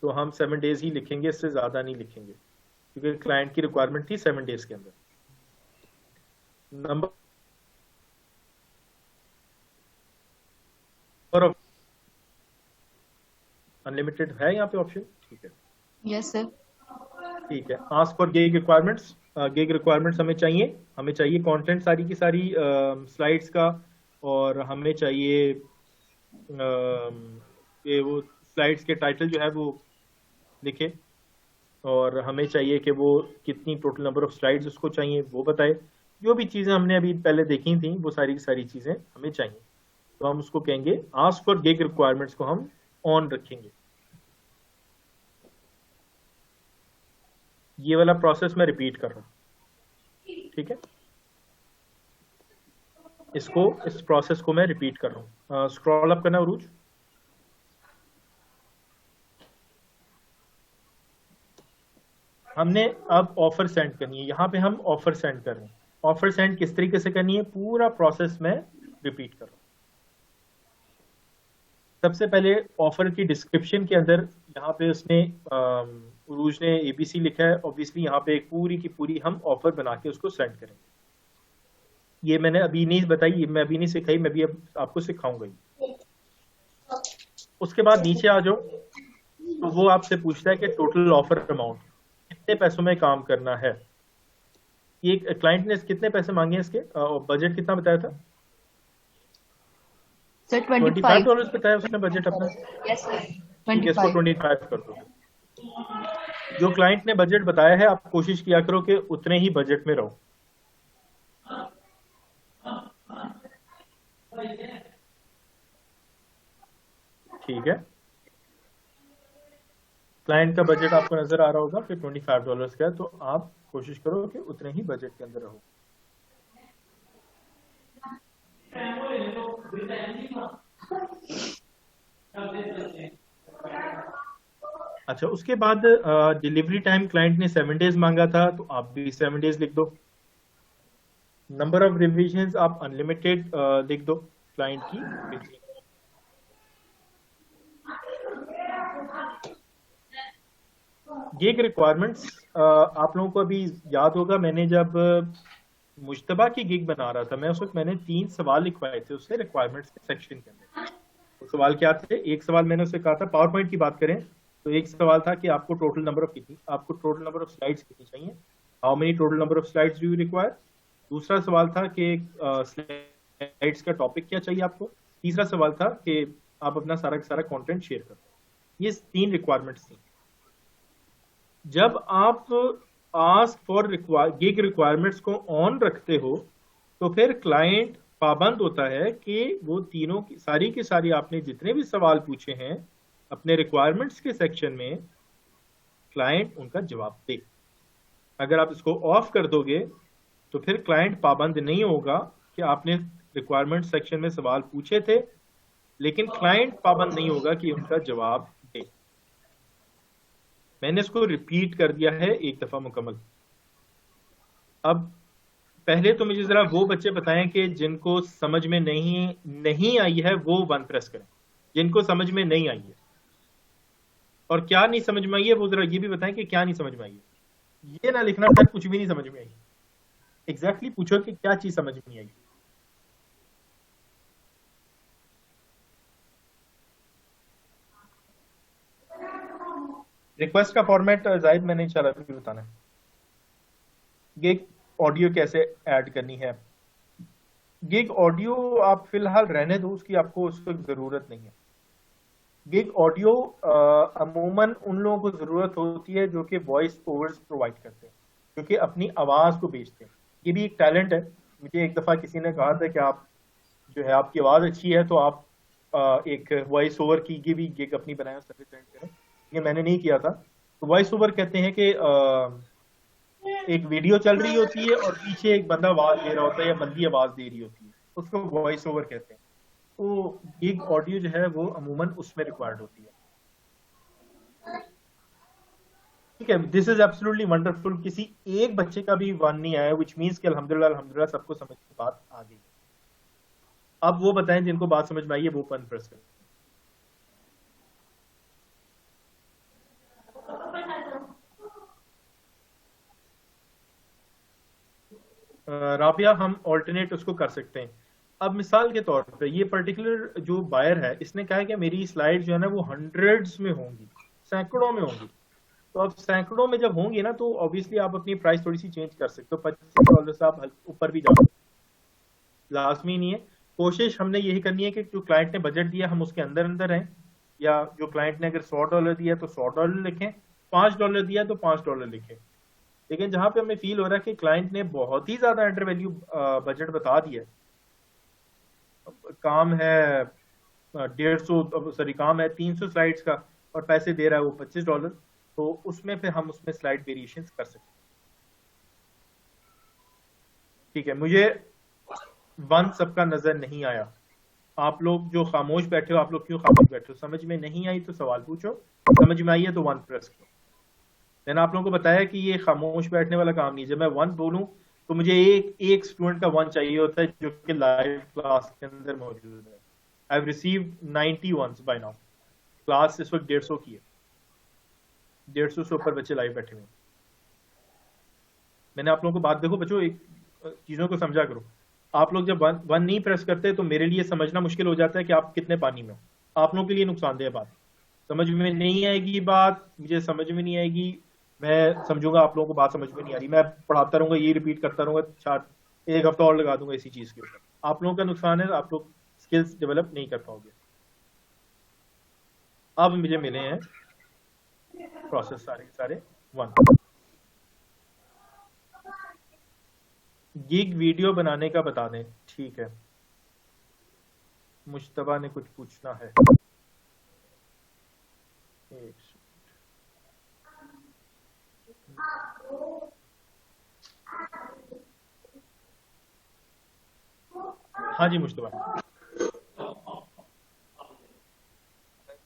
तो हम 7 डेज ही लिखेंगे, इससे ज्यादा नहीं लिखेंगे, क्योंकि क्लाइंट की रिक्वायरमेंट थी 7 डेज के अंदर। नंबर ऑफ अनलिमिटेड है यहाँ पे ऑप्शन, ठीक है। Yes sir. ठीक है, ask for gig requirements. Gig requirements हमें चाहिए कंटेंट सारी की सारी स्लाइड्स का, और हमें चाहिए ये वो स्लाइड्स के टाइटल जो है वो लिखे, और हमें चाहिए कि वो कितनी टोटल नंबर ऑफ स्लाइड्स उसको चाहिए वो बताए। जो भी चीज़ें हमने अभी पहले देखी थी वो सारी की सारी चीज़ें हमें चाहिए, तो हम उसको कहेंगे आस्क फॉर गिग रिक्वायरमेंट्स को हम ऑन रखेंगे। ये वाला प्रोसेस मैं रिपीट कर रहा हूँ, ठीक है। इस प्रोसेस को मैं रिपीट कर रहा हूँ। स्क्रॉल अप करना उरूज। हमने अब ऑफर सेंड करनी है, यहाँ पे हम ऑफर सेंड कर रहे हैं। ऑफर सेंड किस तरीके से करनी है, पूरा प्रोसेस में रिपीट कर रहा हूँ। सबसे पहले ऑफर की डिस्क्रिप्शन के अंदर यहाँ पे उसने उरूज ने ABC लिखा है, ऑब्वियसली यहाँ पे एक पूरी की पूरी हम ऑफर बना के उसको सेंड करेंगे। ये मैंने अभी नहीं बताई, ये मैं अभी नहीं सिखाई, मैं भी अब आपको सिखाऊंगा ही। उसके बाद नीचे आ जाओ, तो वो आपसे पूछता है कि टोटल ऑफर अमाउंट कितने पैसों में काम करना है। ये क्लाइंट ने कितने पैसे मांगे हैं इसके, बजट कितना बताया था सर? $25 बताया उसने बजट अपना। यस सर, ठीक है, इसको 25 कर दो। जो क्लाइंट ने बजट बताया है आप कोशिश किया करो कि उतने ही बजट में रहो। ठीक है, क्लाइंट का बजट आपको नजर आ रहा होगा कि $25 का है, तो आप कोशिश करो कि उतने ही बजट के अंदर रहो। अच्छा, उसके बाद डिलीवरी टाइम क्लाइंट ने 7 डेज मांगा था, तो आप भी 7 डेज लिख दो। नंबर ऑफ रिविजन्स आप अनलिमिटेड लिख दो क्लाइंट की। गिग रिक्वायरमेंट्स आप लोगों को अभी याद होगा, मैंने जब मुश्तबा की गिग बना रहा था, मैं उस वक्त मैंने 3 सवाल लिखवाए थे उससे रिक्वायरमेंट्स के सेक्शन के अंदर। वो सवाल क्या थे? एक सवाल मैंने उससे कहा था, पावर पॉइंट की बात करें तो एक सवाल था कि आपको टोटल नंबर ऑफ स्लाइड्स कितनी चाहिए, how many total number of slides do you require. दूसरा सवाल था कि स्लाइड्स का टॉपिक क्या चाहिए आपको। तीसरा सवाल था कि आप अपना सारा का सारा कंटेंट शेयर करो। ये 3 रिक्वायरमेंट्स थी। जब आप आस्क फॉर गिग रिक्वायरमेंट्स को ऑन रखते हो तो फिर क्लाइंट पाबंद होता है कि वो तीनों की सारी आपने जितने भी सवाल पूछे हैं अपने रिक्वायरमेंट्स के सेक्शन में, क्लाइंट उनका जवाब दे। अगर आप इसको ऑफ कर दोगे तो फिर क्लाइंट पाबंद नहीं होगा कि आपने रिक्वायरमेंट सेक्शन में सवाल पूछे थे, लेकिन क्लाइंट पाबंद नहीं होगा कि उनका जवाब दे। मैंने इसको रिपीट कर दिया है एक दफा मुकम्मल। अब पहले तो मुझे जरा वो बच्चे बताएं कि जिनको समझ में नहीं आई है वो 1 प्रेस करें, जिनको समझ में नहीं आई है। और क्या नहीं समझ में आई है वो जरा ये भी बताएं कि क्या नहीं समझ में आई है। ये ना लिखना सर कुछ भी नहीं समझ में आई, एग्जैक्टली पूछो कि क्या चीज समझ में नहीं आई। रिक्वेस्ट का फॉर्मेट जाहिद मैंने इंशाल्लाह भी बताना है। गिग ऑडियो कैसे ऐड करनी है। गिग ऑडियो आप फिलहाल रहने दो, उसकी आपको उस वक्त जरूरत नहीं है। गिग ऑडियो अमूमन उन लोगों को जरूरत होती है जो कि वॉइस ओवर्स प्रोवाइड करते हैं, जो कि अपनी आवाज को बेचते हैं। ये भी एक टैलेंट है। मुझे एक दफा किसी ने कहा था कि आप जो है आपकी आवाज अच्छी है तो आप एक वॉइस ओवर की भी गिग अपनी बनाए सर्विस रेंट करें। ये मैंने नहीं किया था, वॉइस ओवर कहते हैं कि एक वीडियो चल रही होती है और पीछे एक बंदा आवाज दे रहा होता है या बंदी आवाज दे रही होती है, उसको वॉइस ओवर कहते हैं। तो गिग ऑडियो जो है वो अमूमन उसमें रिक्वायर्ड होती है। ठीक है, दिस इज एब्सोल्युटली वंडरफुल। किसी एक बच्चे का भी वन नहीं आया, विच मीन्स कि अल्हम्दुलिल्लाह अल्हम्दुलिल्लाह सबको समझ की बात आ गई। अब वो बताएं जिनको बात समझ में आई है, वो वन प्रेस करें। राबिया, हम ऑल्टरनेट उसको कर सकते हैं। अब मिसाल के तौर पे ये पर्टिकुलर जो बायर है, इसने कहा है कि मेरी स्लाइड जो है ना वो हंड्रेड्स में होंगी, सैकड़ों में होंगी। तो अब सैकड़ों में जब होंगी ना तो ऑब्वियसली आप अपनी प्राइस थोड़ी सी चेंज कर सकते हो, $25 से आप ऊपर भी जा सकते हो, लाजमी नहीं है। कोशिश हमने यही करनी है कि जो क्लाइंट ने बजट दिया हम उसके अंदर अंदर हैं, या जो क्लाइंट ने अगर $100 दिया तो $100 लिखें, $5 दिया तो $5 लिखें। लेकिन जहां पे हमें फील हो रहा है कि क्लाइंट ने बहुत ही ज्यादा अंडर वैल्यू बजट बता दिया, काम है 150 सॉरी काम है 300 स्लाइड्स का और पैसे दे रहा है वो $25, तो उसमें फिर हम उसमें स्लाइड वेरिएशन कर सकते हैं। ठीक है, मुझे वन सबका नजर नहीं आया। आप लोग जो खामोश बैठे हो, आप लोग क्यों खामोश बैठे हो? समझ में नहीं आई तो सवाल पूछो, समझ में आई है तो वन प्रेस करो। मैंने आप लोगों को बताया कि ये खामोश बैठने वाला काम नहीं है। जब मैं वन बोलूं तो मुझे एक स्टूडेंट का वन चाहिए होता है जो कि लाइव क्लास के अंदर मौजूद है। I have received 90 ones by now. Class इस वक्त 150 की है, 150 से ऊपर बच्चे लाइव बैठे हुए हैं। मैंने आप लोगों को बात, देखो बच्चों, एक चीजों को समझा करो। आप लोग जब वन नहीं प्रेस करते तो मेरे लिए समझना मुश्किल हो जाता है कि आप कितने पानी में हो। आप लोगों के लिए नुकसानदेह बात, समझ में नहीं आएगी बात, मुझे समझ में नहीं आएगी, मैं समझूंगा आप लोगों को बात समझ में नहीं आ रही, मैं पढ़ाता रहूंगा, ये रिपीट करता रहूंगा, 1 हफ्ता और लगा दूंगा इसी चीज के ऊपर। आप लोगों का नुकसान है, आप लोग स्किल्स डेवलप नहीं कर पाओगे। अब मुझे मिले हैं प्रोसेस सारे वन। गिग वीडियो बनाने का बता दें। ठीक है, मुश्तबा ने कुछ पूछना है। हाँ जी मुश्तबा।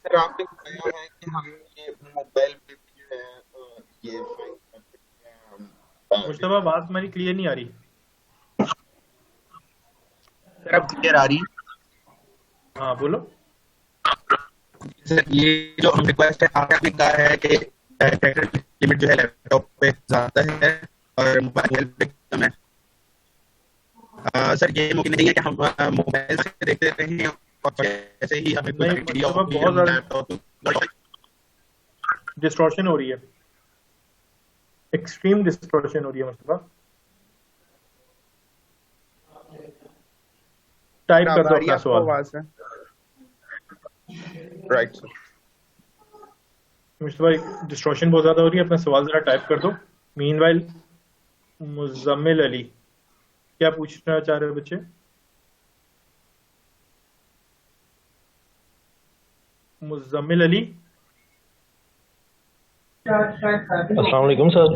सर आपने बताया है कि हम ये मोबाइल पे भी जो है ये फाइंड कर सकते हैं। मुश्तबा बात हमारी क्लियर नहीं आ रही। सर अब क्लियर आ रही है? हाँ बोलो। सर ये जो हम रिक्वेस्ट है, आपने कहा है कि लिमिट जो है लैपटॉप पे ज्यादा है और मोबाइल पे कम है। सर ये मुमकिन नहीं है कि हम मोबाइल से देखते रहें और ऐसे ही हमें कोई वीडियो बहुत ज्यादा डिस्टॉर्शन हो रही है, एक्सट्रीम डिस्टॉर्शन हो रही है मुश्तबा। टाइप कर दो अपना सवाल। Right sir. मुश्तबा डिस्टॉर्शन बहुत ज्यादा हो रही है, अपना सवाल जरा टाइप कर दो। मीनवाइल मुजम्मिल अली क्या पूछना चाह रहे हो बच्चे? मुजम्मिल अली। अस्सलाम वालेकुम सर।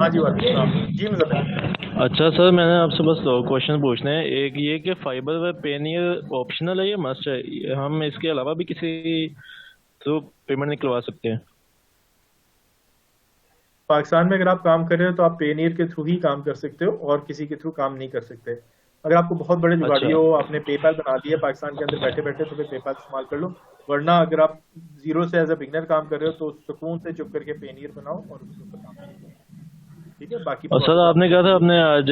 हाँ जी वालेकुम जी मुजम्मिल। अच्छा सर, मैंने आपसे बस 2 क्वेश्चन पूछने हैं। एक ये कि फाइबर व पेनियर ऑप्शनल है या मस्ट है? हम इसके अलावा भी किसी थ्रू पेमेंट निकलवा सकते हैं? पाकिस्तान में अगर आप काम कर रहे हो तो आप पेनियर के थ्रू ही काम कर सकते हो और किसी के थ्रू काम नहीं कर सकते। अगर आपको बहुत बड़े जुगाड़ी हो, आपने पेपैल बना दिया पाकिस्तान के अंदर बैठे बैठे, तो फिर पेपैल इस्तेमाल कर लो। वरना अगर आप जीरो से एज ए बिगनर काम कर रहे हो तो सुकून से चुप करके पेनियर बनाओ और उसके ऊपर काम करो। ठीक है, बाकी और सर आपने कहा था अपने आज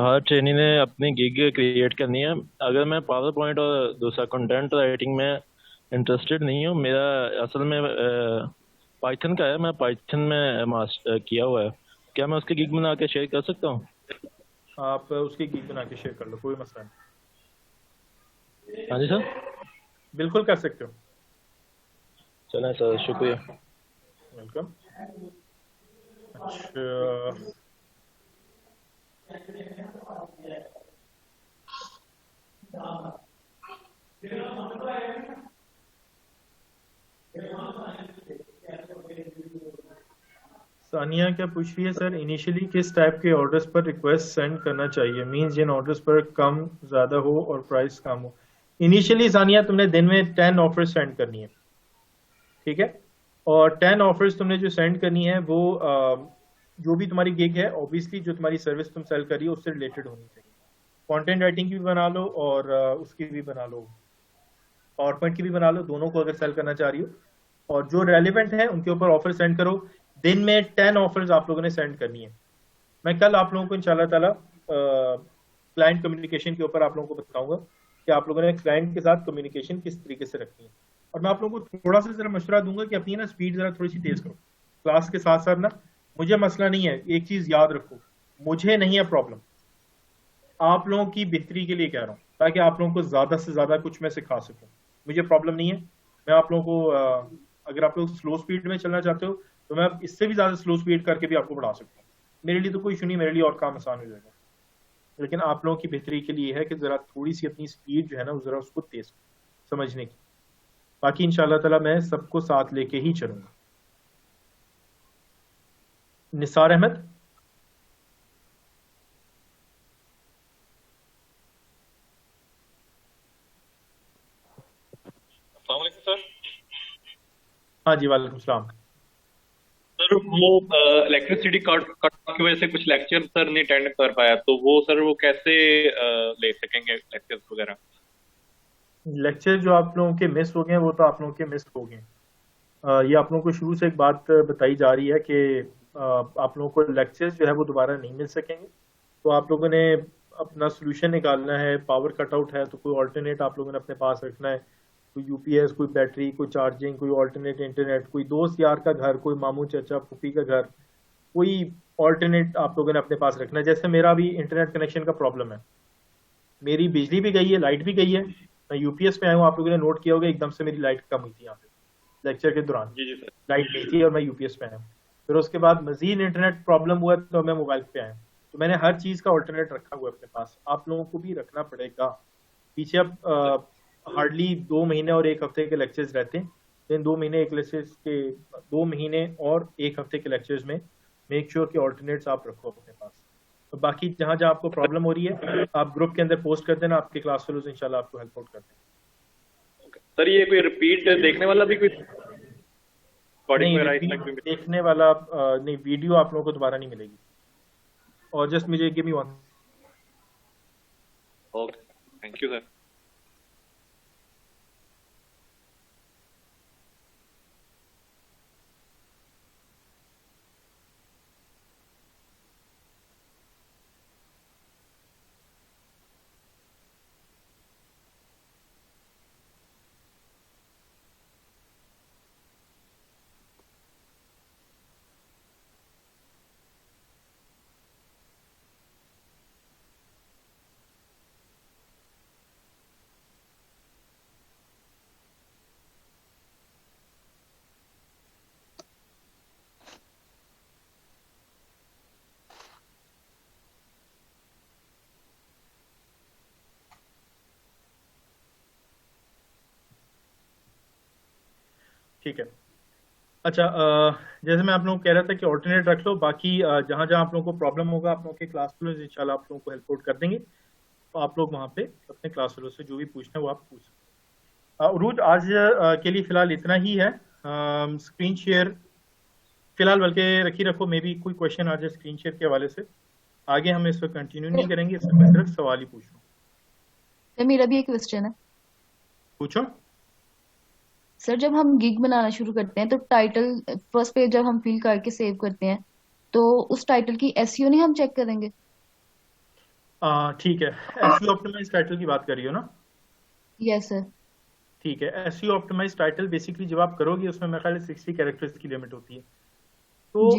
हर ट्रेनी ने अपनी गिग क्रिएट करनी है। अगर मैं पावर पॉइंट और दूसरा कंटेंट राइटिंग में इंटरेस्टेड नहीं हूँ, मेरा असल में पाइथन का है, मैं पाइथन में मास्टर किया हुआ है, क्या मैं उसकी गिग बना के शेयर कर सकता हूँ? आप उसकी गिग बना के शेयर कर लो, कोई मसला नहीं। हाँ जी सर, बिल्कुल कर सकते हो। चलें सर, शुक्रिया। वेलकम। अच्छा सानिया क्या पूछ रही है सर, इनिशियली किस टाइप के ऑर्डर्स पर रिक्वेस्ट सेंड करना चाहिए, मींस जिन ऑर्डर्स पर कम ज्यादा हो और प्राइस कम हो। इनिशियली सानिया तुमने दिन में 10 ऑफर्स सेंड करनी है, ठीक है, और 10 ऑफर्स तुमने जो सेंड करनी है वो जो भी तुम्हारी गिग है ऑब्वियसली जो तुम्हारी सर्विस तुम सेल कर रही हो उससे रिलेटेड होनी चाहिए। कंटेंट राइटिंग की भी बना लो और उसकी भी बना लो, पावर पॉइंट की भी बना लो, दोनों को अगर सेल करना चाह रही हो, और जो रेलिवेंट है उनके ऊपर ऑफर सेंड करो। दिन में 10 ऑफर्स आप लोगों ने सेंड करनी है। मैं कल आप लोगों को इंशाल्लाह ताला क्लाइंट कम्युनिकेशन के ऊपर आप लोगों को बताऊंगा कि आप लोगों ने क्लाइंट के साथ कम्युनिकेशन किस तरीके से रखनी है, और मैं आप लोगों को थोड़ा सा जरा मशवरा दूंगा कि अपनी ना स्पीड जरा थोड़ी सी तेज करो क्लास के साथ साथ ना। मुझे मसला नहीं है, एक चीज याद रखो, मुझे नहीं है प्रॉब्लम, आप लोगों की बेहतरी के लिए कह रहा हूँ ताकि आप लोगों को ज्यादा से ज्यादा कुछ मैं सिखा सकूं। मुझे प्रॉब्लम नहीं है, मैं आप लोगों को अगर आप लोग स्लो स्पीड में चलना चाहते हो तो मैं इससे भी ज्यादा स्लो स्पीड करके भी आपको पढ़ा सकता हूँ। मेरे लिए तो कोई इशू नहीं, मेरे लिए और काम आसान हो जाएगा, लेकिन आप लोगों की बेहतरी के लिए है कि जरा थोड़ी सी अपनी स्पीड जो है ना जरा उसको तेज समझने की। बाकी इंशाल्लाह ताला मैं सबको साथ लेके ही चलूंगा। निसार अहमद, सर। हाँ जी, वालेकुम सलाम। सर वो इलेक्ट्रिसिटी कट की वजह से कुछ लेक्चर सर नहीं अटेंड कर पाया, तो वो सर वो कैसे ले सकेंगे लेक्चर्स वगैरह? लेक्चर जो आप लोगों के मिस हो गए वो तो आप लोगों के मिस हो गए। ये आप लोगों को शुरू से एक बात बताई जा रही है कि आप लोगों को लेक्चर्स जो है वो दोबारा नहीं मिल सकेंगे, तो आप लोगों ने अपना सोल्यूशन निकालना है। पावर कटआउट है तो कोई ऑल्टरनेट आप लोगों ने अपने पास रखना है, कोई यूपीएस, कोई बैटरी, कोई चार्जिंग, कोई ऑल्टरनेट इंटरनेट, कोई दोस्त यार का घर, कोई मामू चाचा फूफी का घर, कोई ऑल्टरनेट आप लोगों ने अपने पास रखना है। जैसे मेरा भी इंटरनेट कनेक्शन का प्रॉब्लम है, मेरी बिजली भी गई है, लाइट भी गई है, मैं यूपीएस पे आया हूँ, आप लोगों ने नोट किया होगा एकदम से मेरी लाइट कम हुई थी यहाँ पे लेक्चर के दौरान, जी सर, लाइट गई थी और मैं यूपीएस पे आया हूँ। फिर उसके बाद मजीद इंटरनेट प्रॉब्लम हुआ तो मैं मोबाइल पे आया हूँ, तो मैंने हर चीज का ऑल्टरनेट रखा हुआ है अपने पास, आप लोगों को भी रखना पड़ेगा। पीछे अब हार्डली 2 महीने और 1 हफ्ते के लेक्चर्स रहते हैं, इन 2 महीने 1 हफ्ते के लेक्चर्स में मेक श्योर कि ऑल्टरनेट्स आप रखो अपने पास। तो बाकी जहां जहां आपको प्रॉब्लम हो रही है आप ग्रुप के अंदर पोस्ट कर देना, आपके क्लास फेलोज इंशाल्लाह आपको हेल्प आउट करते हैं। सर ये कोई रिपीट देखने वाला भी कोई नहीं, रिपीट देखने वाला नहीं, वीडियो आप लोगों को दोबारा नहीं मिलेगी। और जस्ट मुझे give me one. Okay, thank you sir. ठीक है, अच्छा, जैसे मैं आप लोगों को कह रहा था कि ऑल्टरनेट रख लो, बाकी जहां जहां आप लोगों को प्रॉब्लम होगा आप लोगों के क्लास फेलोज इंशाल्लाह आप लोगों को हेल्प आउट कर देंगे, तो आप लोग वहां पे अपने क्लास फेलोज से जो भी पूछना है वो आप पूछ सकते हैं। उरूज, आज के लिए फिलहाल इतना ही है। स्क्रीन शेयर फिलहाल बल्कि रखी रखो, मे बी कोई क्वेश्चन आ जाए स्क्रीन शेयर के हवाले से, आगे हम इसको कंटिन्यू नहीं करेंगे, इसमें मैं सिर्फ सवाल ही पूछ रहा हूँ। मेरा भी एक क्वेश्चन है। पूछो सर, जब हम गिग बनाना शुरू करते हैं तो टाइटल फर्स्ट पेज जब हम फिल करके सेव करते हैं तो उस टाइटल की एसईओ नहीं हम चेक करेंगे? ठीक है, एसईओ ऑप्टिमाइज्ड टाइटल की बात कर रही हो ना? Yes sir. ठीक है, एसईओ ऑप्टिमाइज्ड टाइटल बेसिकली जब आप करोगे उसमें मेरे ख्याल है 60 कैरेक्टर्स की लिमिट होती है, तो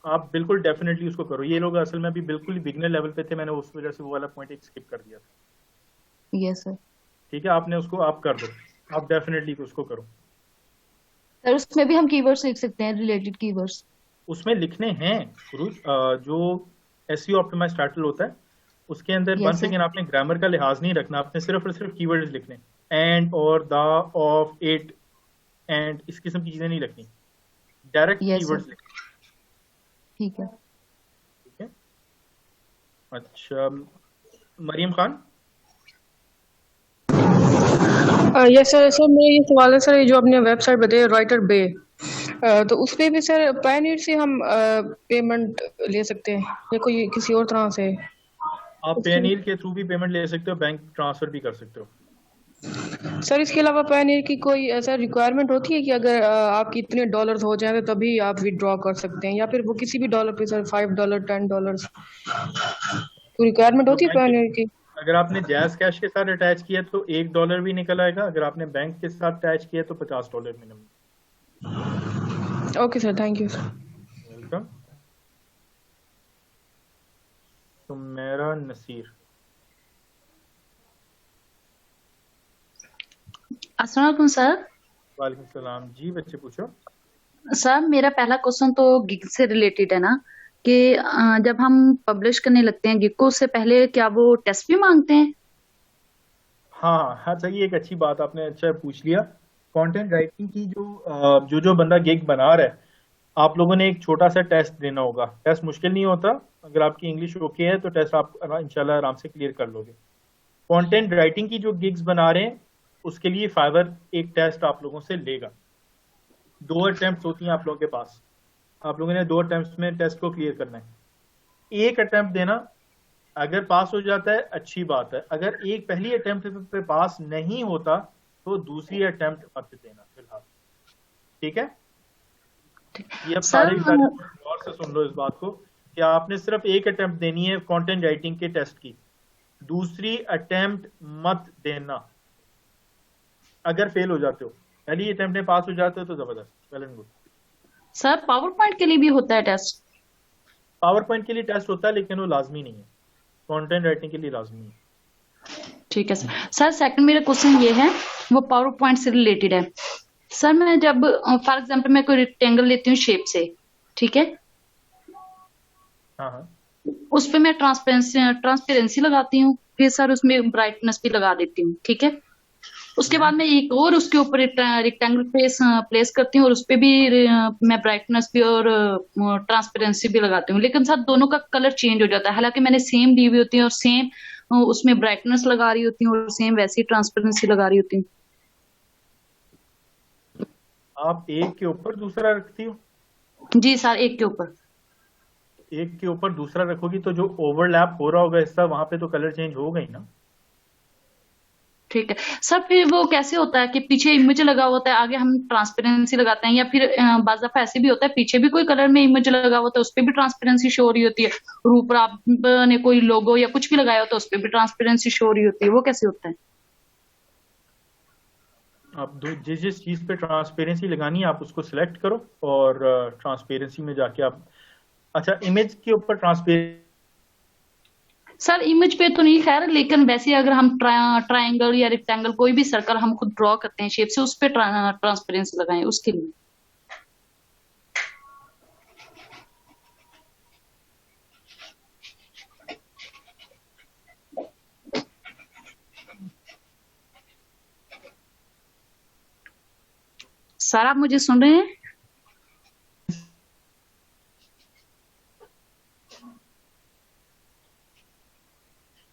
आप बिल्कुल डेफिनेटली उसको करो। ये लोग असल में अभी बिल्कुल ही बिगनर लेवल पे थे, मैंने उस वजह से वो वाला पॉइंट एक स्किप कर दिया था। Yes sir. ठीक है, आपने उसको आप कर दो, आप डेफिनेटली उसको करो। सर उसमें भी हम कीवर्ड्स लिख सकते हैं, रिलेटेड कीवर्ड्स उसमें लिखने हैं जो एसईओ ऑप्टिमाइज्ड टाइटल होता है उसके अंदर वंस अगेन आपने ग्रामर का लिहाज नहीं रखना, आपने सिर्फ और सिर्फ कीवर्ड्स लिखने, एंड और द, ऑफ, इट, एंड इस किस्म की चीजें नहीं लिखनी, डायरेक्ट कीवर्ड्स लिखने। ठीक है। ठीक है, अच्छा Mariam Khan. Yes sir. Sir मेरा ये सवाल है सर, ये जो आपने वेबसाइट बताई राइटर बे, तो उस पे भी सर पायनियर से हम पेमेंट ले सकते हैं या कोई किसी और तरह से? आप पेनीर के थ्रू भी पेमेंट ले सकते हो, बैंक ट्रांसफर भी कर सकते हो। सर इसके अलावा पायनियर की कोई ऐसा रिक्वायरमेंट होती है कि अगर आपकी इतने डॉलर्स हो जाए तो तभी आप विड्रॉ कर सकते हैं, या फिर वो किसी भी डॉलर पे सर $5 $10 कोई रिक्वायरमेंट होती है पायनियर की? अगर आपने जैज कैश के साथ अटैच किया तो $1 भी निकल आएगा, अगर आपने बैंक के साथ अटैच किया तो $50 minimum. Okay sir, thank you sir. Welcome. तो मेरा नसीर। अस्सलाम वालेकुम सर। वालेकुम सलाम जी, बच्चे पूछो। सर मेरा पहला क्वेश्चन तो गिग से रिलेटेड है ना, कि जब हम पब्लिश करने लगते हैं गिग को, उससे पहले क्या वो टेस्ट भी मांगते हैं? हाँ हाँ, सही, एक अच्छी बात आपने अच्छा पूछ लिया। कंटेंट राइटिंग की जो बंदा गिग बना रहा है, आप लोगों ने एक छोटा सा टेस्ट देना होगा। टेस्ट मुश्किल नहीं होता, अगर आपकी इंग्लिश ओके है तो टेस्ट आप इंशाल्लाह आराम से क्लियर कर लोगे। कंटेंट राइटिंग की जो गिग्स बना रहे हैं उसके लिए फाइवर एक टेस्ट आप लोगों से लेगा। 2 अटेम्प्ट होती हैं आप लोगों के पास, आप लोगों ने 2 अटेम्प्ट में टेस्ट को क्लियर करना है। एक अटेम्प्ट देना, अगर पास हो जाता है अच्छी बात है, अगर एक पहली अटेम्प्ट पे पास नहीं होता तो दूसरी अटेम्प्ट मत देना फिलहाल, ठीक है। ये अब सारे गौर से सुन लो इस बात को कि आपने सिर्फ एक अटेम्प्ट देनी है कंटेंट राइटिंग के टेस्ट की, दूसरी अटेम्प्ट मत देना। अगर फेल हो जाते हो, पहली अटेम्प्ट में पास हो जाते हो तो जबरदस्त, well and good. Sir power point के लिए भी होता है टेस्ट? पावर पॉइंट के लिए टेस्ट होता है लेकिन वो लाजमी नहीं है, कंटेंट राइटिंग के लिए लाजमी है। ठीक है सर। सर सेकंड मेरा क्वेश्चन ये है, वो पावर पॉइंट से रिलेटेड है। सर मैं जब फॉर एग्जांपल मैं कोई रेक्टेंगल लेती हूँ शेप से, ठीक है, हाँ, उस पे मैं ट्रांसपेरेंसी लगाती हूँ, फिर सर उसमें ब्राइटनेस भी लगा देती हूँ, ठीक है। उसके बाद मैं एक और उसके ऊपर रेक्टेंगल प्लेस करती हूँ और उस पे भी मैं ब्राइटनेस भी और ट्रांसपेरेंसी भी लगाती हूँ, लेकिन सर दोनों का कलर चेंज हो जाता है। हालांकि मैंने सेम दी हुई होती है और सेम उसमें ब्राइटनेस लगा रही होती हूँ और सेम वैसी ट्रांसपेरेंसी लगा रही होती हूँ। आप एक के ऊपर दूसरा रखती हो? जी सर, एक के ऊपर। एक के ऊपर दूसरा रखोगी तो जो ओवरलैप हो रहा होगा हिस्सा, वहां पे तो कलर चेंज होगा ही ना। ठीक है सर। फिर वो कैसे होता है कि पीछे इमेज लगा होता है, आगे हम ट्रांसपेरेंसी लगाते हैं, या फिर बाज़ दफा ऐसे भी होता है पीछे भी कोई कलर में इमेज लगा होता है, उस पर भी ट्रांसपेरेंसी शो हो रही होती है, और ऊपर आपने कोई लोगो या कुछ भी लगाया होता है उस पर भी ट्रांसपेरेंसी शो हो रही होती है, वो कैसे होता है? आप जिस चीज पे ट्रांसपेरेंसी लगानी है आप उसको सिलेक्ट करो और ट्रांसपेरेंसी में जाके आप, अच्छा इमेज के ऊपर ट्रांसपेरेंसी, सर इमेज पे तो नहीं खैर, लेकिन वैसे अगर हम ट्रायंगल या रेक्टेंगल कोई भी सर्कल हम खुद ड्रॉ करते हैं शेप से, उस पे ट्रांसपेरेंसी लगाएं उसके लिए। सर आप मुझे सुन रहे हैं?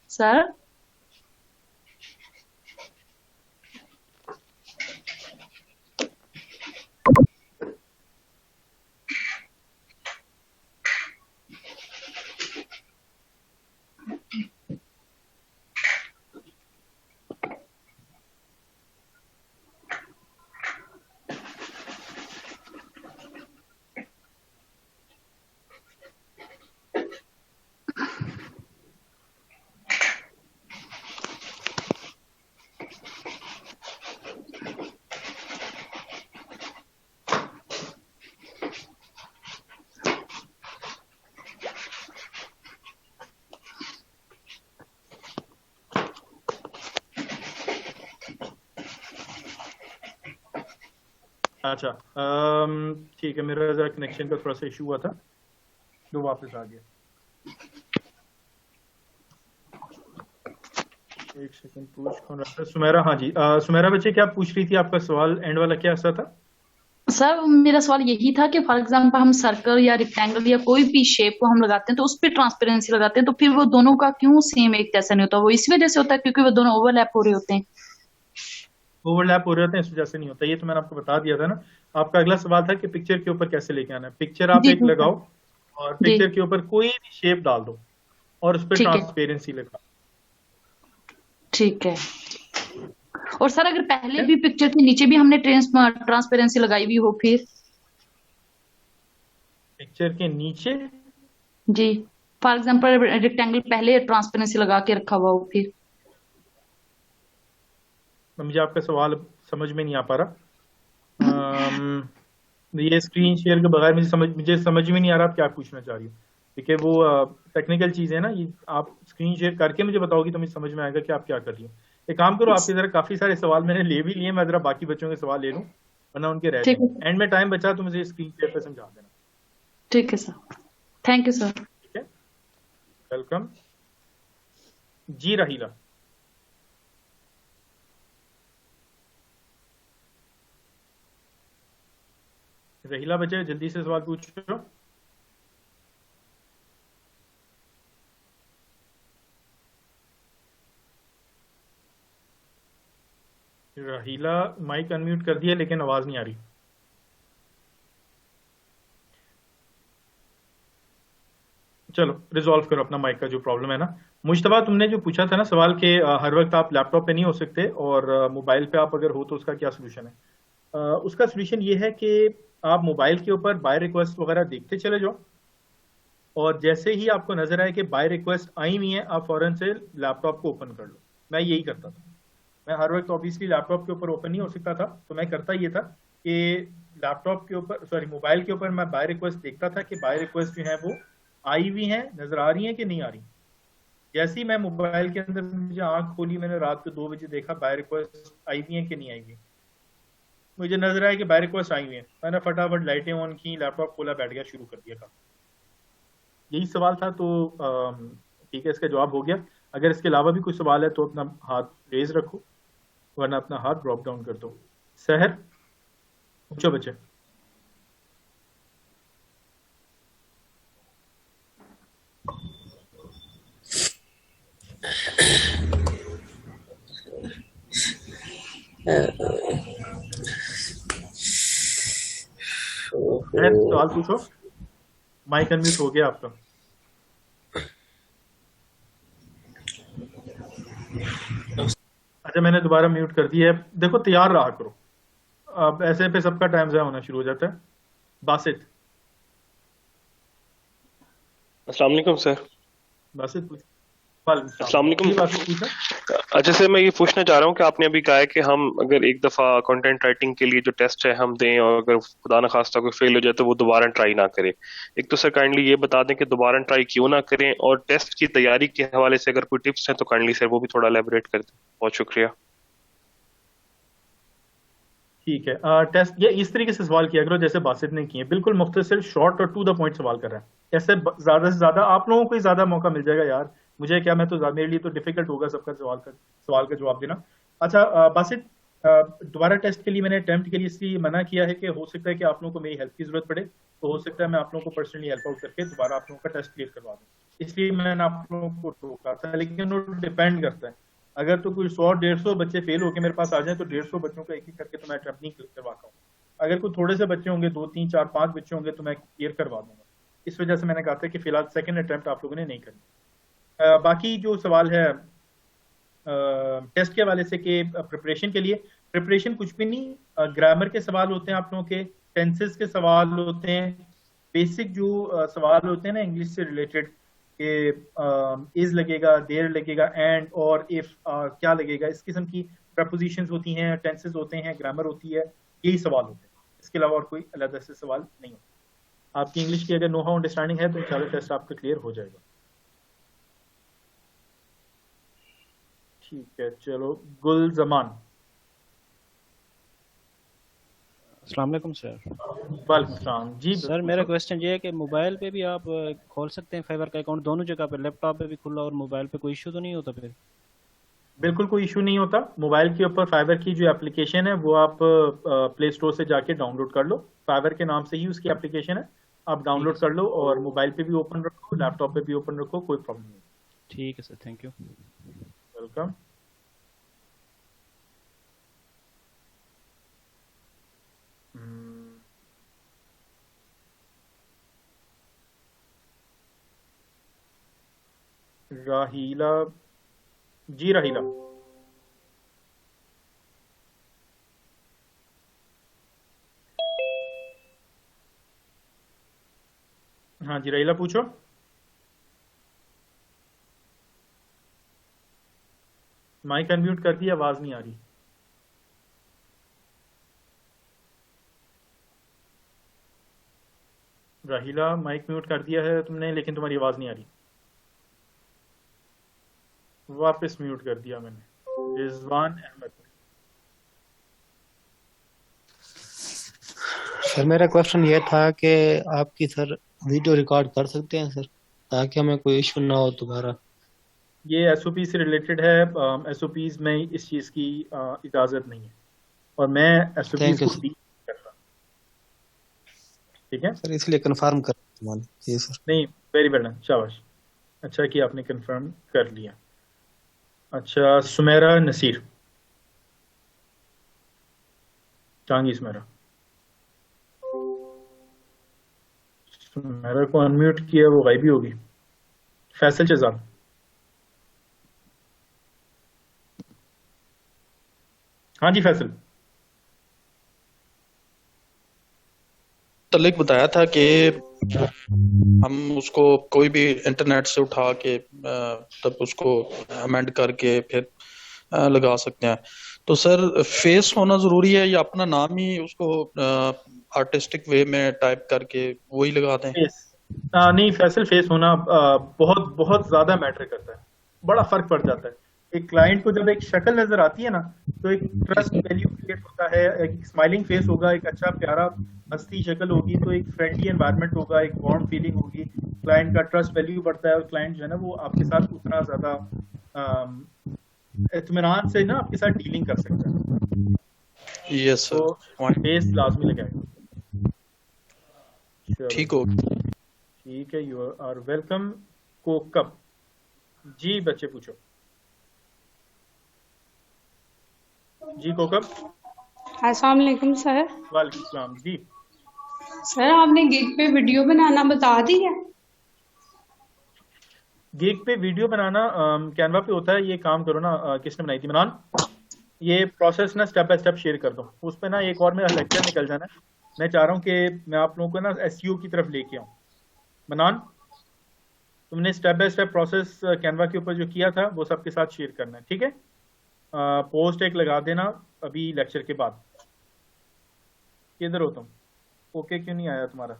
सर अच्छा ठीक है, मेरा जरा कनेक्शन का थोड़ा सा इशू हुआ था तो वापस आ गया। एक सेकंड, पूछ कौन रहा था? सुमेरा, हाँ जी सुमेरा बच्चे क्या पूछ रही थी, आपका सवाल एंड वाला क्या ऐसा था? सर मेरा सवाल यही था कि फॉर एग्जांपल हम सर्कल या रेक्टेंगल या कोई भी शेप को हम लगाते हैं तो उस पर ट्रांसपेरेंसी लगाते हैं, तो फिर वो दोनों का क्यों सेम एक जैसा नहीं होता? वो इस वजह से होता है क्योंकि वो दोनों ओवरलैप हो रहे होते हैं। ओवरलैप हो रहे होते हैं इस वजह से नहीं होता। ये तो मैंने आपको बता दिया था ना। आपका अगला सवाल था कि पिक्चर के ऊपर कैसे लेके आना है। पिक्चर आप एक लगाओ और पिक्चर के ऊपर कोई भी शेप डाल दो और उस पर ट्रांसपेरेंसी लगा। ठीक है। और सर अगर पहले भी पिक्चर के नीचे भी हमने ट्रांसपेरेंसी लगाई हुई हो फिर? पिक्चर के नीचे जी, फॉर एग्जांपल रेक्टेंगल पहले ट्रांसपेरेंसी लगा के रखा हुआ हो फिर? मुझे आपका सवाल समझ में नहीं आ पा रहा। ये स्क्रीन शेयर के बगैर मुझे समझ में नहीं आ रहा आप क्या पूछना चाह रही हो, ठीक है। वो टेक्निकल चीज़ है ना, ये आप स्क्रीन शेयर करके मुझे बताओगी तो मुझे समझ में आएगा कि आप क्या कर रही हो। एक काम करो, आपके जरा काफी सारे सवाल मैंने ले भी लिए, मैं जरा बाकी बच्चों के सवाल ले लूं वरना उनके रह जाएंगे। एंड में टाइम बचा तो मुझे स्क्रीन शेयर पे समझा देना। ठीक है सर, थैंक यू सर। ठीक है, वेलकम जी। रहीला, रहीला बच्चे जल्दी से सवाल पूछो। रहीला माइक अनम्यूट कर दिया लेकिन आवाज नहीं आ रही। चलो रिजॉल्व करो अपना माइक का जो प्रॉब्लम है ना। मुश्तबा, तुमने जो पूछा था ना सवाल के हर वक्त आप लैपटॉप पे नहीं हो सकते और मोबाइल पे आप अगर हो तो उसका क्या सोल्यूशन है? उसका सोल्यूशन ये है कि आप मोबाइल के ऊपर बाय रिक्वेस्ट वगैरह देखते चले जाओ और जैसे ही आपको नजर आए कि बाय रिक्वेस्ट आई हुई है आप फौरन से लैपटॉप को ओपन कर लो। मैं यही करता था। मैं हर वक्त ऑब्वियसली लैपटॉप के ऊपर ओपन नहीं हो सकता था, तो मैं करता ये था कि लैपटॉप के ऊपर मोबाइल के ऊपर मैं बाय रिक्वेस्ट देखता था कि बाय रिक्वेस्ट जो है वो आई हुई है, नजर आ रही है कि नहीं आ रही। जैसे ही मैं मोबाइल के अंदर मुझे आंख खोली, मैंने रात को 2 बजे देखा बाय रिक्वेस्ट आई हुई है कि नहीं आई हुई। मुझे नजर आया कि बाय रिक्वेस्ट आई हुई है, मैंने फटाफट लाइटें ऑन की, लैपटॉप खोला, बैठ गया, शुरू कर दिया काम। यही सवाल था, तो ठीक है, इसका जवाब हो गया। अगर इसके अलावा भी कोई सवाल है तो अपना हाथ रेज रखो वरना अपना हाथ ड्रॉप डाउन कर दो। सहर, पूछो बच्चे। सवाल पूछो, माइक अनम्यूट हो गया आपका। अच्छा, मैंने दोबारा म्यूट कर दिया है। देखो तैयार रहा करो, अब ऐसे पे सबका टाइम ज़ाया होना शुरू हो जाता है। बासित। अस्सलाम वालेकुम सर। बासित पूछ। अस्सलाम वालेकुम। अच्छा सर, मैं ये पूछना चाह रहा हूँ कि आपने अभी कहा है कि हम अगर एक दफ़ा कंटेंट राइटिंग के लिए जो टेस्ट है हम दें और अगर खुदा न खास्ता कोई फेल हो जाए तो वो दोबारा ट्राई ना करें। एक तो सर काइंडली ये बता दें कि दोबारा ट्राई क्यों ना करें, और टेस्ट की तैयारी के हवाले से अगर कोई टिप्स हैं तो काइंडली सर वो भी थोड़ा एलैबोरेट कर दें। बहुत शुक्रिया। ठीक है, टेस्ट ये इस तरीके से सवाल किया करो जैसे बासित ने किए, बिल्कुल मुख्तसर, शॉर्ट और टू द पॉइंट सवाल कर रहा है। ऐसे ज्यादा से ज्यादा आप लोगों को ही ज्यादा मौका मिल जाएगा यार, मुझे क्या, मैं तो मेरे लिए तो डिफिकल्ट होगा सबका सवाल का जवाब देना। अच्छा बासित, दोबारा टेस्ट के लिए मैंने अटेम्प्ट के लिए इसलिए मना किया है कि हो सकता है कि आप लोगों को मेरी हेल्प की जरूरत पड़े, तो हो सकता है मैं आप लोगों को पर्सनली हेल्प आउट करके दोबारा आप लोगों का टेस्ट क्लियर करवा दूँ, इसलिए मैंने आप लोगों को रोका था। लेकिन वो डिपेंड करता है, अगर तो कोई 100-150 बच्चे फेल होकर मेरे पास आ जाए तो 150 बच्चों का एक एक करके तो मैं अटेम्प्ट नहीं करवाता हूँ। अगर कोई थोड़े से बच्चे होंगे, 2, 3, 4, 5 बच्चे होंगे तो मैं क्लियर करवा दूंगा। इस वजह से मैंने कहा था कि फिलहाल सेकंड अटेम्प्ट आप लोगों ने नहीं करनी। बाकी जो सवाल है टेस्ट के हवाले से कि प्रिपरेशन के लिए, प्रिपरेशन कुछ भी नहीं, ग्रामर के सवाल होते हैं आप लोगों के, टेंसेस के सवाल होते हैं, बेसिक जो सवाल होते हैं ना इंग्लिश से रिलेटेड कि इज लगेगा, देयर लगेगा, एंड और इफ क्या लगेगा, इस किस्म की प्रपोजिशंस होती हैं, टेंसेस होते हैं, ग्रामर होती है, यही सवाल होते हैं। इसके अलावा और कोई अलग से सवाल नहीं होता। आपकी इंग्लिश की अगर नो हाउ अंडरस्टैंडिंग है तो इंशाल्लाह टेस्ट आपका क्लियर हो जाएगा। ठीक है, चलो गुल जमान। अस्सलाम वालेकुम सर। वालेकुम सलाम जी। सर मेरा क्वेश्चन ये है कि मोबाइल पे भी आप खोल सकते हैं फाइवर का अकाउंट, दोनों जगह पे, लैपटॉप पे भी खुला और मोबाइल पे, कोई इशू तो नहीं होता फिर? बिल्कुल कोई इशू नहीं होता। मोबाइल के ऊपर फाइवर की जो एप्लीकेशन है वो आप प्ले स्टोर से जाके डाउनलोड कर लो। फाइवर के नाम से ही उसकी एप्लीकेशन है, आप डाउनलोड कर लो और मोबाइल पे भी ओपन रखो, लैपटॉप पे भी ओपन रखो, कोई प्रॉब्लम नहीं। ठीक है सर, थैंक यू। वेलकम। राहीला जी, राहीला हाँ जी, राहीला पूछो। माइक अनम्यूट कर दिया, आवाज नहीं आ रही। राहीला माइक म्यूट कर दिया है तुमने, लेकिन तुम्हारी आवाज नहीं आ रही। वापस म्यूट कर दिया मैंने। रिजवान अहमद। सर मेरा क्वेश्चन ये था कि आपकी सर वीडियो रिकॉर्ड कर सकते हैं सर, ताकि हमें कोई इशू ना हो दोबारा। ये एसओपी से रिलेटेड है। एसओपीज में इस चीज की इजाजत नहीं है और मैं एसओपीज को डील कर रहा हूं। ठीक है सर, इसलिए कंफर्म कर जी सर। नहीं, वेरी वेल डन, शाबाश, अच्छा कि आपने कंफर्म कर लिया। अच्छा, सुमेरा नसीर, टांगी सुमेरा। सुमेरा को अनम्यूट किया, वो गायब ही होगी। फैसल शहजाद। हाँ जी फैसल। तलिक बताया था कि हम उसको कोई भी इंटरनेट से उठा के तब उसको अमेंड करके फिर लगा सकते हैं। तो सर फेस होना जरूरी है या अपना नाम ही उसको आर्टिस्टिक वे में टाइप करके वही लगा दें? नहीं फैसल, फेस होना बहुत बहुत ज्यादा मैटर करता है, बड़ा फर्क पड़ जाता है। एक क्लाइंट को जब एक शक्ल नजर आती है ना, तो एक ट्रस्ट वैल्यू क्रिएट होता है। एक स्माइलिंग फेस होगा, एक अच्छा प्यारा हंसती शक्ल होगी, तो एक फ्रेंडली एनवायरनमेंट होगा, एक वार्म फीलिंग होगी, क्लाइंट का ट्रस्ट वैल्यू बढ़ता है और क्लाइंट जो है ना वो आपके साथ उतना ज्यादा इत्मीनान से ना आपके साथ डीलिंग कर सकता है। यस सर, तो फेस लाजमी लगाएगा। ठीक हो, ठीक है, यू आर वेलकम। कोकब जी, बच्चे पूछो जी। कोकब। अस्सलाम वालेकुम सर। वालेकुम सलाम जी। सर आपने गिग पे वीडियो बनाना बता दिया? गिग पे वीडियो बनाना कैनवा पे होता है। ये काम करो ना, किसने बनाई थी? मनान। ये प्रोसेस ना स्टेप बाय स्टेप शेयर कर दो उस पे ना। एक और मेरा लेक्चर निकल जाना है। मैं चाह रहा हूँ कि मैं आप लोगों को ना एसईओ की तरफ लेके आऊँ। मनान, तुमने step by step process Canva के ऊपर जो किया था वो सबके साथ शेयर करना है, ठीक है? पोस्ट एक लगा देना अभी लेक्चर के बाद। किधर हो तुम? ओके क्यों नहीं आया तुम्हारा?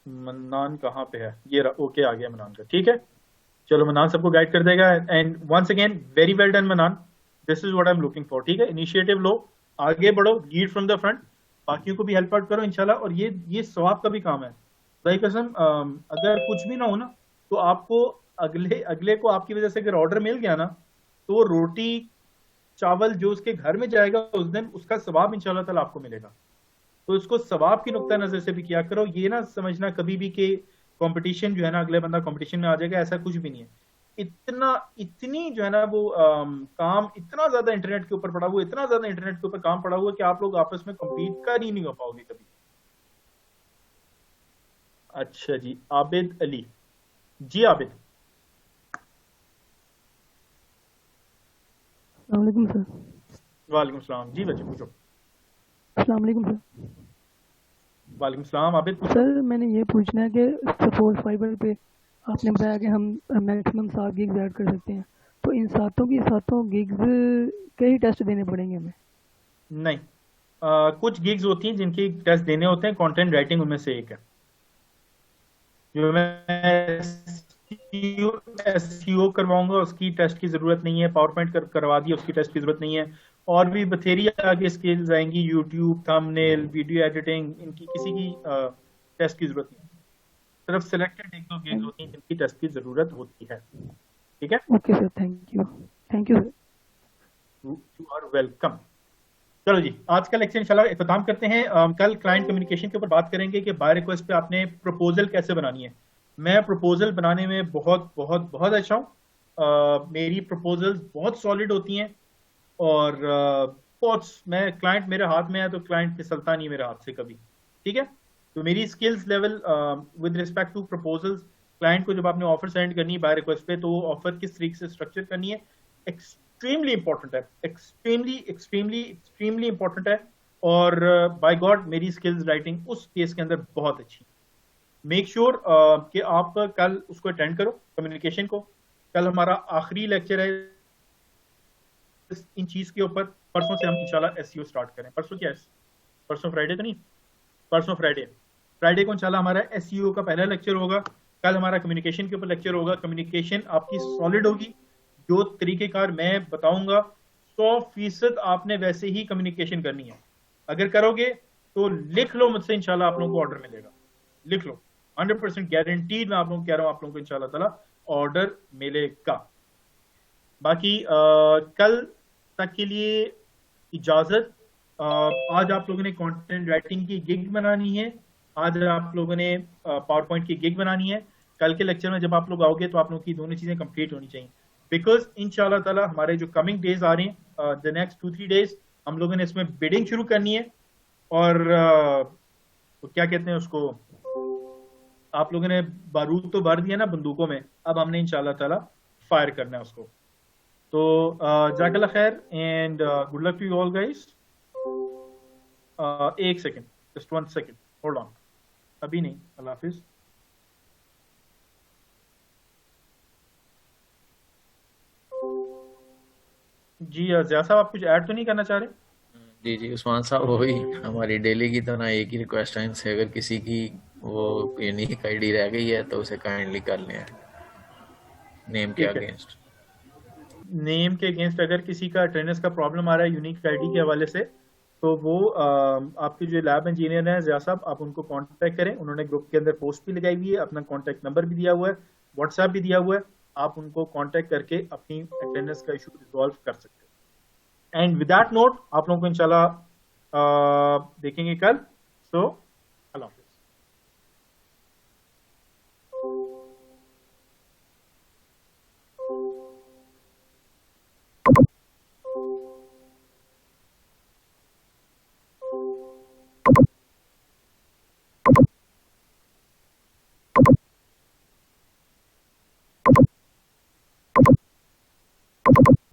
मन्नान कहाँ पे है? ये ओके आ गया मन्नान का, ठीक है। चलो मन्नान सबको गाइड कर देगा। And once again very well done Mannan, this is what I am looking for. ठीक है, इनिशिएटिव लो, आगे बढ़ो, लीड फ्रॉम द फ्रंट, बाकियों को भी हेल्प आउट करो इंशाल्लाह। और ये सवाब का भी काम है भाई कसम। अगर कुछ भी ना हो ना तो आपको अगले को आपकी वजह से अगर ऑर्डर मिल गया ना, तो वो रोटी चावल जो उसके घर में जाएगा उस दिन उसका सवाब इंशाल्लाह ताला आपको मिलेगा। तो इसको सवाब की नुक्ता नजर से भी किया करो। ये ना समझना कभी भी कि कंपटीशन जो है ना, अगले बंदा कंपटीशन में आ जाएगा, ऐसा कुछ भी नहीं है। इतनी जो है ना वो काम इतना ज्यादा इंटरनेट के ऊपर पड़ा हुआ, इतना ज्यादा इंटरनेट के ऊपर काम पड़ा हुआ कि आप लोग आपस में कम्पीट कर ही नहीं हो पाओगे कभी। अच्छा जी, आबिद अली जी। आबिद। अस्सलाम सर। वालेकुम सलाम जी, बच्चे पूछो। अस्सलाम वालेकुम सर। वालेकुम सलाम आबिद पूछो। सर मैंने ये पूछना है कि सपोज फाइबर पे आपने बताया कि हम मैक्सिमम 7 गिग्स ऐड कर सकते हैं, तो इन सातों गिग्स के ही टेस्ट देने पड़ेंगे हमें? नहीं, कुछ गिग्स होती हैं जिनके टेस्ट देने होते हैं। कंटेंट राइटिंग उनमें से एक है जो मैं एसईओ करवाऊंगा, उसकी टेस्ट की जरूरत नहीं है। पावर पॉइंट करवा दिया, उसकी टेस्ट की जरूरत नहीं है। और भी बथेरी आगे स्किल्स आएंगी, यूट्यूब, थंबनेल, वीडियो एडिटिंग, इनकी किसी की टेस्ट की जरूरत नहीं है। सिर्फ सिलेक्टेड एक दो गिग्स होती हैं जिनकी टेस्ट की जरूरत होती है, ठीक है? Okay sir, thank you sir. You are welcome. चलो जी, आज का लेक्चर इंशाल्लाह इख्तिताम करते हैं। कल क्लाइंट कम्युनिकेशन के ऊपर बात करेंगे कि बाय रिक्वेस्ट पे आपने प्रपोजल कैसे बनानी है। मैं प्रपोजल बनाने में बहुत बहुत बहुत अच्छा हूँ। मेरी प्रपोजल्स बहुत सॉलिड होती हैं और मैं क्लाइंट मेरे हाथ में है तो क्लाइंट फिसलता नहीं मेरे हाथ से कभी, ठीक है? तो मेरी skills level with respect to proposals, client को जब आपने ऑफर सेंड करनी है बाय रिक्वेस्ट पे तो वो ऑफर किस तरीके से स्ट्रक्चर करनी है एक्सट्रीमली इंपॉर्टेंट है, एक्सट्रीमली इंपॉर्टेंट है। और बाय गॉड मेरी स्किल्स राइटिंग उस केस के अंदर बहुत अच्छी। मेक श्योर कि आप कल उसको अटेंड करो कम्युनिकेशन को। कल हमारा आखिरी लेक्चर है इन चीज के ऊपर। परसों से हम इंशाल्लाह एसईओ स्टार्ट करें। परसों क्या है? परसों फ्राइडे तो नहीं, परसों फ्राइडे को इंशाल्लाह हमारा एसईओ का पहला लेक्चर होगा। कल हमारा कम्युनिकेशन के ऊपर लेक्चर होगा। कम्युनिकेशन आपकी सॉलिड होगी, जो तरीकेकार मैं बताऊंगा 100% आपने वैसे ही कम्युनिकेशन करनी है। अगर करोगे तो लिख लो मुझसे, इंशाल्लाह आप लोगों को ऑर्डर मिलेगा। लिख लो, 100% गारंटीड मैं आप लोगों को कह रहा हूँ, आप लोगों को इंशाल्लाह ताला ऑर्डर मिलेगा। बाकी कल तक के लिए इजाजत। आज आप लोगों ने कंटेंट राइटिंग की गिग बनानी है, आज आप लोगों ने पावर पॉइंट की गिग बनानी है। कल के लेक्चर में जब आप लोग आओगे तो आप लोगों की दोनों चीजें कंप्लीट होनी चाहिए, बिकॉज इंशाल्लाह ताला हमारे जो कमिंग डेज आ रहे हैं, द नेक्स्ट 2-3 डेज, हम लोगों ने इसमें बिडिंग शुरू करनी है। और तो क्या कहते हैं उसको, आप लोगों ने बारूद तो भर दिया ना बंदूकों में, अब हमने इंशाल्लाह ताला फायर करना है उसको। तो जाज़ाकल्लाह खैर and good luck to you all guys. एक second, just 1 second, hold on, अभी नहीं, अल्लाह हाफिज। जी जिया साहब, आप कुछ ऐड तो नहीं करना चाह रहे? जी उस्मान साहब, वही हमारी डेली की तो ना एक ही रिक्वेस्ट है इनसे, अगर किसी की वो यूनिक आईडी रह गई है तो उसे काइंडली कर लें नेम के अगेंस्ट। नेम के अगेंस्ट अगर किसी का अटेंडेंस का प्रॉब्लम आ रहा है यूनिक आईडी के हवाले से, तो वो आपके जो लैब इंजीनियर हैं जिया साहब, आप उनको कांटेक्ट करें। उन्होंने ग्रुप के अंदर पोस्ट भी लगाई हुई है, अपना कांटेक्ट नंबर भी दिया हुआ है, व्हाट्सएप भी दिया हुआ है, आप उनको कांटेक्ट करके अपनी अटेंडेंस का इशू रिजॉल्व कर सकते हैं। एंड विद दैट नोट आप लोगों को इंशाल्लाह देखेंगे कल। सो